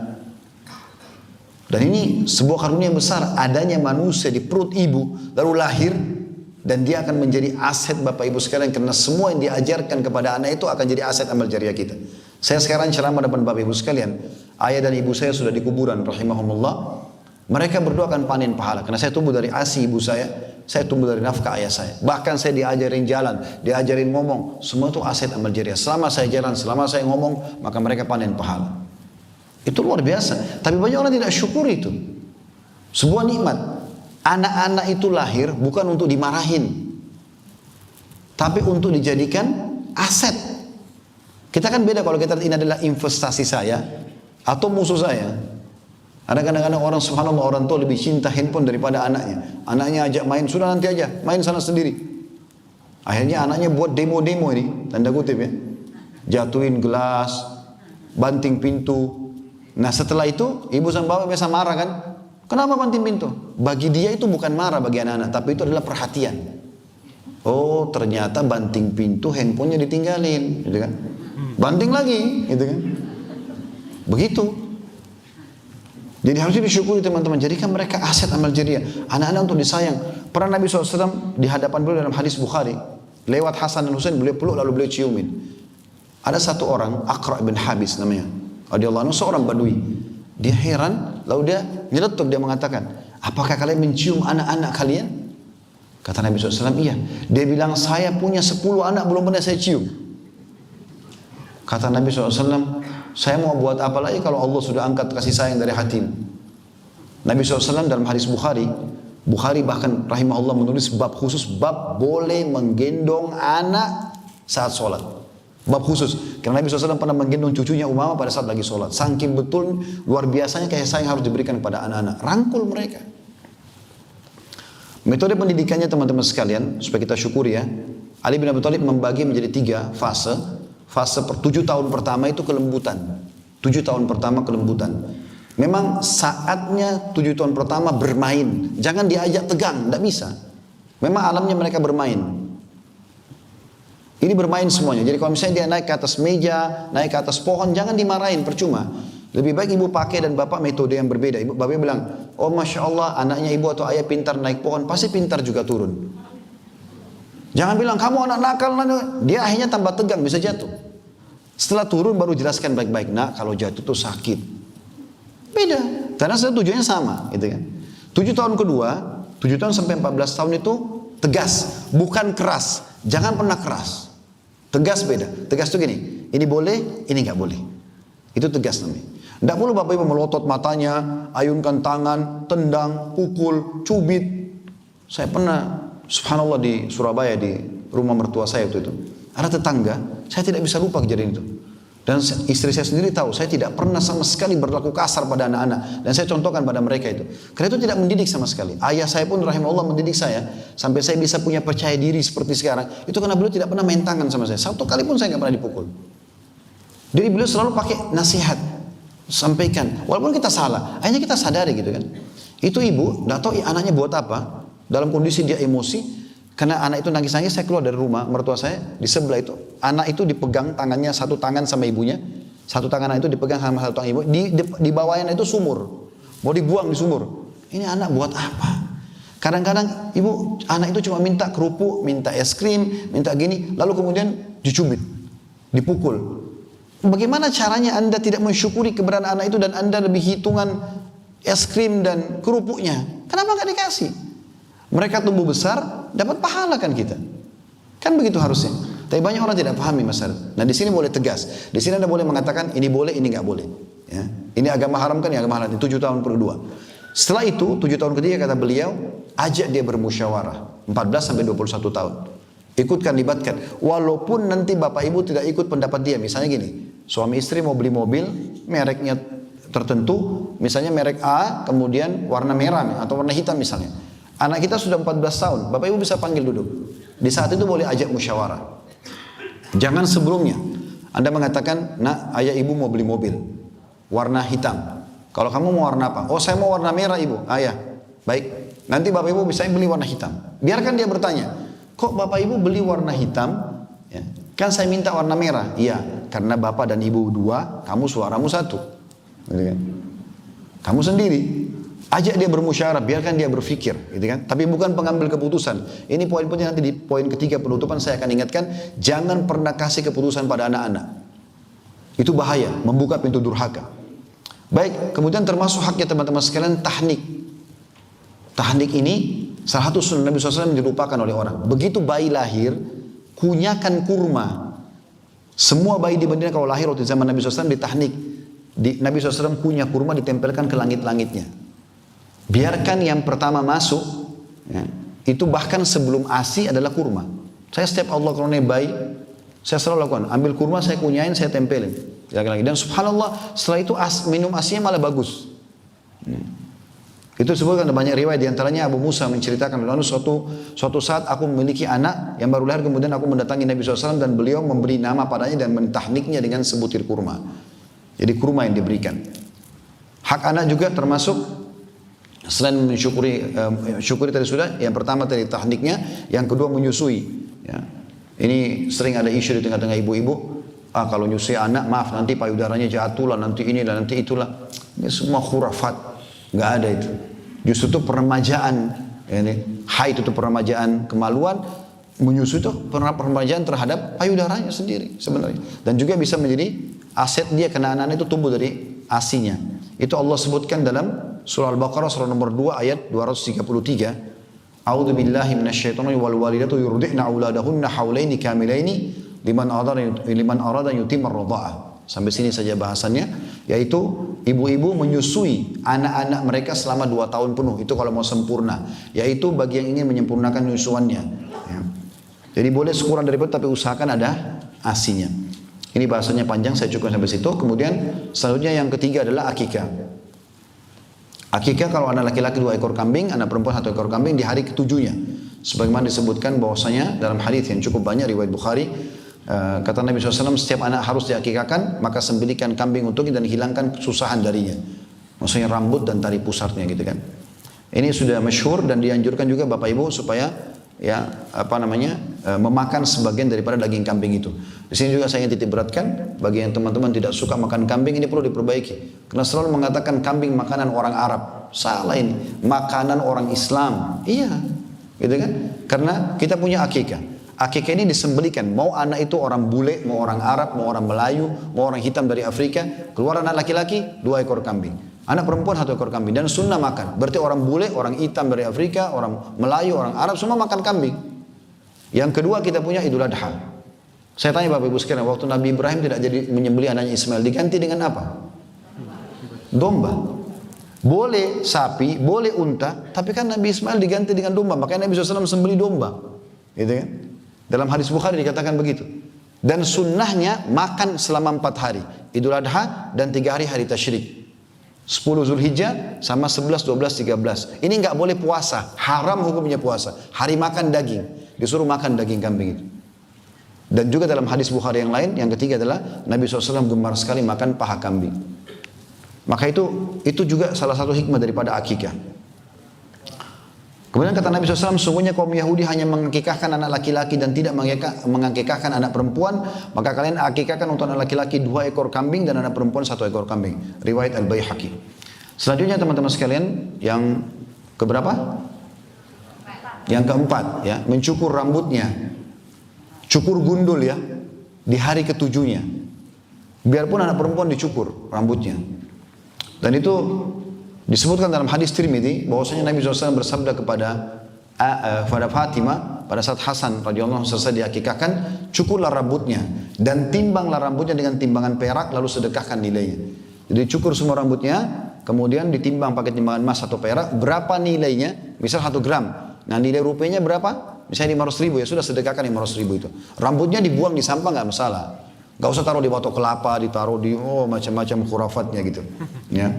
Dan ini sebuah karunia besar, adanya manusia di perut ibu lalu lahir dan dia akan menjadi aset Bapak Ibu sekalian, karena semua yang diajarkan kepada anak itu akan jadi aset amal jariah kita. Saya sekarang ceramah depan Bapak Ibu sekalian, ayah dan ibu saya sudah di kuburan rahimahumullah. Mereka berdua akan panen pahala karena saya tumbuh dari ASI ibu saya tumbuh dari nafkah ayah saya. Bahkan saya diajarin jalan, diajarin ngomong, semua itu aset amal jariah. Selama saya jalan, selama saya ngomong, maka mereka panen pahala. Itu luar biasa. Tapi banyak orang tidak syukur itu. Sebuah nikmat. Anak-anak itu lahir bukan untuk dimarahin, tapi untuk dijadikan aset. Kita kan beda kalau kita ini adalah investasi saya atau musuh saya. Ada kadang-kadang orang subhanallah orang tua lebih cinta handphone daripada anaknya. Anaknya ajak main, sudah nanti aja, main sana sendiri. Akhirnya anaknya buat demo-demo ini, tanda kutip ya. Jatuhin gelas, banting pintu. Nah setelah itu ibu sama bapak biasa marah kan. Kenapa banting pintu? Bagi dia itu bukan marah bagi anak-anak, tapi itu adalah perhatian. Oh ternyata banting pintu handphonenya ditinggalin, gitu kan. Banting lagi, gitu kan. Begitu. Jadi harusnya disyukuri teman-teman. Jadikan mereka aset amal jariah. Anak-anak untuk disayang. Pernah Nabi SAW di hadapan beliau dalam hadis Bukhari. Lewat Hasan dan Husain beliau peluk lalu beliau ciumin. Ada satu orang, Aqra' bin Habis namanya. Radhiyallahu anhu, seorang badui. Dia heran, lalu dia nyeletuk, dia mengatakan, apakah kalian mencium anak-anak kalian? Kata Nabi SAW, iya. Dia bilang, saya punya 10 anak belum pernah saya cium. Kata Nabi SAW, saya mau buat apa lagi kalau Allah sudah angkat kasih sayang dari hatimu. Nabi SAW dalam hadis Bukhari, Bukhari bahkan rahimahullah menulis bab khusus, bab boleh menggendong anak saat sholat. Bab khusus, karena Nabi SAW pernah menggendong cucunya Umamah pada saat lagi sholat. Saking betul, luar biasanya kasih sayang harus diberikan kepada anak-anak. Rangkul mereka. Metode pendidikannya teman-teman sekalian, supaya kita syukuri ya. Ali bin Abi Thalib membagi menjadi 3 fase. Fase 7 tahun pertama itu kelembutan. 7 tahun pertama kelembutan. Memang saatnya 7 tahun pertama bermain. Jangan diajak tegang, tidak bisa. Memang alamnya mereka bermain. Ini bermain semuanya. Jadi kalau misalnya dia naik ke atas meja, naik ke atas pohon, jangan dimarahin, percuma. Lebih baik ibu pakai dan bapak metode yang berbeda. Ibu bapak bilang, oh masya Allah anaknya ibu atau ayah pintar naik pohon, pasti pintar juga turun. Jangan bilang kamu anak nakal, dia akhirnya tambah tegang, bisa jatuh. Setelah turun baru jelaskan baik-baik, nak kalau jatuh tuh sakit. Beda, karena tujuannya sama, gitu kan. 7 tahun kedua, 7 tahun sampai 14 tahun itu tegas, bukan keras. Jangan pernah keras. Tegas beda. Tegas itu gini, ini boleh, ini nggak boleh. Itu tegas namanya. Tidak perlu bapak ibu melotot matanya, ayunkan tangan, tendang, pukul, cubit. Saya pernah, subhanallah di Surabaya di rumah mertua saya waktu itu. Ada tetangga, saya tidak bisa lupa kejadian itu. Dan istri saya sendiri tahu, saya tidak pernah sama sekali berlaku kasar pada anak-anak. Dan saya contohkan pada mereka itu. Karena itu tidak mendidik sama sekali. Ayah saya pun rahimahullah mendidik saya. Sampai saya bisa punya percaya diri seperti sekarang. Itu karena beliau tidak pernah main tangan sama saya. Satu kali pun saya tidak pernah dipukul. Jadi beliau selalu pakai nasihat. Sampaikan. Walaupun kita salah. Akhirnya kita sadari gitu kan. Itu ibu, tidak tahu anaknya buat apa. Dalam kondisi dia emosi. Karena anak itu nangis-nangis, saya keluar dari rumah mertua saya di sebelah itu, anak itu dipegang tangannya, satu tangan sama ibunya, satu tangan anak itu dipegang sama satu tangan ibu, di bawahnya itu sumur, mau dibuang di sumur. Ini anak buat apa? Kadang-kadang ibu anak itu cuma minta kerupuk, minta es krim, minta gini, lalu kemudian dicubit, dipukul. Bagaimana caranya anda tidak mensyukuri keberadaan anak itu dan anda lebih hitungan es krim dan kerupuknya? Kenapa nggak dikasih? Mereka tumbuh besar, dapat pahala kan kita. Kan begitu harusnya. Tapi banyak orang tidak pahami masalah. Nah di sini boleh tegas. Di sini anda boleh mengatakan ini boleh, ini nggak boleh. Ya. Ini agama haramkan, ini agama halal. 7 tahun kedua. Setelah itu 7 tahun ketiga kata beliau, ajak dia bermusyawarah. 14 sampai 21 tahun. Ikutkan, libatkan. Walaupun nanti bapak ibu tidak ikut pendapat dia. Misalnya gini, suami istri mau beli mobil, mereknya tertentu, misalnya merek A, kemudian warna merah atau warna hitam misalnya. Anak kita sudah 14 tahun, bapak ibu bisa panggil duduk. Di saat itu boleh ajak musyawarah. Jangan sebelumnya. Anda mengatakan, nak ayah ibu mau beli mobil, warna hitam. Kalau kamu mau warna apa? Oh saya mau warna merah ibu. Ayah, baik. Nanti bapak ibu bisa beli warna hitam. Biarkan dia bertanya, kok bapak ibu beli warna hitam? Ya. Kan saya minta warna merah. Iya, karena bapak dan ibu 2, kamu suaramu 1. Gitu kan? Kamu sendiri. Ajak dia bermusyawarah, biarkan dia berpikir, gitu kan? Tapi bukan pengambil keputusan. Ini poin-poinnya nanti di poin ketiga penutupan saya akan ingatkan, jangan pernah kasih keputusan pada anak-anak. Itu bahaya, membuka pintu durhaka. Baik, kemudian termasuk haknya teman-teman sekalian tahnik. Tahnik ini salah satu sunnah Nabi SAW yang dilupakan oleh orang. Begitu bayi lahir, kunyakan kurma. Semua bayi di Madinah kalau lahir waktu zaman Nabi SAW ditahnik. Nabi SAW kunyah kurma ditempelkan ke langit-langitnya. Biarkan yang pertama masuk, ya, itu bahkan sebelum ASI adalah kurma. Saya setiap Allah kalau bayi, saya selalu lakukan, ambil kurma saya kunyain, saya tempelin. Lagi-lagi. Dan subhanallah setelah itu minum ASInya malah bagus. Itu disebutkan ada banyak riwayat, diantaranya Abu Musa menceritakan, lalu suatu saat aku memiliki anak yang baru lahir, kemudian aku mendatangi Nabi SAW dan beliau memberi nama padanya dan mentahniknya dengan sebutir kurma. Jadi kurma yang diberikan. Hak anak juga termasuk, selain syukuri tadi sudah, yang pertama tadi tahniknya, yang kedua menyusui. Ya. Ini sering ada isu di tengah-tengah ibu-ibu, kalau nyusui anak, maaf nanti payudaranya jatuh lah, nanti inilah, nanti itulah. Ini semua khurafat. Nggak ada itu. Justru itu peremajaan. Haid itu peremajaan kemaluan. Menyusui itu peremajaan terhadap payudaranya sendiri sebenarnya. Dan juga bisa menjadi aset dia, karena anak itu tumbuh dari asinya. Itu Allah sebutkan dalam surah Al-Baqarah surah nomor 2 ayat 233. A'udzu billahi minasyaitonir wal walidatu yurdi'na auladahunna haulaini kamilaini liman arada yutimma ar-radha'ah. Sampai sini saja bahasannya, yaitu ibu-ibu menyusui anak-anak mereka selama 2 tahun penuh. Itu kalau mau sempurna, yaitu bagi yang ingin menyempurnakan nyusuannya. Ya. Jadi boleh sekurang dari itu, tapi usahakan ada asinya. Ini bahasanya panjang, saya cukup sampai situ. Kemudian selanjutnya yang ketiga adalah akikah. Akikah kalau anak laki-laki 2 ekor kambing, anak perempuan 1 ekor kambing di hari ketujuhnya. Sebagaimana disebutkan bahwasanya dalam hadis yang cukup banyak riwayat Bukhari, kata Nabi SAW, setiap anak harus diakikahkan, maka sembelihkan kambing untuknya dan hilangkan kesusahan darinya. Maksudnya rambut dan tali pusarnya gitu kan. Ini sudah masyhur dan dianjurkan juga Bapak Ibu supaya memakan sebagian daripada daging kambing itu. Di sini juga saya ingin titik beratkan bagi yang teman-teman tidak suka makan kambing, ini perlu diperbaiki. Karena selalu mengatakan kambing makanan orang Arab. Salah ini, makanan orang Islam. Iya, gitu kan? Karena kita punya akikah. Akikah ini disembelikan, mau anak itu orang bule, mau orang Arab, mau orang Melayu, mau orang hitam dari Afrika, keluar anak laki-laki 2 ekor kambing, anak perempuan 1 ekor kambing, dan sunnah makan. Berarti orang bule, orang hitam dari Afrika, orang Melayu, orang Arab semua makan kambing. Yang kedua kita punya Idul Adha. Saya tanya Bapak Ibu sekalian, waktu Nabi Ibrahim tidak jadi menyembelih anaknya Ismail, diganti dengan apa? Domba. Boleh sapi, boleh unta, tapi kan Nabi Ismail diganti dengan domba, makanya Nabi SAW sembelih domba, gitu kan? Dalam hadis Bukhari dikatakan begitu. Dan sunnahnya makan selama 4 hari. Idul Adha dan 3 hari hari tasyrik. 10 Zulhijjah sama 11, 12, 13. Ini nggak boleh puasa. Haram hukumnya puasa. Hari makan daging. Disuruh makan daging kambing itu. Dan juga dalam hadis Bukhari yang lain, yang ketiga adalah Nabi SAW gemar sekali makan paha kambing. Maka itu juga salah satu hikmah daripada akikah. Kemudian kata Nabi SAW, sungguhnya kaum Yahudi hanya mengakikahkan anak laki-laki dan tidak mengakikahkan anak perempuan, maka kalian akikahkan untuk anak laki-laki 2 ekor kambing dan anak perempuan 1 ekor kambing. Riwayat Al-Baihaqi. Selanjutnya teman-teman sekalian, yang keberapa? Yang keempat, ya, mencukur rambutnya. Cukur gundul ya, di hari ketujuhnya. Biarpun anak perempuan dicukur rambutnya. Dan itu disebutkan dalam hadis Tirmidzi bahwasanya Nabi SAW bersabda kepada Fatimah pada saat Hasan radhiyallahu anhu selesai diakikahkan, cukurlah rambutnya dan timbanglah rambutnya dengan timbangan perak lalu sedekahkan nilainya. Jadi cukur semua rambutnya, kemudian ditimbang pakai timbangan emas atau perak, berapa nilainya? Misal 1 gram. Nah nilai rupiahnya berapa? Misalnya 500.000, ya sudah sedekahkan 500.000 itu. Rambutnya dibuang di sampah nggak masalah. Nggak usah taruh di batok kelapa, ditaruh di macam-macam khurafatnya gitu. Ya.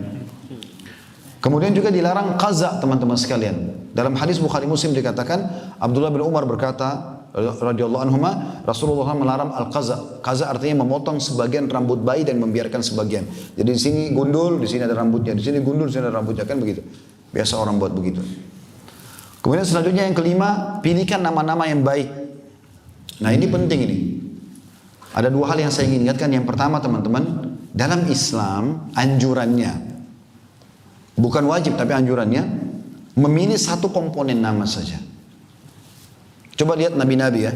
Kemudian juga dilarang qaza teman-teman sekalian. Dalam hadis Bukhari Muslim dikatakan, Abdullah bin Umar berkata radhiyallahu anhuma, Rasulullah melarang al-qaza. Qaza artinya memotong sebagian rambut bayi dan membiarkan sebagian. Jadi di sini gundul, di sini ada rambutnya, di sini gundul, di sini ada rambutnya, kan begitu. Biasa orang buat begitu. Kemudian selanjutnya yang kelima, pilihkan nama-nama yang baik. Nah ini penting ini. Ada 2 hal yang saya ingin ingatkan. Yang pertama teman-teman, dalam Islam anjurannya, bukan wajib tapi anjurannya, memilih 1 komponen nama saja. Coba lihat nabi-nabi ya.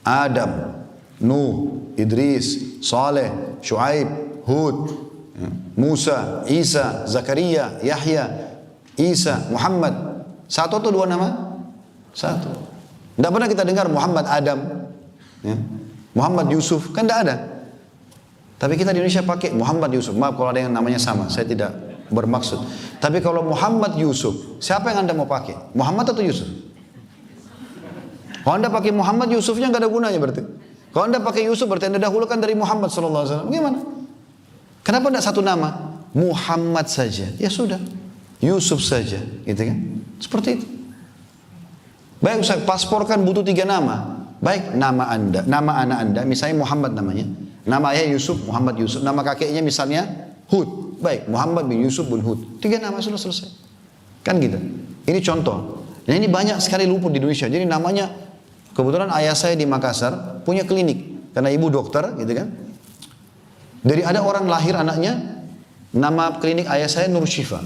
Adam, Nuh, Idris, Saleh, Shu'aib, Hud, Musa, Isa, Zakaria, Yahya, Isa, Muhammad. 1 atau 2 nama? 1. Tidak pernah kita dengar Muhammad Adam, ya. Muhammad Yusuf, kan tidak ada. Tapi kita di Indonesia pakai Muhammad Yusuf. Maaf kalau ada yang namanya sama, saya tidak bermaksud. Tapi kalau Muhammad Yusuf, siapa yang Anda mau pakai? Muhammad atau Yusuf? Kalau Anda pakai Muhammad, Yusufnya nggak ada gunanya berarti. Kalau Anda pakai Yusuf berarti Anda dahulukan dari Muhammad SAW. Gimana? Kenapa tidak 1 nama? Muhammad saja. Ya sudah. Yusuf saja, gitu kan? Seperti itu. Baik Ustaz, paspor kan butuh 3 nama. Baik, nama Anda, nama anak Anda, misalnya Muhammad namanya. Nama ayah Yusuf, Muhammad Yusuf. Nama kakeknya misalnya Hud. Baik, Muhammad bin Yusuf bin Hud. 3 nama sudah selesai. Kan gitu. Ini contoh. Dan ini banyak sekali luput di Indonesia. Jadi namanya, kebetulan ayah saya di Makassar punya klinik. Karena ibu dokter, gitu kan. Dari ada orang lahir anaknya, nama klinik ayah saya Nur Syifa.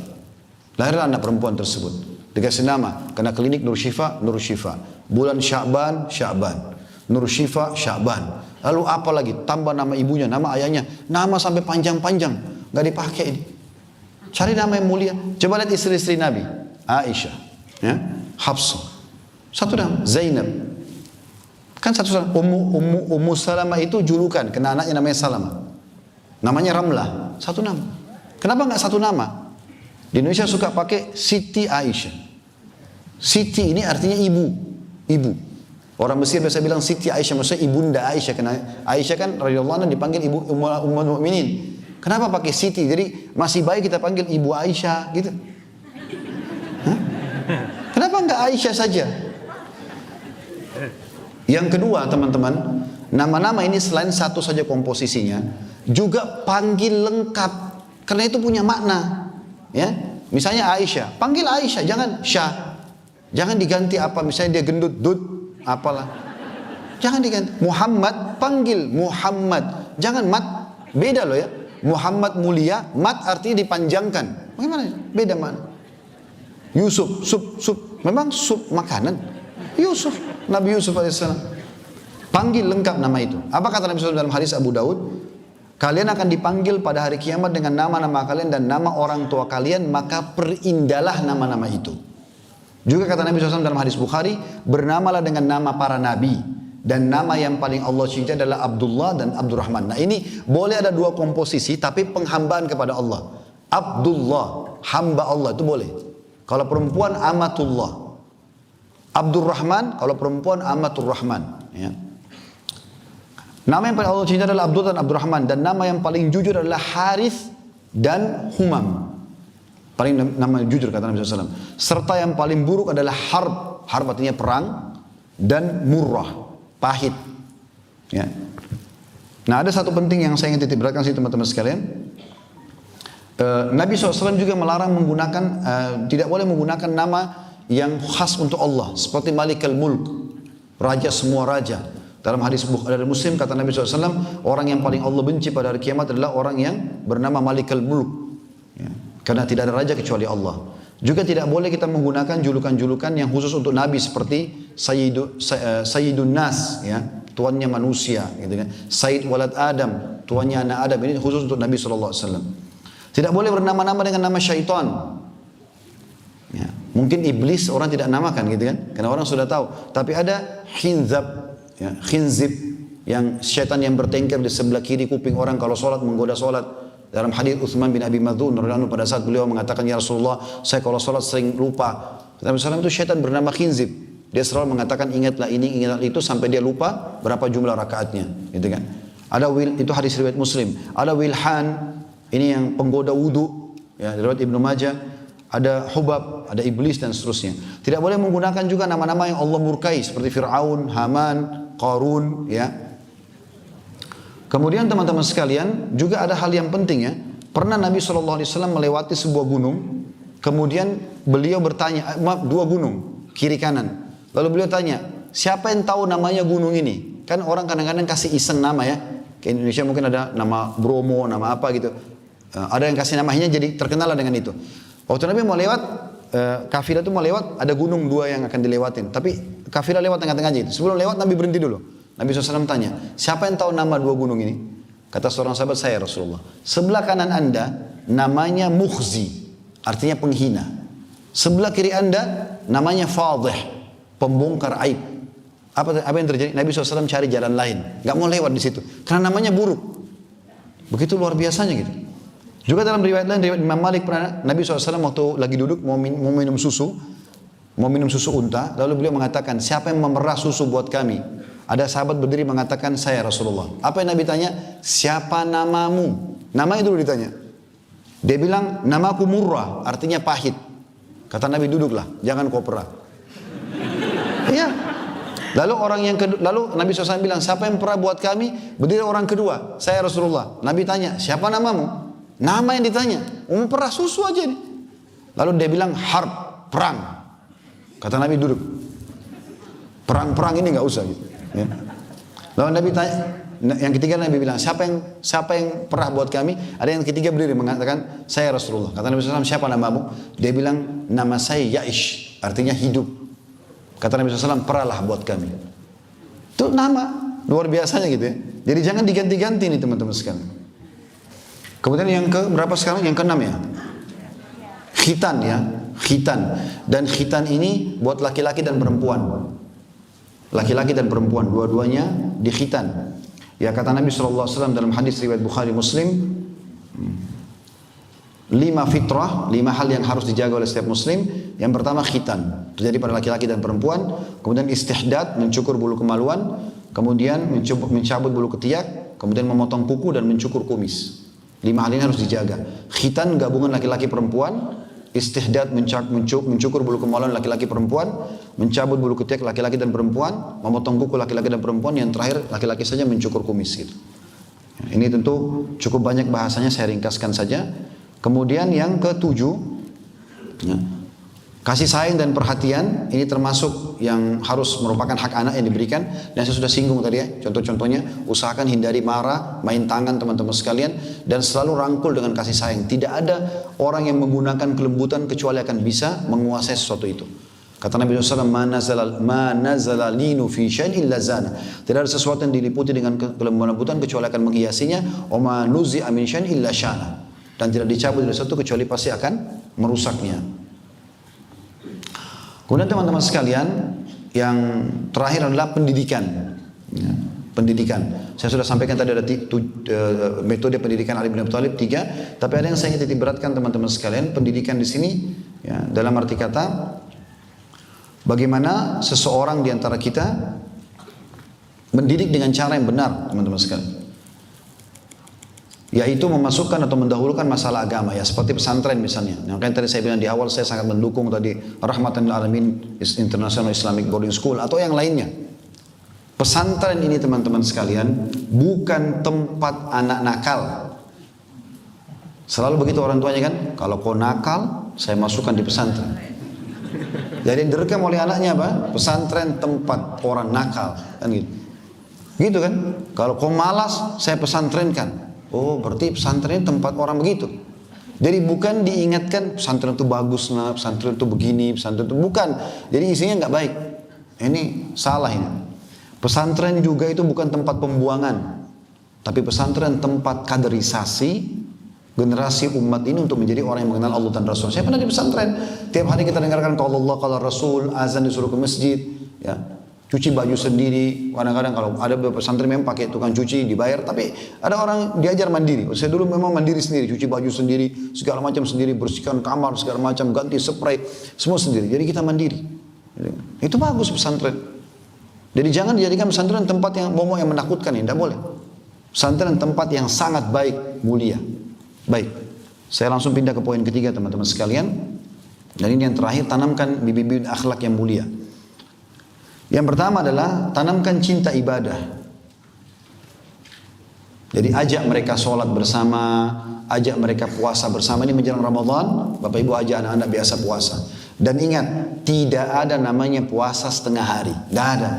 Lahirlah anak perempuan tersebut. Dikasih nama, karena klinik Nur Syifa, Nur Syifa. Bulan Sya'ban, Sya'ban. Nur Syifa, Sya'ban. Lalu apa lagi? Tambah nama ibunya, nama ayahnya. Nama sampai panjang-panjang. Gak dipakai ini. Cari nama yang mulia. Coba lihat istri-istri Nabi. Aisyah. Ya. Hafsah. Satu nama. Zainab. Kan satu nama. Ummu Salamah itu julukan. Kena anaknya namanya Salamah. Namanya Ramlah. Satu nama. Kenapa gak satu nama? Di Indonesia suka pakai Siti Aisyah. Siti ini artinya ibu. Ibu. Orang Mesir biasa bilang Siti Aisyah, maksudnya ibunda Aisyah. Karena Aisyah kan radhiyallahu anha dipanggil ibu Ummul Mukminin. Kenapa pakai Siti? Jadi masih baik kita panggil ibu Aisyah gitu. Hah? Kenapa enggak Aisyah saja? Yang kedua teman-teman, nama-nama ini selain satu saja komposisinya, juga panggil lengkap. Karena itu punya makna. Ya, misalnya Aisyah, panggil Aisyah, jangan Syah. Jangan diganti apa, misalnya dia gendut, Dud, apalah. Jangan diganti. Muhammad, panggil Muhammad. Jangan Mat, beda loh ya. Muhammad mulia, Mat artinya dipanjangkan. Bagaimana? Beda mana? Yusuf, sup. Memang sup makanan. Yusuf, Nabi Yusuf alaihissalam. Panggil lengkap nama itu. Apa kata Nabi SAW dalam hadis Abu Daud? Kalian akan dipanggil pada hari kiamat dengan nama-nama kalian dan nama orang tua kalian, maka perindahlah nama-nama itu. Juga kata Nabi SAW dalam hadis Bukhari, bernamalah dengan nama para nabi. Dan nama yang paling Allah cintai adalah Abdullah dan Abdurrahman. Nah ini boleh ada 2 komposisi, tapi penghambaan kepada Allah. Abdullah, hamba Allah, itu boleh. Kalau perempuan, amatullah. Abdurrahman, kalau perempuan, amatur rahman. Ya. Nama yang paling Allah cintai adalah Abdullah dan Abdurrahman. Dan nama yang paling jujur adalah Harith dan Humam. Paling nama jujur kata Nabi SAW. Serta yang paling buruk adalah Harb. Harb artinya perang. Dan Murrah, pahit. Ya. Nah ada satu penting yang saya ingin titip beratkan sih teman-teman sekalian. Nabi SAW juga melarang menggunakan, tidak boleh menggunakan nama yang khas untuk Allah. Seperti Malikal Mulk, raja semua raja. Dalam hadis Bukhari Muslim kata Nabi SAW, orang yang paling Allah benci pada hari kiamat adalah orang yang bernama Malikal Mulk. Ya. Karena tidak ada raja kecuali Allah. Juga tidak boleh kita menggunakan julukan-julukan yang khusus untuk Nabi seperti Sayyidun Nas, ya, tuannya manusia, gitu kan. Sayyid Walad Adam, tuannya anak Adam, ini khusus untuk Nabi SAW. Tidak boleh bernama-nama dengan nama syaitan. Ya. Mungkin iblis orang tidak namakan gitu kan, karena orang sudah tahu. Tapi ada khinzab, ya, khinzib, yang syaitan yang bertengkar di sebelah kiri kuping orang kalau sholat, menggoda sholat. Dalam hadis Utsman bin Abi Mad'un pada saat beliau mengatakan, ya Rasulullah, saya kalau sholat sering lupa. Nabi SAW itu syaitan bernama khinzib. Dia selalu mengatakan ingatlah ini, ingatlah itu sampai dia lupa berapa jumlah rakaatnya, gitu kan. Ada itu hadis riwayat Muslim. Ada wilhan, ini yang penggoda wudu, ya, riwayat Ibnu Majah. Ada hubab, ada iblis dan seterusnya. Tidak boleh menggunakan juga nama-nama yang Allah murkai seperti Fir'aun, Haman, Qarun, ya. Kemudian teman-teman sekalian, juga ada hal yang penting ya. Pernah Nabi SAW melewati sebuah gunung, kemudian beliau bertanya, maaf, 2 gunung, kiri kanan. Lalu beliau tanya, siapa yang tahu namanya gunung ini? Kan orang kadang-kadang kasih iseng nama ya. Ke Indonesia mungkin ada nama Bromo, nama apa gitu. Ada yang kasih namanya jadi terkenal dengan itu. Waktu Nabi mau lewat, kafilah itu mau lewat, ada gunung 2 yang akan dilewatin. Tapi kafilah lewat tengah-tengahnya itu. Sebelum lewat Nabi berhenti dulu. Nabi SAW tanya, siapa yang tahu nama 2 gunung ini? Kata seorang sahabat, saya Rasulullah. Sebelah kanan anda namanya Mukhzi, artinya penghina. Sebelah kiri anda namanya Fadih, pembongkar aib. Apa yang terjadi? Nabi SAW cari jalan lain, gak mau lewat di situ, karena namanya buruk. Begitu luar biasanya gitu. Juga dalam riwayat lain, riwayat Imam Malik pernah Nabi SAW waktu lagi duduk mau minum susu unta, lalu beliau mengatakan, siapa yang memerah susu buat kami? Ada sahabat berdiri mengatakan, saya Rasulullah. Apa yang Nabi tanya? Siapa namamu? Namanya dulu ditanya. Dia bilang, namaku Murrah, artinya pahit. Kata Nabi, duduklah, jangan kau perah. Iya. Lalu Nabi SAW bilang, siapa yang perah buat kami? Berdiri orang kedua, saya Rasulullah. Nabi tanya, siapa namamu? Nama yang ditanya, perah susu aja nih. Lalu dia bilang, harb, perang. Kata Nabi, duduk. Perang-perang ini nggak usah gitu. Ya. Lalu Nabi tanya, yang ketiga Nabi bilang, siapa yang perah buat kami? Ada yang ketiga berdiri mengatakan, saya Rasulullah. Kata Nabi SAW, siapa namamu? Dia bilang, nama saya Ya'ish, artinya hidup. Kata Nabi SAW, perahlah buat kami. Itu nama, luar biasanya gitu ya. Jadi jangan diganti-ganti nih teman-teman sekalian. Kemudian yang ke berapa sekarang? Yang ke-6 ya. Khitan ya, khitan. Dan khitan ini buat laki-laki dan perempuan. Laki-laki dan perempuan, dua-duanya dikhitan. Ya kata Nabi SAW dalam hadis riwayat Bukhari Muslim, 5 fitrah, 5 hal yang harus dijaga oleh setiap muslim. Yang pertama khitan, terjadi pada laki-laki dan perempuan. Kemudian istihdad, mencukur bulu kemaluan. Kemudian mencabut bulu ketiak. Kemudian memotong kuku dan mencukur kumis. 5 hal ini harus dijaga. Khitan gabungan laki-laki perempuan. Istihdad mencukur bulu kemaluan laki-laki perempuan. Mencabut bulu ketiak laki-laki dan perempuan. Memotong kuku laki-laki dan perempuan. Yang terakhir laki-laki saja mencukur kumis gitu. Ini tentu cukup banyak bahasanya, saya ringkaskan saja. Kemudian yang ke-7 ya, kasih sayang dan perhatian. Ini termasuk yang harus merupakan hak anak yang diberikan. Dan saya sudah singgung tadi ya, contoh-contohnya, usahakan hindari marah, main tangan teman-teman sekalian, dan selalu rangkul dengan kasih sayang. Tidak ada orang yang menggunakan kelembutan kecuali akan bisa menguasai sesuatu itu. Kata Nabi SAW, ma nazala linu fi syai'in illa zana. Tidak ada sesuatu yang diliputi dengan kelembutan kecuali akan menghiasinya. Wa ma nuzi'a min syai'in illa syana. Dan tidak dicabut dari sesuatu kecuali pasti akan merusaknya. Kemudian teman-teman sekalian, yang terakhir adalah pendidikan. Ya, pendidikan. Saya sudah sampaikan tadi ada metode pendidikan Ali bin Abi Thalib 3, tapi ada yang saya ingin titik beratkan teman-teman sekalian. Pendidikan di sini, ya, dalam arti kata, bagaimana seseorang di antara kita mendidik dengan cara yang benar, teman-teman sekalian. Yaitu memasukkan atau mendahulukan masalah agama ya, seperti pesantren misalnya. Yang kan tadi saya bilang di awal, saya sangat mendukung tadi Rahmatan lil Alamin International Islamic Boarding School atau yang lainnya. Pesantren ini teman-teman sekalian bukan tempat anak nakal. Selalu begitu orang tuanya kan, kalau kau nakal saya masukkan di pesantren. Jadi direkam oleh anaknya apa? Pesantren tempat orang nakal kan gitu. Gitu kan? Kalau kau malas saya pesantrenkan. Oh berarti pesantren tempat orang begitu. Jadi bukan diingatkan pesantren itu bagus, nah, pesantren itu begini, pesantren itu bukan. Jadi isinya nggak baik. Ini salah ini. Pesantren juga itu bukan tempat pembuangan, tapi pesantren tempat kaderisasi generasi umat ini untuk menjadi orang yang mengenal Allah dan Rasul. Saya pernah di pesantren. Tiap hari kita dengarkan kalau Allah, kalau Rasul, azan disuruh ke masjid, ya. Cuci baju sendiri, kadang-kadang kalau ada beberapa pesantren memang pakai tukang cuci dibayar, tapi ada orang diajar mandiri. Saya dulu memang mandiri sendiri, cuci baju sendiri, segala macam sendiri, bersihkan kamar segala macam, ganti spray, semua sendiri. Jadi kita mandiri. Itu bagus pesantren. Jadi jangan dijadikan pesantren tempat yang momok yang menakutkan, tidak boleh. Pesantren tempat yang sangat baik, mulia. Baik, saya langsung pindah ke poin ketiga teman-teman sekalian. Dan ini yang terakhir, tanamkan bibit-bibit akhlak yang mulia. Yang pertama adalah tanamkan cinta ibadah. Jadi ajak mereka sholat bersama, ajak mereka puasa bersama. Ini menjelang Ramadan, Bapak Ibu ajak anak-anak biasa puasa. Dan ingat, tidak ada namanya puasa setengah hari. Tidak ada.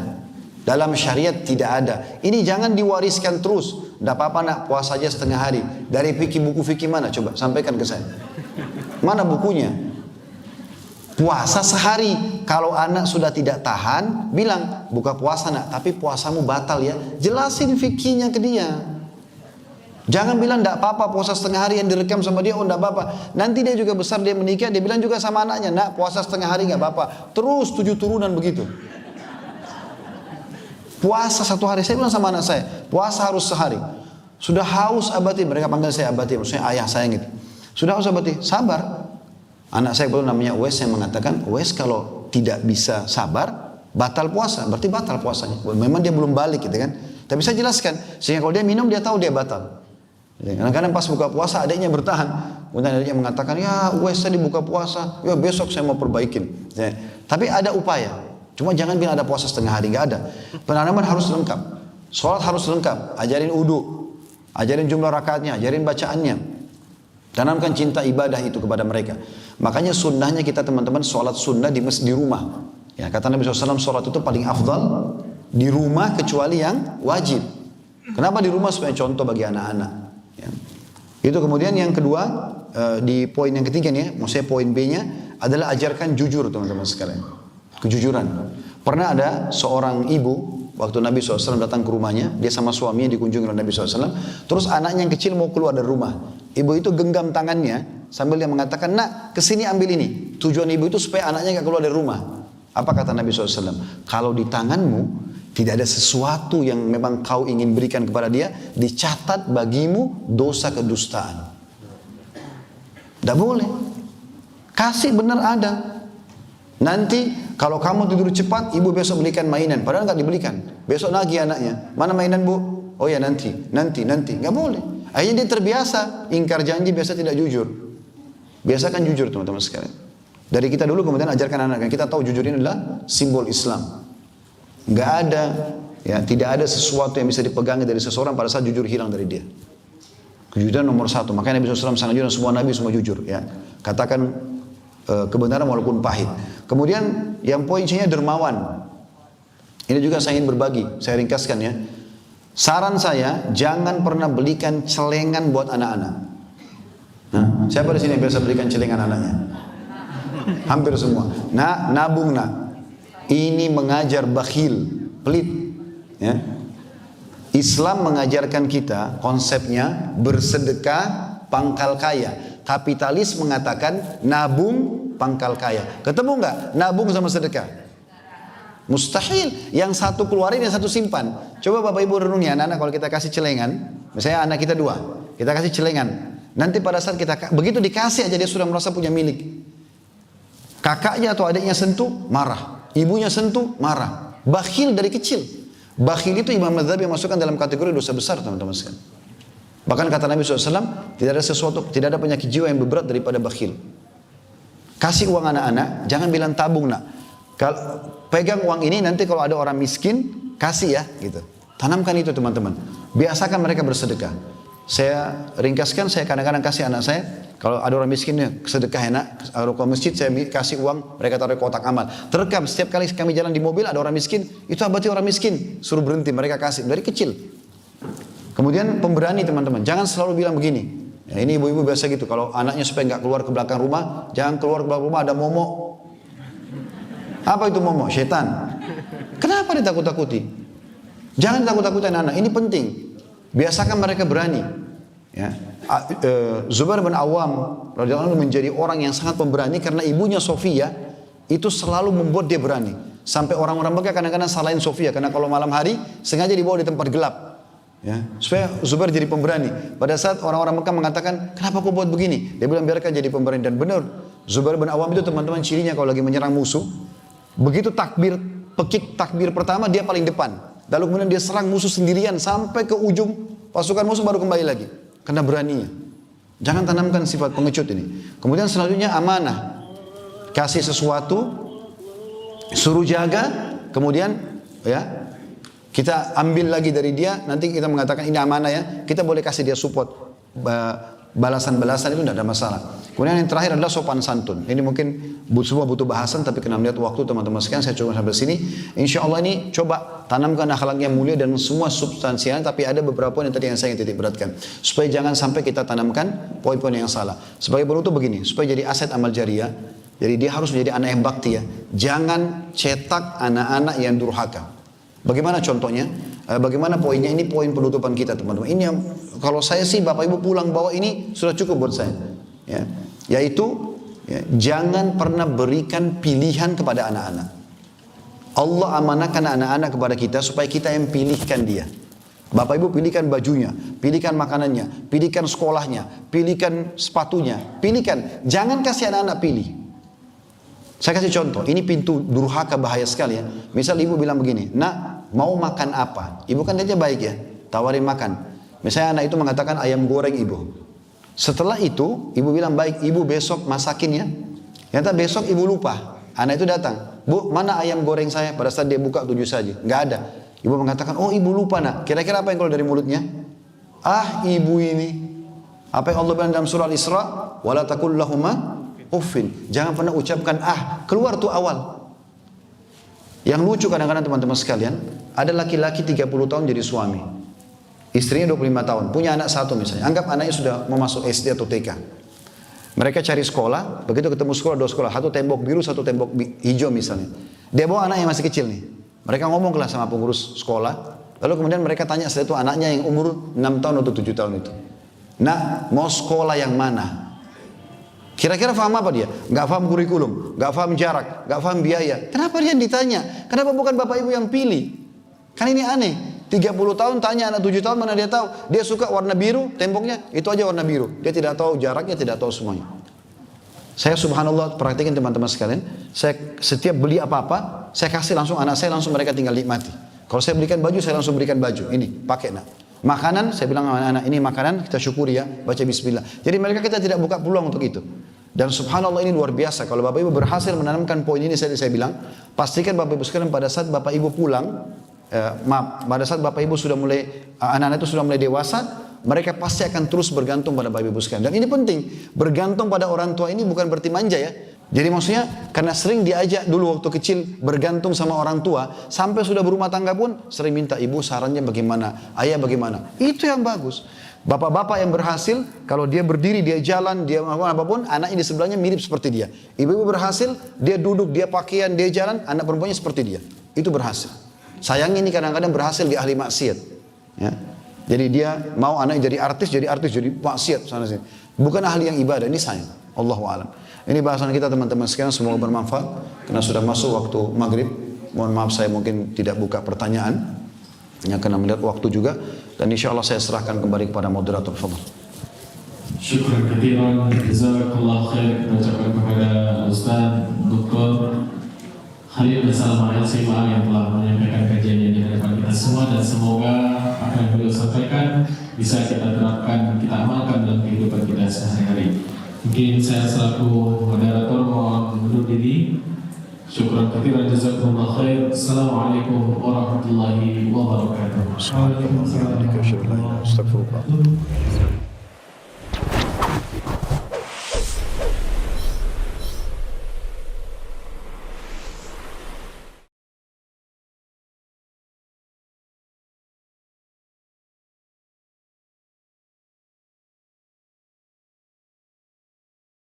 Dalam syariat tidak ada. Ini jangan diwariskan terus. Tidak apa-apa nak puasa aja setengah hari. Dari buku fikih mana? Coba sampaikan ke saya. Mana bukunya? Puasa sehari. Kalau anak sudah tidak tahan, bilang buka puasa nak, tapi puasamu batal ya. Jelasin fikihnya ke dia. Jangan bilang tidak apa-apa puasa setengah hari yang direkam sama dia, oh tidak apa-apa. Nanti dia juga besar, dia menikah, dia bilang juga sama anaknya, nak puasa setengah hari nggak apa-apa. Terus 7 turunan begitu. Puasa 1 hari, saya bilang sama anak saya, puasa harus sehari. Sudah haus abati, mereka panggil saya abati, maksudnya ayah saya gitu. Sudah haus abati, sabar. Anak saya belum namanya Uwais, yang mengatakan, Uwais kalau tidak bisa sabar, batal puasa, berarti batal puasanya. Memang dia belum balik gitu kan. Tapi saya jelaskan, sehingga kalau dia minum dia tahu dia batal. Kadang-kadang pas buka puasa adiknya bertahan. Kemudian adiknya mengatakan, ya wes tadi buka puasa, ya besok saya mau perbaikin. Ya. Tapi ada upaya. Cuma jangan bilang ada puasa setengah hari, nggak ada. Penanaman harus lengkap. Sholat harus lengkap. Ajarin wudu, ajarin jumlah rakaatnya, ajarin bacaannya. Tanamkan cinta ibadah itu kepada mereka. Makanya sunnahnya kita teman-teman sholat sunnah di rumah. Ya, kata Nabi SAW, sholat itu paling afdal di rumah kecuali yang wajib. Kenapa di rumah? Supaya contoh bagi anak-anak. Ya. Itu kemudian yang kedua, di poin yang ketiga nih, maksudnya poin B-nya adalah ajarkan jujur teman-teman sekalian. Kejujuran. Pernah ada seorang ibu, waktu Nabi SAW datang ke rumahnya, dia sama suaminya dikunjungi oleh Nabi SAW, terus anaknya yang kecil mau keluar dari rumah. Ibu itu genggam tangannya sambil dia mengatakan, nak kesini ambil ini. Tujuan ibu itu supaya anaknya gak keluar dari rumah. Apa kata Nabi SAW? Kalau di tanganmu tidak ada sesuatu yang memang kau ingin berikan kepada dia, dicatat bagimu dosa kedustaan. Tidak boleh. Kasih benar ada. Nanti kalau kamu tidur cepat, ibu besok belikan mainan. Padahal nggak dibelikan. Besok lagi anaknya. Mana mainan bu? Oh ya nanti. Nggak boleh. Akhirnya dia terbiasa. Ingkar janji biasa tidak jujur. Biasakan jujur teman-teman sekalian. Dari kita dulu kemudian ajarkan anak. Kita tahu jujur ini adalah simbol Islam. Nggak ada. Ya, tidak ada sesuatu yang bisa dipegangi dari seseorang pada saat jujur hilang dari dia. Kejujuran nomor satu. Makanya Nabi SAW sangat jujur. Semua Nabi semua jujur. Ya. Katakan kebenaran walaupun pahit. Kemudian yang poin C-nya dermawan. Ini juga saya ingin berbagi, saya ringkaskan ya. Saran saya, jangan pernah belikan celengan buat anak-anak. Nah, siapa di sini yang biasa belikan celengan anaknya? Hampir semua. Nah, nabung nak. Ini mengajar bakhil, pelit. Ya. Islam mengajarkan kita konsepnya bersedekah pangkal kaya. Kapitalis mengatakan nabung pangkal kaya. Ketemu nggak? Nabung sama sedekah. Mustahil. Yang satu keluarin, yang satu simpan. Coba bapak ibu renungi anak-anak kalau kita kasih celengan. Misalnya anak kita 2. Kita kasih celengan. Nanti pada saat kita, begitu dikasih aja dia sudah merasa punya milik. Kakaknya atau adiknya sentuh, marah. Ibunya sentuh, marah. Bakhil dari kecil. Bakhil itu Imam Madzhabi yang masukkan dalam kategori dosa besar teman-teman sekalian. Bahkan kata Nabi SAW, tidak ada penyakit jiwa yang berat daripada bakhil. Kasih uang anak-anak, jangan bilang tabung nak. Kalau pegang uang ini nanti kalau ada orang miskin, kasih ya, gitu. Tanamkan itu teman-teman. Biasakan mereka bersedekah. Saya ringkaskan, saya kadang-kadang kasih anak saya, kalau ada orang miskinnya sedekah enak, kalau ke masjid saya kasih uang, mereka taruh kotak amal. Terekam setiap kali kami jalan di mobil ada orang miskin, itu berarti orang miskin. Suruh berhenti, mereka kasih dari kecil. Kemudian pemberani teman-teman, jangan selalu bilang begini. Ya, ini ibu-ibu biasa gitu, kalau anaknya supaya nggak keluar ke belakang rumah, jangan keluar ke belakang rumah ada momok. Apa itu momok? Setan. Kenapa ditakut-takuti? Jangan takut-takuti anak-anak, ini penting. Biasakan mereka berani. Ya. Zubair bin Awam radhiyallahu anhu menjadi orang yang sangat pemberani karena ibunya Sofia itu selalu membuat dia berani. Sampai orang-orang Mekah kadang-kadang salahin Sofia karena kalau malam hari sengaja dibawa di tempat gelap. Ya, supaya Zubair jadi pemberani. Pada saat orang-orang Mekah mengatakan, kenapa kau buat begini? Dia bilang biarkan jadi pemberani. Dan benar, Zubair bin Awam itu teman-teman cirinya kalau lagi menyerang musuh, begitu takbir, pekik takbir pertama dia paling depan. Lalu kemudian dia serang musuh sendirian sampai ke ujung pasukan musuh baru kembali lagi. Karena beraninya. Jangan tanamkan sifat pengecut ini. Kemudian selanjutnya amanah. Kasih sesuatu, suruh jaga, kemudian ya kita ambil lagi dari dia, nanti kita mengatakan ini amanah ya, kita boleh kasih dia support, balasan-balasan itu tidak ada masalah. Kemudian yang terakhir adalah sopan santun. Ini mungkin semua butuh bahasan, tapi kena melihat waktu teman-teman sekalian, saya coba sampai sini. Insya Allah ini coba tanamkan akhlak yang mulia dan semua substansial, tapi ada beberapa poin yang tadi yang saya ingin titik beratkan. Supaya jangan sampai kita tanamkan poin-poin yang salah. Sebagai penutup begini, supaya jadi aset amal jariah, jadi dia harus menjadi anak yang bakti ya. Jangan cetak anak-anak yang durhaka. Bagaimana contohnya? Bagaimana poinnya? Ini poin penutupan kita teman-teman. Ini yang kalau saya sih bapak ibu pulang bawa ini sudah cukup buat saya. Ya, yaitu ya, jangan pernah berikan pilihan kepada anak-anak. Allah amanahkan anak-anak kepada kita supaya kita yang pilihkan dia. Bapak ibu pilihkan bajunya, pilihkan makanannya, pilihkan sekolahnya, pilihkan sepatunya, pilihkan. Jangan kasih anak-anak pilih. Saya kasih contoh, ini pintu durhaka bahaya sekali ya. Misal ibu bilang begini, nak mau makan apa? Ibu kan dia baik ya, tawarin makan. Misalnya anak itu mengatakan ayam goreng ibu. Setelah itu ibu bilang baik ibu besok masakin ya. Ternyata besok ibu lupa. Anak itu datang, bu mana ayam goreng saya? Pada saat dia buka 7 saja, nggak ada. Ibu mengatakan oh ibu lupa nak. Kira-kira apa yang keluar dari mulutnya? Ah ibu ini. Apa yang Allah bilang dalam surah Al-Isra? Wala taqul lahuma uffin. Jangan pernah ucapkan ah. Keluar tuh awal. Yang lucu kadang-kadang teman-teman sekalian, ada laki-laki 30 tahun jadi suami. Istrinya 25 tahun, punya anak satu misalnya. Anggap anaknya sudah mau masuk SD atau TK. Mereka cari sekolah, begitu ketemu sekolah, 2 sekolah. Satu tembok biru, satu tembok hijau misalnya. Dia bawa anak yang masih kecil nih. Mereka ngomong kelas sama pengurus sekolah. Lalu kemudian mereka tanya setelah itu anaknya yang umur 6 tahun atau 7 tahun itu. Nak, mau sekolah yang mana? Kira-kira paham apa dia? Gak paham kurikulum, gak paham jarak, gak paham biaya. Kenapa dia ditanya? Kenapa bukan bapak ibu yang pilih? Kan ini aneh. 30 tahun tanya anak 7 tahun mana dia tahu. Dia suka warna biru, temboknya itu aja warna biru. Dia tidak tahu jaraknya, tidak tahu semuanya. Saya subhanallah perhatikan teman-teman sekalian. Saya setiap beli apa-apa, saya kasih langsung anak saya, langsung mereka tinggal nikmati. Kalau saya belikan baju, saya langsung berikan baju. Ini, pakai nak. Makanan, saya bilang sama anak-anak, ini makanan, kita syukuri ya, baca bismillah. Jadi mereka kita tidak buka peluang untuk itu. Dan subhanallah ini luar biasa. Kalau bapak ibu berhasil menanamkan poin ini, saya bilang, pastikan bapak ibu sekalian pada saat bapak ibu pulang, pada saat bapak ibu sudah mulai, anak-anak itu sudah mulai dewasa, mereka pasti akan terus bergantung pada bapak ibu sekalian. Dan ini penting, bergantung pada orang tua ini bukan berarti manja ya. Jadi maksudnya karena sering diajak dulu waktu kecil bergantung sama orang tua, sampai sudah berumah tangga pun sering minta ibu sarannya bagaimana, ayah bagaimana. Itu yang bagus. Bapak-bapak yang berhasil, kalau dia berdiri, dia jalan, dia melakukan apapun, anaknya di sebelahnya mirip seperti dia. Ibu-ibu berhasil, dia duduk, dia pakaian, dia jalan, anak perempuannya seperti dia. Itu berhasil. Sayangnya ini kadang-kadang berhasil di ahli maksiat. Ya. Jadi dia mau anaknya jadi artis, jadi maksiat sana sini. Bukan ahli yang ibadah, ini sayang. Allahu a'lam. Ini bahasan kita teman-teman sekalian, semoga bermanfaat. Karena sudah masuk waktu maghrib. Mohon maaf saya mungkin tidak buka pertanyaan. Hanya karena melihat waktu juga. Dan insya Allah saya serahkan kembali kepada moderator. Fadhal. Syukran katsiran, jazakallah khair. Kita ucapkan kepada Ustaz Dr. Khalid bin Salam Al-Sima yang telah menyampaikan kajian di hadapan kita semua, dan semoga apa yang beliau sampaikan bisa kita terapkan, kita amalkan dalam kehidupan kita sehari-hari. Mungkin saya selaku moderator mohon undur diri. Syukran katsiran, jazakumullah khair. Assalamualaikum warahmatullahi wabarakatuh. Waalaikumsalam warahmatullahi wabarakatuh.